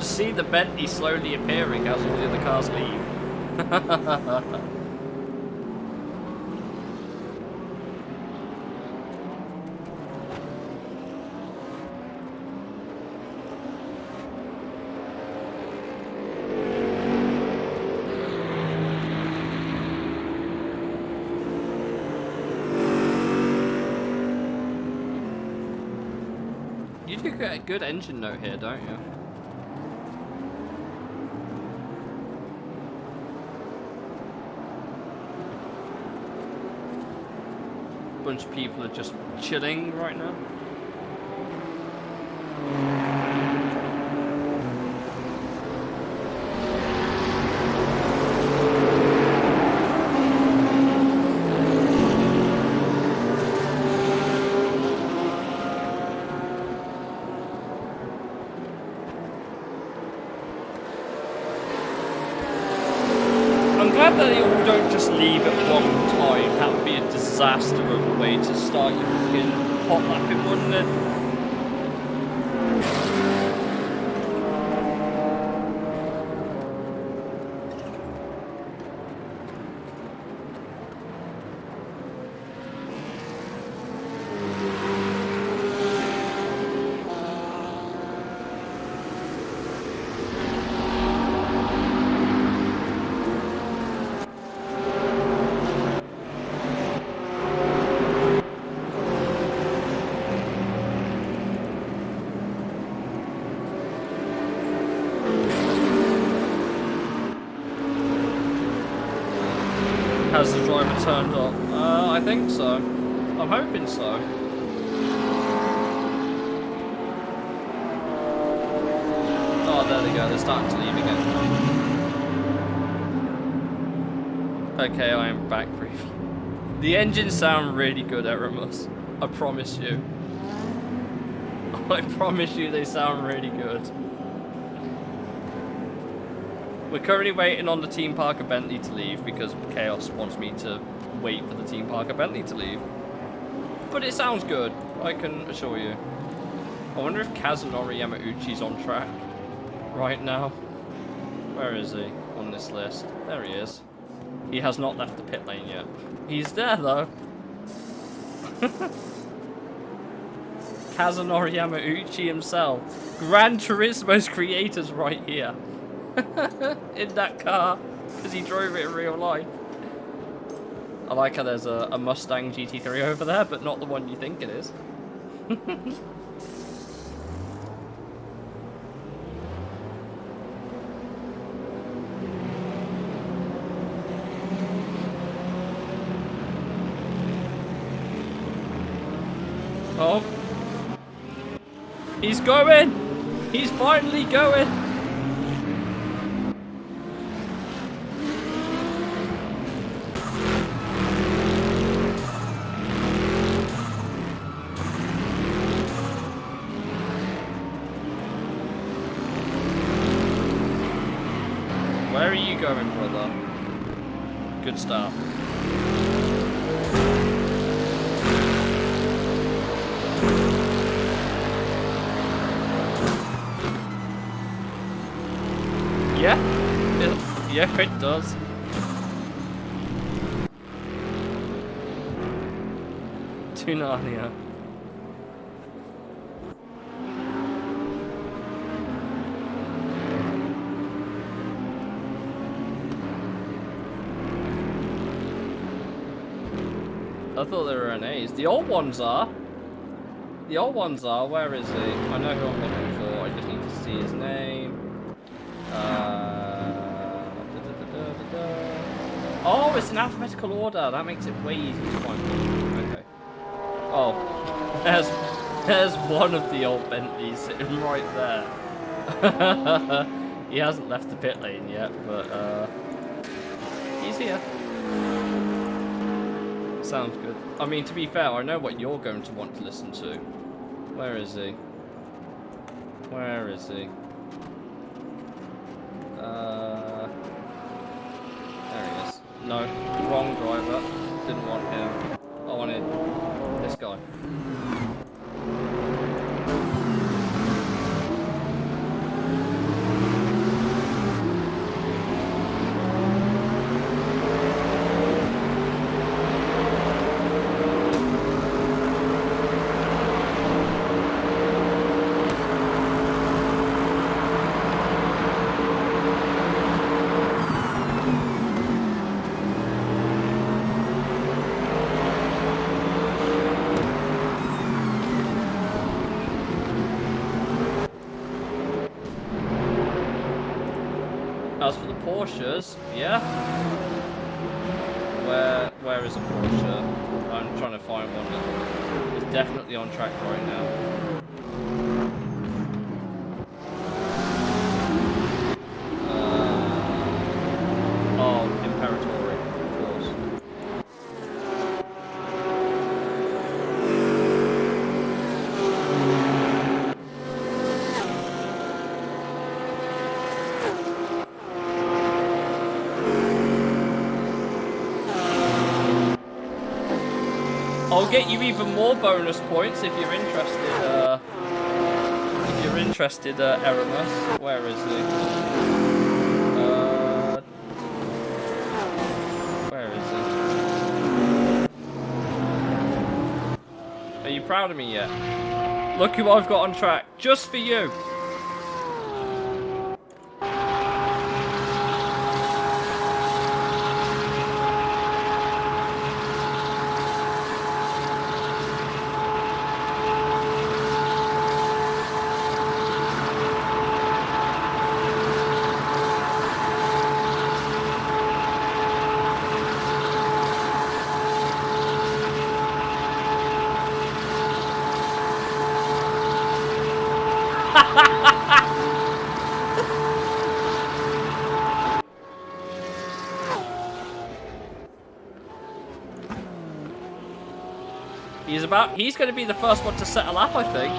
See the Bentley slowly appearing as all the other cars leave. You do get a good engine note here, don't you? Bunch of people are just chilling right now. I'm glad that they all don't just leave at one time. That would be a disaster of a way to start your fucking hot lapping, wouldn't it? Has the driver turned up? I think so. I'm hoping so. Oh, there they go. They're starting to leave again. Okay, I am back briefly. The engines sound really good, Eramus. I promise you. I promise you they sound really good. We're currently waiting on the Team Parker Bentley to leave because Chaos wants me to wait for the Team Parker Bentley to leave. But it sounds good, I can assure you. I wonder if Kazunori Yamauchi's on track right now. Where is he on this list? There he is. He has not left the pit lane yet. He's there though. Kazunori Yamauchi himself. Gran Turismo's creators right here. In that car, because he drove it in real life. I like how there's a Mustang GT3 over there, but not the one you think it is. Oh. He's going! He's finally going! Where are you going, brother? Good start. Yeah? Yeah, it does. To Narnia. I thought they were NAs. The old ones are. The old ones are. Where is he? I know who I'm looking for. I just need to see his name. Oh, it's in alphabetical order. That makes it way easier to find. Okay. Oh, there's There's one of the old Bentleys sitting right there. He hasn't left the pit lane yet, but he's here. Sounds good. I mean, to be fair, I know what you're going to want to listen to. Where is he? Where is he? There he is. No, wrong driver. Didn't want him. I wanted this guy. As for the Porsches, yeah. Where is a Porsche? I'm trying to find one that is definitely on track right now. Oh, Imperatori, of course. I'll get you even more bonus points if you're interested. Eramus. Where is he? Where is he? Are you proud of me yet? Look who I've got on track, just for you. He's going to be the first one to set a lap, I think.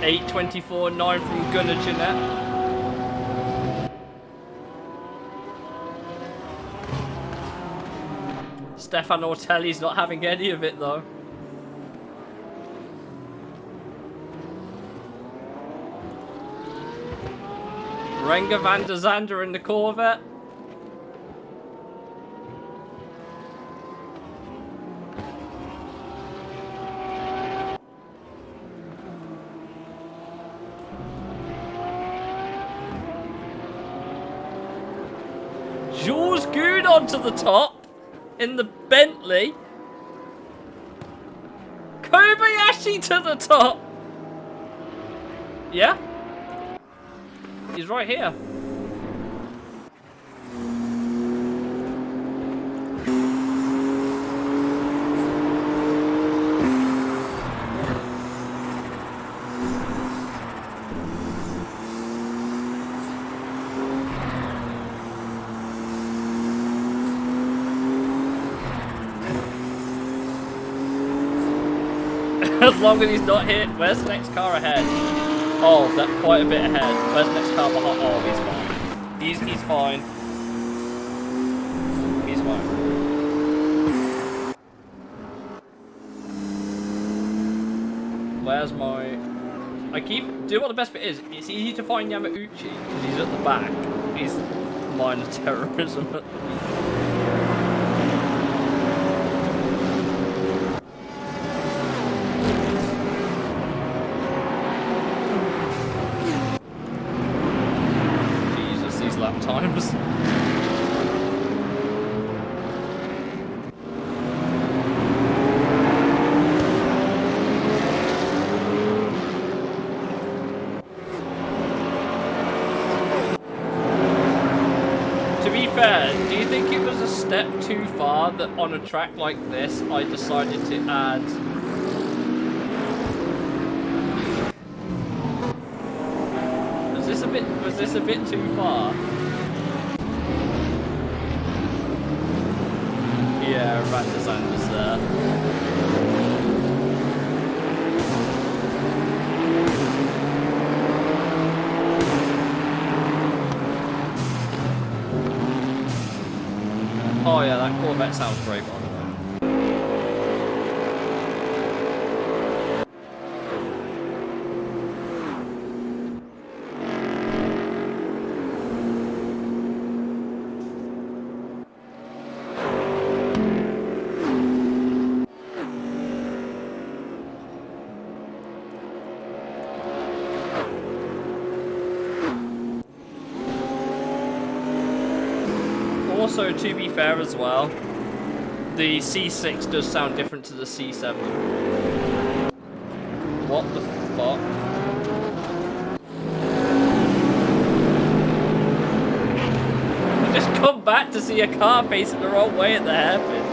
8:24.9 from Gunnar Jeanette. Stefan Ortelli's not having any of it though. Renger van der Zande in the Corvette. Jules Goudon to the top in the Bentley. Kobayashi to the top. Yeah? He's right here. As long as he's not hit, where's the next car ahead? Oh, that's quite a bit ahead. Where's the next car behind? Oh, he's fine. He's fine. He's fine. Where's my... do you know what the best bit is? It's easy to find Yamauchi because he's at the back. He's minor terrorism at the beginning. Times. step too far that on a track like this, I decided to add... Was this a bit too far? Yeah, Van der Zander's there. Oh yeah, that Corvette sounds great, by the way. Also, to be fair as well, the C6 does sound different to the C7. What the fuck? I just come back to see a car facing the wrong way at the hairpin.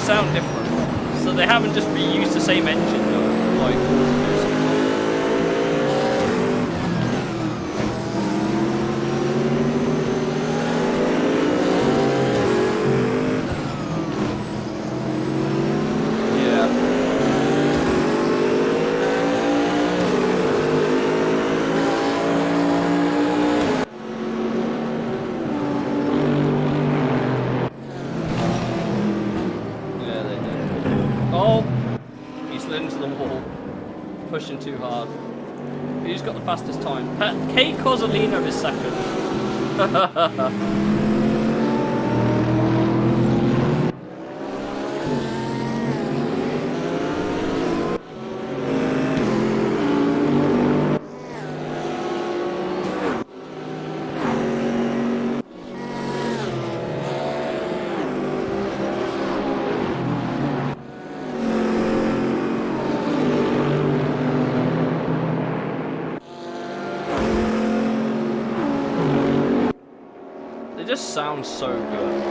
Sound different, so they haven't just reused the same engine though, like pushing too hard. Who's got the fastest time? Kate Cozzolino is second. It just sounds so good.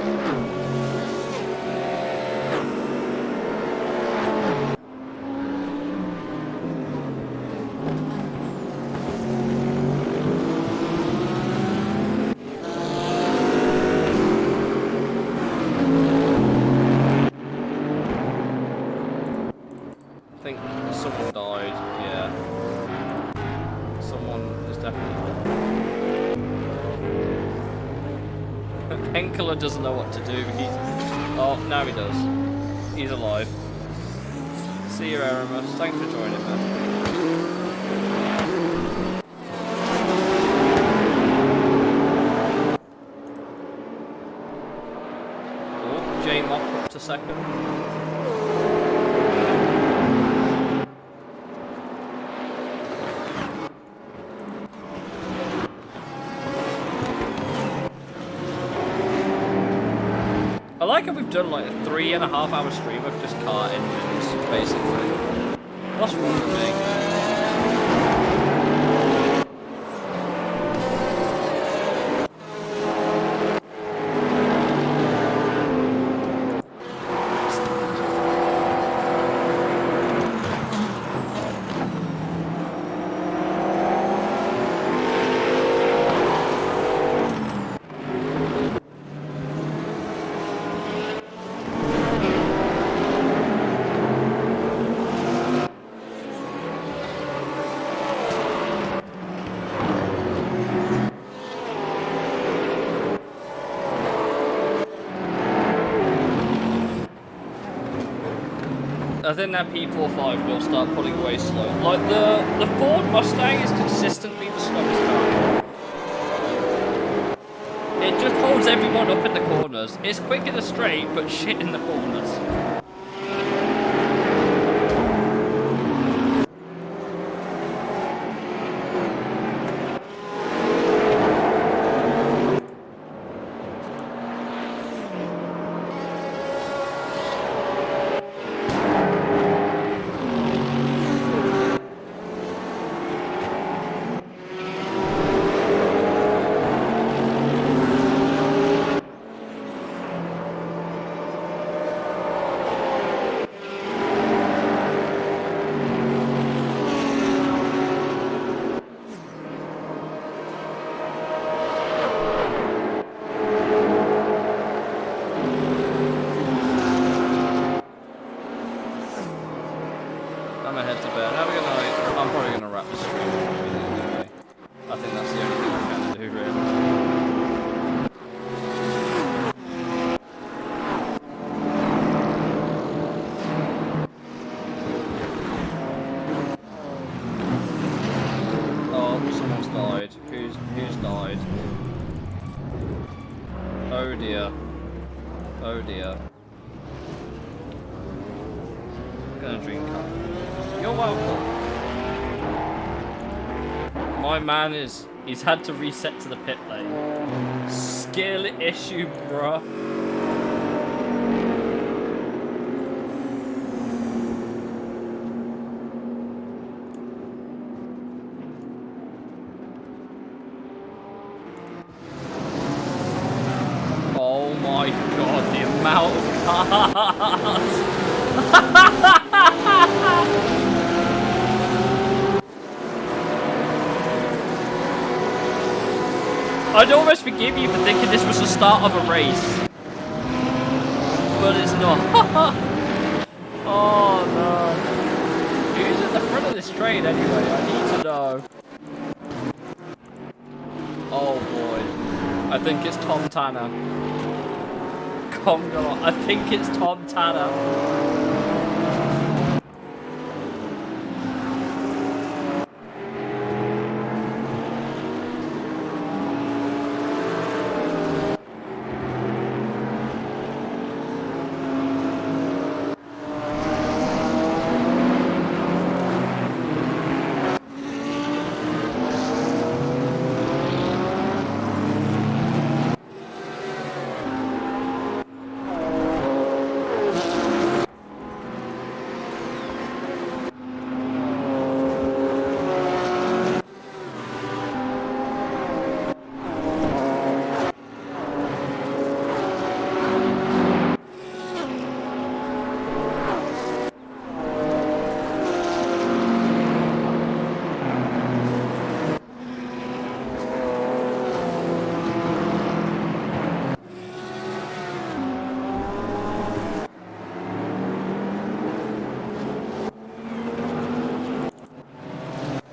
I think someone died, yeah. Someone is definitely dead. Enkler doesn't know what to do. Oh, now he does. He's alive. See you, Aramis. Thanks for joining, man. Oh, J-Mock up to second. I like how we've done like a 3.5 hour stream of just car engines, basically. What's wrong with me? I think that P45 will start pulling away slow. Like the Ford Mustang is consistently the slowest car. It just holds everyone up in the corners. It's quick in the straight, but shit in the corners. I'm gonna head to bed. Have a good night. I'm probably gonna wrap the stream anyway. I think that's the only thing I can do, really. Who's died? Oh dear. Oh dear. I'm gonna drink up. You're welcome. My man he's had to reset to the pit lane. Skill issue, bruh. Oh my god, the amount of cars! I'd almost forgive you for thinking this was the start of a race. But it's not. Oh no. Who's at the front of this train anyway? I need to know. Oh boy. I think it's Tom Tanner. Congo. I think it's Tom Tanner.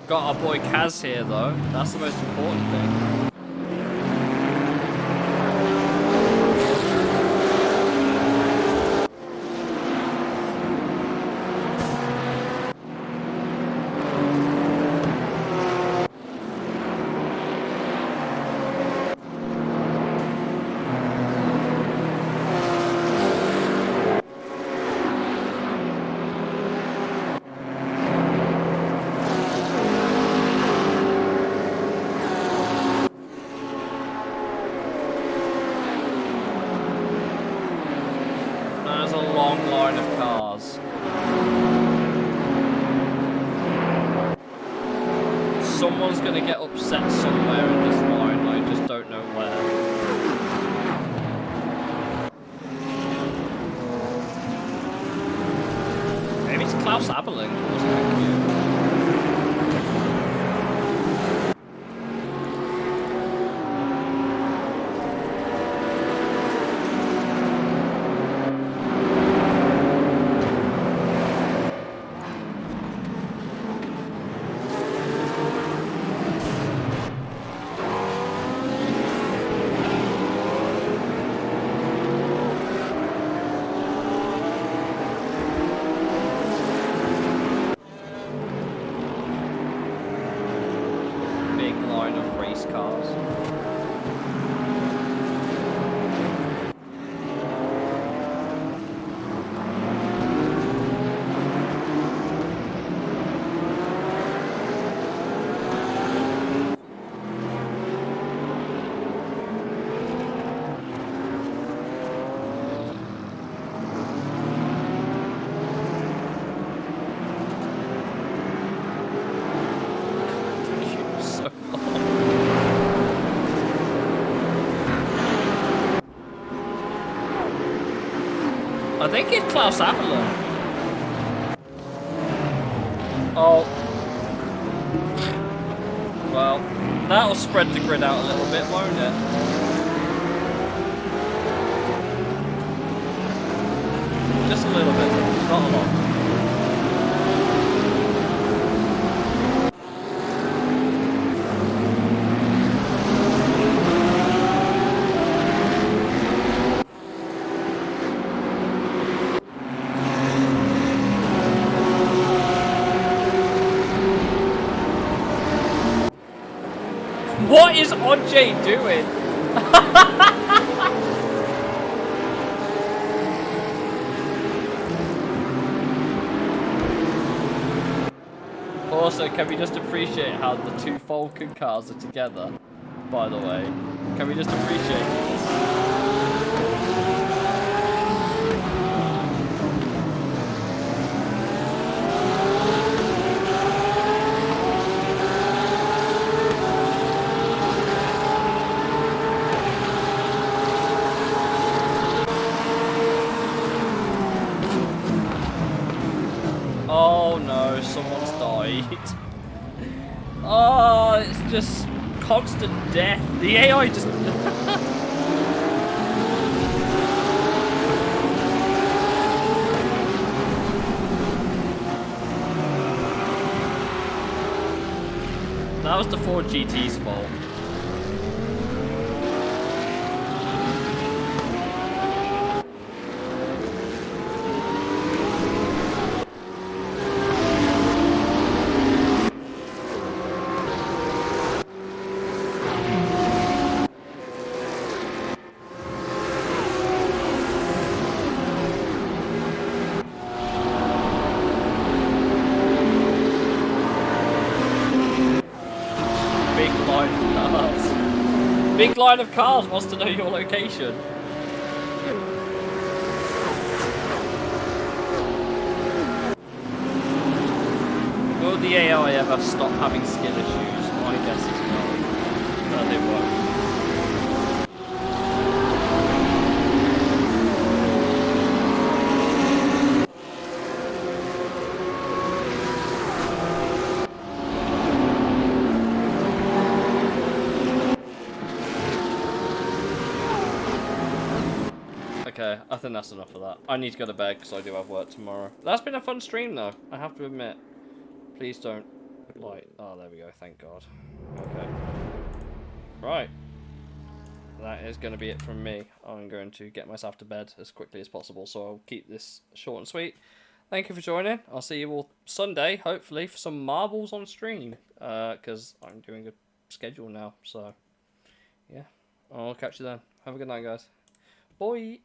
Got our boy Kaz here though. That's the most important thing. Someone's gonna get upset somewhere in this line, I just don't know where. Maybe it's Klaus Aberling, wasn't that cute? I think it's Klaus Aberling. Oh. Well, that'll spread the grid out a little bit, won't it? Just a little bit, not a lot. What is Onjay doing? Also, can we just appreciate how the two Falcon cars are together, by the way? Can we just appreciate this? Oh no, someone's died. Oh, it's just constant death. The AI just... That was the Ford GT's fault. Big line of cars wants to know your location. Will the AI ever stop having skill issues? My guess is no. No, they won't. Okay, I think that's enough of that. I need to go to bed because I do have work tomorrow. That's been a fun stream though, I have to admit. Please don't, like, oh there we go, thank God. Okay. Right. That is going to be it from me. I'm going to get myself to bed as quickly as possible, so I'll keep this short and sweet. Thank you for joining. I'll see you all Sunday, hopefully, for some marbles on stream. Because I'm doing a schedule now, so yeah. I'll catch you then. Have a good night, guys. Bye.